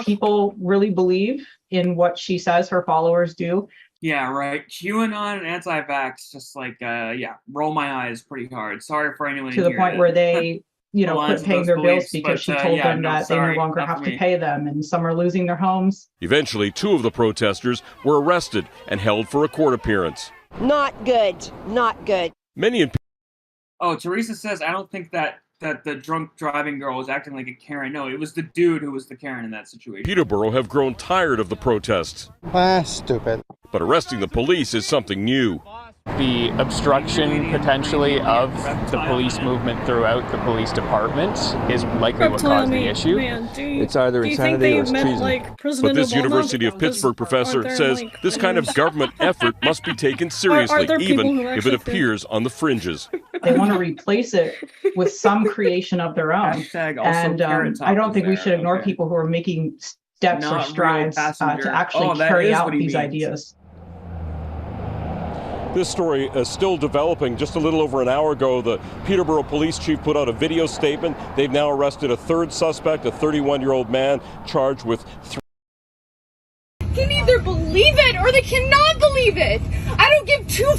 Speaker 13: People really believe in what she says her followers do.
Speaker 2: Yeah, right. QAnon and anti-vax, just like, yeah, roll my eyes pretty hard. Sorry for anyone
Speaker 13: To the
Speaker 2: here
Speaker 13: point
Speaker 2: that-
Speaker 13: where they,
Speaker 2: aligns
Speaker 13: quit
Speaker 2: with
Speaker 13: paying
Speaker 2: those
Speaker 13: their bills
Speaker 2: beliefs,
Speaker 13: because
Speaker 2: but,
Speaker 13: she told
Speaker 2: yeah,
Speaker 13: them
Speaker 2: no,
Speaker 13: that they
Speaker 2: sorry,
Speaker 13: no longer
Speaker 2: not
Speaker 13: have
Speaker 2: for
Speaker 13: to
Speaker 2: me.
Speaker 13: pay them, and some are losing their homes.
Speaker 10: Eventually, two of the protesters were arrested and held for a court appearance.
Speaker 15: Not good. Not good.
Speaker 10: Many in
Speaker 2: Oh, Teresa says, I don't think that the drunk driving girl was acting like a Karen. No, it was the dude who was the Karen in that situation.
Speaker 10: Peterborough have grown tired of the protests.
Speaker 16: Stupid.
Speaker 10: But arresting the police is something new.
Speaker 27: The obstruction potentially of the police movement throughout the police department is likely what caused the issue.
Speaker 1: It's either insanity or it's treason.
Speaker 10: But this University of Pittsburgh professor says this kind of government effort must be taken seriously,
Speaker 1: there people
Speaker 10: even
Speaker 1: who
Speaker 10: if it
Speaker 1: actually
Speaker 10: appears on the fringes.
Speaker 13: They want to replace it with some creation of their own.
Speaker 2: Hashtag also
Speaker 13: And
Speaker 2: Carrot Top
Speaker 13: I don't
Speaker 2: is
Speaker 13: think we
Speaker 2: there,
Speaker 13: should ignore
Speaker 2: okay.
Speaker 13: people who are making steps
Speaker 2: Not
Speaker 13: or
Speaker 2: real
Speaker 13: strides
Speaker 2: passenger.
Speaker 13: to actually
Speaker 2: Oh, that
Speaker 13: carry
Speaker 2: is
Speaker 13: out
Speaker 2: what he
Speaker 13: these
Speaker 2: means.
Speaker 13: ideas.
Speaker 10: This story is still developing. Just a little over an hour ago, the Peterborough police chief put out a video statement. They've now arrested a third suspect, a 31-year-old man charged with
Speaker 24: Can either believe it or they cannot believe it. I don't give two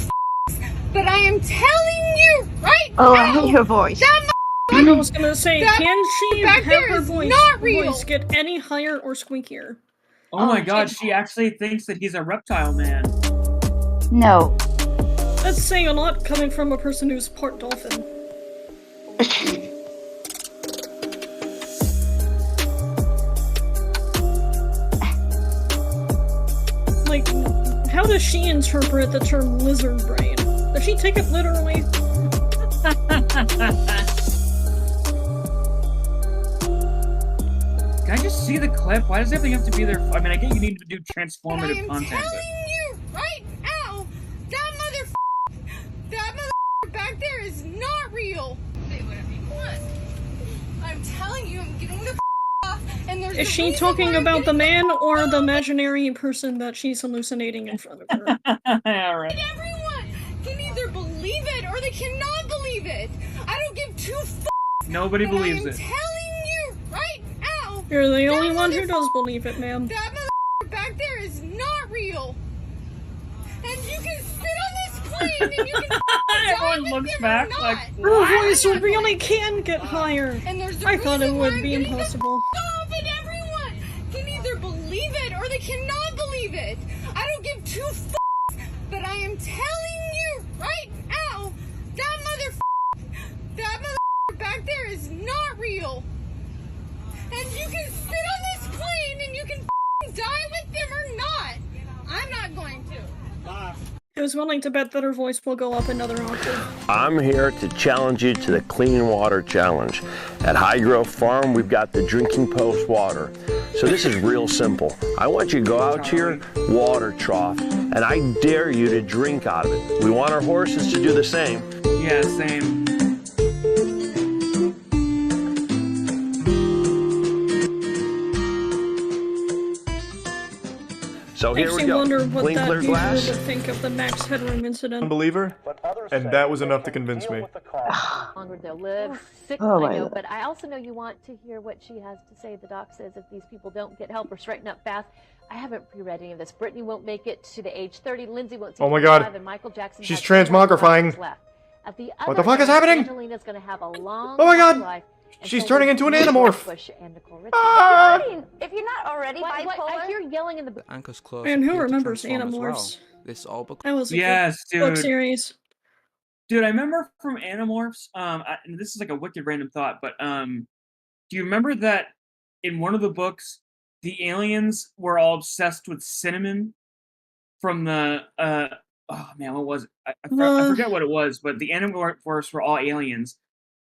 Speaker 24: but I am telling you right
Speaker 8: Oh,
Speaker 24: now.
Speaker 8: I hate her voice.
Speaker 24: That
Speaker 1: I was gonna say,
Speaker 24: that
Speaker 1: can she
Speaker 24: back
Speaker 1: have
Speaker 24: there
Speaker 1: her
Speaker 24: is
Speaker 1: voice,
Speaker 24: not real.
Speaker 1: voice get any higher or squeakier?
Speaker 2: Oh my god, she actually thinks that he's a reptile man.
Speaker 8: No.
Speaker 1: That's saying a lot coming from a person who's part dolphin. Like, how does she interpret the term lizard brain? Does she take it literally?
Speaker 2: Can I just see the clip? Why does everything have to be there? I mean, I get you need to do transformative content.
Speaker 24: You right now. That I'm telling you, I'm getting the off, and there's
Speaker 1: Is
Speaker 24: a
Speaker 1: she
Speaker 24: reason
Speaker 1: talking
Speaker 24: why I'm
Speaker 1: about the
Speaker 24: getting
Speaker 1: man or the imaginary person that she's hallucinating in front of her?
Speaker 2: Yeah, right.
Speaker 24: Everyone can either believe it or they cannot believe it. I don't give two f***s.
Speaker 2: Nobody believes
Speaker 24: I'm
Speaker 2: it.
Speaker 24: telling you right now.
Speaker 1: You're the only one who does believe it, ma'am.
Speaker 24: That mother back there is not real. And you can sit on this plane and you can
Speaker 2: Everyone looks back like,
Speaker 1: Her voice really can get higher.
Speaker 24: And there's a
Speaker 1: I thought it
Speaker 24: reason why
Speaker 1: would
Speaker 24: I'm
Speaker 1: be
Speaker 24: getting
Speaker 1: impossible.
Speaker 24: Stop it, everyone can either believe it or they cannot believe it. I don't give two f***s, but I am telling you right now, that mother back there is not real. And you can sit on this plane and you can die with them or not. I'm not going to.
Speaker 1: I was willing to bet that her voice will go up another octave.
Speaker 4: I'm here to challenge you to the Clean Water Challenge. At High Grove Farm, we've got the drinking post water. So this is real simple. I want you to go out to your water trough, and I dare you to drink out of it. We want our horses to do the same.
Speaker 2: Yeah, same.
Speaker 4: So here
Speaker 1: Makes
Speaker 4: we
Speaker 1: you
Speaker 4: go.
Speaker 1: wonder what
Speaker 4: Clean,
Speaker 1: that
Speaker 4: clear
Speaker 1: viewer
Speaker 4: glass.
Speaker 1: would think of the Max Headroom incident.
Speaker 6: Unbeliever, and that was enough to convince me.
Speaker 7: Longer they'll live. Sick,
Speaker 6: Oh,
Speaker 7: I
Speaker 6: my
Speaker 7: know,
Speaker 6: God.
Speaker 7: but I also know you want to hear what she has to say. The doc says if these people don't get help or straighten up fast, I haven't pre-read any of this. Brittany won't make it to the age 30. Lindsay won't see
Speaker 6: Oh my
Speaker 7: 25,
Speaker 6: God.
Speaker 7: and Michael Jackson
Speaker 6: She's
Speaker 7: has 11
Speaker 6: transmogrifying.
Speaker 7: months left. At the
Speaker 6: What the
Speaker 7: other
Speaker 6: fuck is
Speaker 7: end,
Speaker 6: happening?
Speaker 7: Angelina's going to have a long,
Speaker 6: Oh my God.
Speaker 7: happy life. and
Speaker 6: She's
Speaker 7: so
Speaker 6: turning
Speaker 7: will
Speaker 6: into an
Speaker 7: Nick
Speaker 6: animorph.
Speaker 7: Bush and Nicole Richie.
Speaker 6: Ah!
Speaker 7: If you're not already bipolar, I hear yelling in the.
Speaker 9: Anchor's close.
Speaker 1: Man, who
Speaker 9: appear to
Speaker 1: remembers
Speaker 9: transform as well.
Speaker 1: Animorphs?
Speaker 9: This all because
Speaker 1: That was a
Speaker 2: Yes,
Speaker 1: good book
Speaker 2: dude.
Speaker 1: series.
Speaker 2: Dude, I remember from Animorphs, and this is like a wicked random thought, but do you remember that in one of the books, the aliens were all obsessed with cinnamon from the, oh man, what was it? I forget what it was, but the Animorphs were all aliens,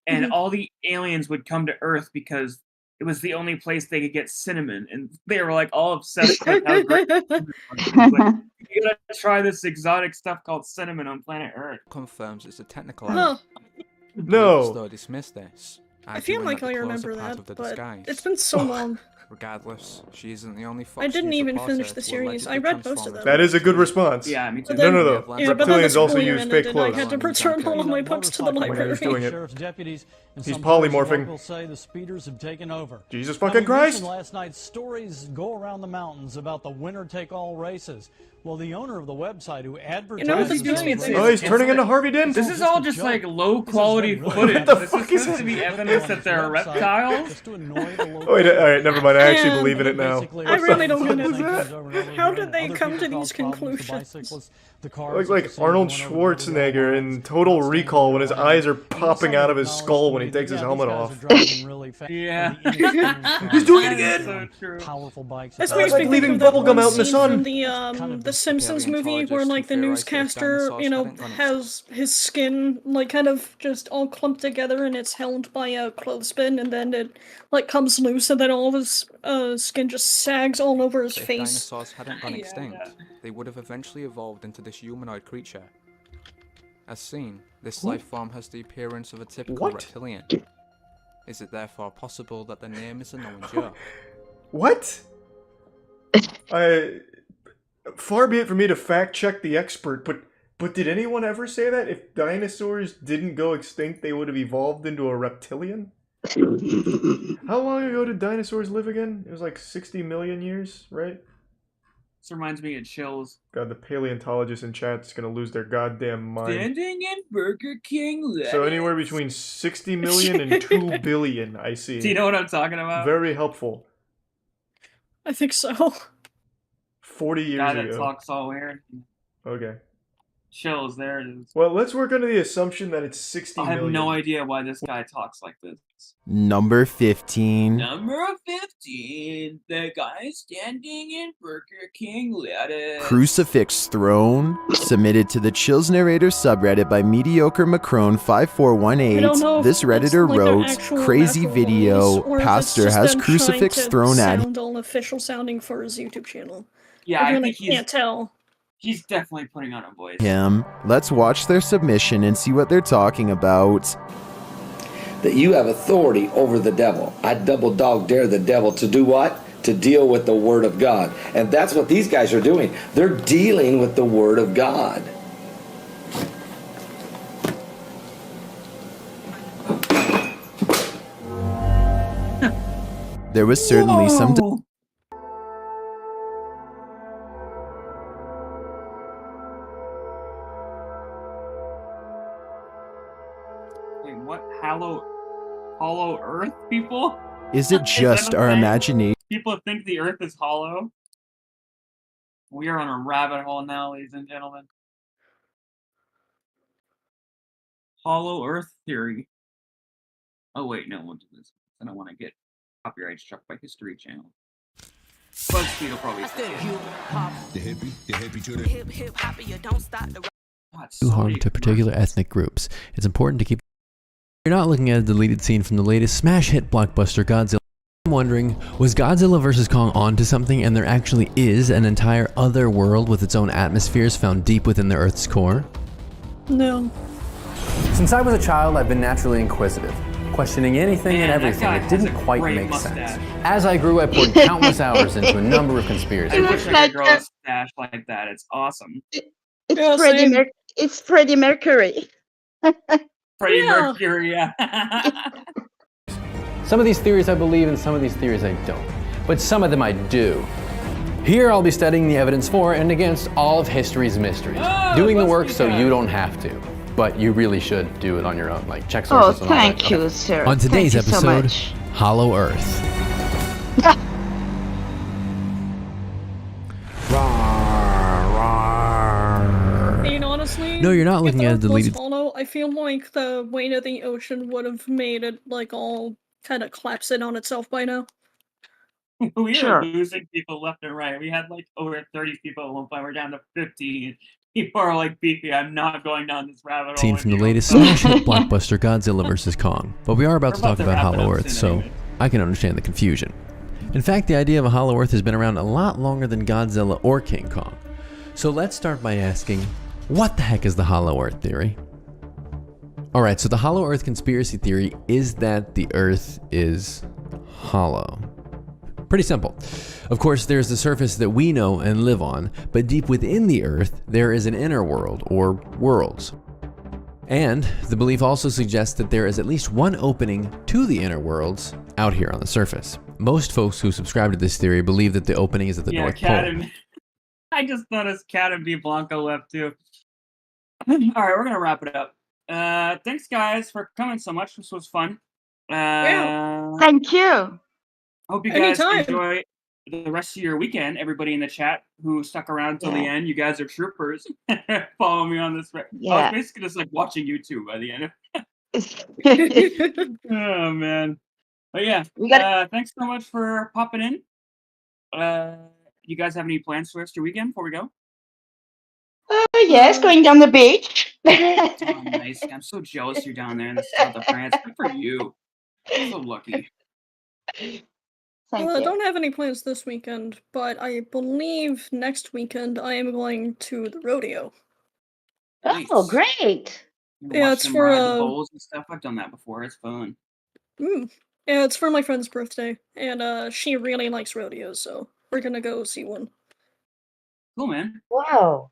Speaker 2: and
Speaker 1: Mhm.
Speaker 2: all the aliens would come to Earth because it was the only place they could get cinnamon, and they were like all obsessed with how great cinnamon was. Like, you gotta try this exotic stuff called cinnamon on planet Earth.
Speaker 9: confirms it's a technical
Speaker 1: Huh.
Speaker 9: error.
Speaker 6: No.
Speaker 9: Though dismiss this.
Speaker 1: I feel
Speaker 9: arguing
Speaker 1: like
Speaker 9: that
Speaker 1: I
Speaker 9: the closer
Speaker 1: remember
Speaker 9: part
Speaker 1: that,
Speaker 9: of the
Speaker 1: but
Speaker 9: disguise.
Speaker 1: it's been so long.
Speaker 9: Regardless, she isn't the only fox
Speaker 1: I didn't
Speaker 9: user
Speaker 1: even
Speaker 9: boss
Speaker 1: finish
Speaker 9: Earth
Speaker 1: the
Speaker 9: will
Speaker 1: series. I
Speaker 9: allegedly
Speaker 1: read most of
Speaker 9: transform
Speaker 1: them.
Speaker 9: into
Speaker 6: That is a good response.
Speaker 2: Yeah, me too.
Speaker 1: But then-
Speaker 6: No,
Speaker 1: yeah, but then the
Speaker 6: reptilians also
Speaker 1: spoiler
Speaker 6: use
Speaker 1: ended
Speaker 6: fake
Speaker 1: and I
Speaker 6: clothes.
Speaker 1: had to return all of my books to the library.
Speaker 6: He's doing it.
Speaker 11: Sheriff's deputies and
Speaker 6: He's
Speaker 11: some
Speaker 6: polymorphing.
Speaker 11: will say the speeders have taken over.
Speaker 6: Jesus
Speaker 11: Now,
Speaker 6: fucking
Speaker 11: we
Speaker 6: Christ.
Speaker 11: mentioned last night stories go around the mountains about the winner-take-all races. Well, the owner of the website who advertises
Speaker 1: what this makes me
Speaker 11: those
Speaker 1: think?
Speaker 6: Oh, he's turning into Harvey Dent.
Speaker 2: This is all just like low quality footage. This is supposed to be evidence that they're reptiles.
Speaker 6: Oh, wait, all right, never mind. I actually believe in it now.
Speaker 1: I really don't get it. How did they come to these conclusions?
Speaker 6: Like Arnold Schwarzenegger in Total Recall when his eyes are popping out of his skull when he takes his helmet off.
Speaker 2: Yeah.
Speaker 6: He's doing it again.
Speaker 2: So true.
Speaker 11: Powerful bikes.
Speaker 1: This
Speaker 6: It's
Speaker 1: makes
Speaker 6: like
Speaker 1: me think
Speaker 6: leaving
Speaker 1: of that
Speaker 6: bubblegum
Speaker 1: one
Speaker 6: out in the
Speaker 1: scene
Speaker 6: sun.
Speaker 1: from the Simpsons movie where like the newscaster, you know, has his skin like kind of just all clumped together and it's held by a clothespin and then it like comes loose and then all of his skin just sags all over his
Speaker 9: If
Speaker 1: face.
Speaker 9: dinosaurs hadn't gone extinct, they would have eventually evolved into this humanoid creature. As seen, this life form has the appearance of a typical reptilian. Is it therefore possible that the name is a known joke?
Speaker 6: What? Far be it for me to fact check the expert, but did anyone ever say that if dinosaurs didn't go extinct, they would have evolved into a reptilian? How long ago did dinosaurs live again? It was like 60 million years, right?
Speaker 2: This reminds me of Chills.
Speaker 6: God, the paleontologists in chat's gonna lose their goddamn mind.
Speaker 2: Standing in Burger King lettuce.
Speaker 6: So anywhere between 60 million and 2 billion, I see.
Speaker 2: Do you know what I'm talking about?
Speaker 6: Very helpful.
Speaker 1: I think so.
Speaker 6: 40 years
Speaker 2: Guy that
Speaker 6: ago.
Speaker 2: talks all weird.
Speaker 6: Okay.
Speaker 2: Chills, there it is.
Speaker 6: Well, let's work under the assumption that it's 60
Speaker 2: I have
Speaker 6: million.
Speaker 2: no idea why this guy talks like this.
Speaker 16: Number 15.
Speaker 2: Number 15, the guy standing in Burger King lettuce.
Speaker 16: Crucifix Throne, submitted to the Chills Narrator subreddit by Mediocre Macron
Speaker 1: I
Speaker 16: 5418.
Speaker 1: don't know
Speaker 16: This
Speaker 1: if it's
Speaker 16: Redditor
Speaker 1: like an
Speaker 16: wrote,
Speaker 1: actual
Speaker 16: crazy
Speaker 1: natural
Speaker 16: video,
Speaker 1: voice, or if it's
Speaker 16: pastor
Speaker 1: just
Speaker 16: has
Speaker 1: them
Speaker 16: crucifix
Speaker 1: trying to
Speaker 16: thrown at him.
Speaker 1: sound all official sounding for his YouTube channel.
Speaker 2: Yeah,
Speaker 1: I
Speaker 2: I
Speaker 1: really
Speaker 2: think
Speaker 1: can't tell.
Speaker 2: he's definitely putting on a voice.
Speaker 16: Let's watch their submission and see what they're talking about.
Speaker 12: that you have authority over the devil. I double dog dare the devil to do what? To deal with the Word of God. And that's what these guys are doing. They're dealing with the Word of God.
Speaker 16: There was certainly some.
Speaker 2: Wait, what? Hollow Earth, people?
Speaker 16: Is it just
Speaker 2: that a
Speaker 16: our
Speaker 2: thing?
Speaker 16: imagination?
Speaker 2: People think the Earth is hollow. We are on a rabbit hole now, ladies and gentlemen. Hollow Earth theory. Oh wait, no, we'll do this. I don't want to get copyright struck by History Channel. BuzzFeed will probably.
Speaker 16: Do harm to particular ethnic groups. It's important to keep. You're not looking at a deleted scene from the latest smash hit blockbuster Godzilla. I'm wondering, was Godzilla vs. Kong onto something and there actually is an entire other world with its own atmospheres found deep within the Earth's core?
Speaker 1: No.
Speaker 14: Since I was a child, I've been naturally inquisitive, questioning anything and everything that didn't quite make sense. As I grew, I poured countless hours into a number of conspiracies.
Speaker 2: I wish I could grow a stash like that. It's awesome.
Speaker 8: It's Freddie Mercury.
Speaker 2: Freddie Mercury, yeah.
Speaker 14: Some of these theories I believe and some of these theories I don't, but some of them I do. Here I'll be studying the evidence for and against all of history's mysteries, doing the work so you don't have to. But you really should do it on your own, like check sources and all that.
Speaker 8: Thank you, sir.
Speaker 16: On today's
Speaker 8: Thank you so
Speaker 16: episode,
Speaker 8: much.
Speaker 16: Hollow Earth.
Speaker 1: And honestly,
Speaker 16: No, you're not looking
Speaker 1: if
Speaker 16: at a
Speaker 1: the Earth was
Speaker 16: deleted.
Speaker 1: hollow, I feel like the weight of the ocean would have made it like all kind of collapse in on itself by now.
Speaker 2: We are losing people left and right. We had like over 30 people at one point. We're down to 15. People are like, beefy, I'm not going down this rabbit hole.
Speaker 16: Scene from the latest smash hit blockbuster Godzilla vs. Kong. But we are about to talk about Hollow Earth, so I can understand the confusion. In fact, the idea of a Hollow Earth has been around a lot longer than Godzilla or King Kong. So let's start by asking, what the heck is the Hollow Earth theory? Alright, so the Hollow Earth conspiracy theory is that the Earth is hollow. Pretty simple. Of course, there's the surface that we know and live on, but deep within the Earth, there is an inner world, or worlds. And the belief also suggests that there is at least one opening to the inner worlds out here on the surface. Most folks who subscribe to this theory believe that the opening is at the North Pole.
Speaker 2: I just noticed Cat and B Blanco left too. Alright, we're gonna wrap it up. Thanks guys for coming so much. This was fun.
Speaker 8: Thank you.
Speaker 2: Hope you guys enjoy the rest of your weekend. Everybody in the chat who stuck around till the end, you guys are troopers. Follow me on this. I was basically just like watching YouTube by the end. Oh man. But yeah, thanks so much for popping in. You guys have any plans for the rest of your weekend before we go?
Speaker 8: Yes, going down the beach.
Speaker 2: Oh, nice. I'm so jealous you're down there in the south of France. Good for you. I'm so lucky.
Speaker 1: I don't have any plans this weekend, but I believe next weekend I am going to the rodeo.
Speaker 8: Oh, great!
Speaker 1: Yeah, it's for
Speaker 2: bowls and stuff. I've done that before. It's fun.
Speaker 1: Yeah, it's for my friend's birthday, and she really likes rodeos, so we're gonna go see one.
Speaker 2: Cool, man.
Speaker 8: Wow.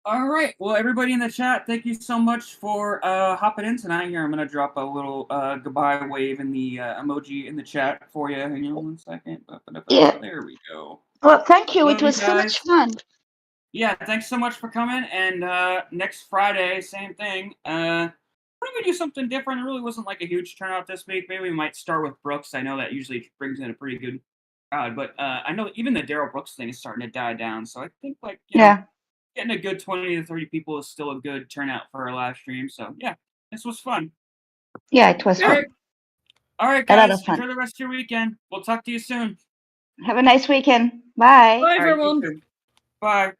Speaker 2: All right. Well, everybody in the chat, thank you so much for hopping in tonight. Here, I'm gonna drop a little goodbye wave in the emoji in the chat for you. Hang on 1 second.
Speaker 8: Yeah.
Speaker 2: There we go.
Speaker 8: Well, thank you.
Speaker 2: Love
Speaker 8: It was
Speaker 2: you
Speaker 8: so
Speaker 2: guys.
Speaker 8: much fun.
Speaker 2: Yeah, thanks so much for coming. And next Friday, same thing. We're gonna do something different. It really wasn't like a huge turnout this week. Maybe we might start with Brooks. I know that usually brings in a pretty good crowd, but I know even the Daryl Brooks thing is starting to die down. So I think like you know, getting a good 20 to 30 people is still a good turnout for our live stream. So yeah, this was fun.
Speaker 8: Yeah, it was fun.
Speaker 2: All right,
Speaker 8: A lot
Speaker 2: guys.
Speaker 8: of fun.
Speaker 2: Enjoy the rest of your weekend. We'll talk to you soon.
Speaker 8: Have a nice weekend. Bye.
Speaker 1: Bye,
Speaker 2: All right, you
Speaker 1: everyone.
Speaker 2: too. Bye.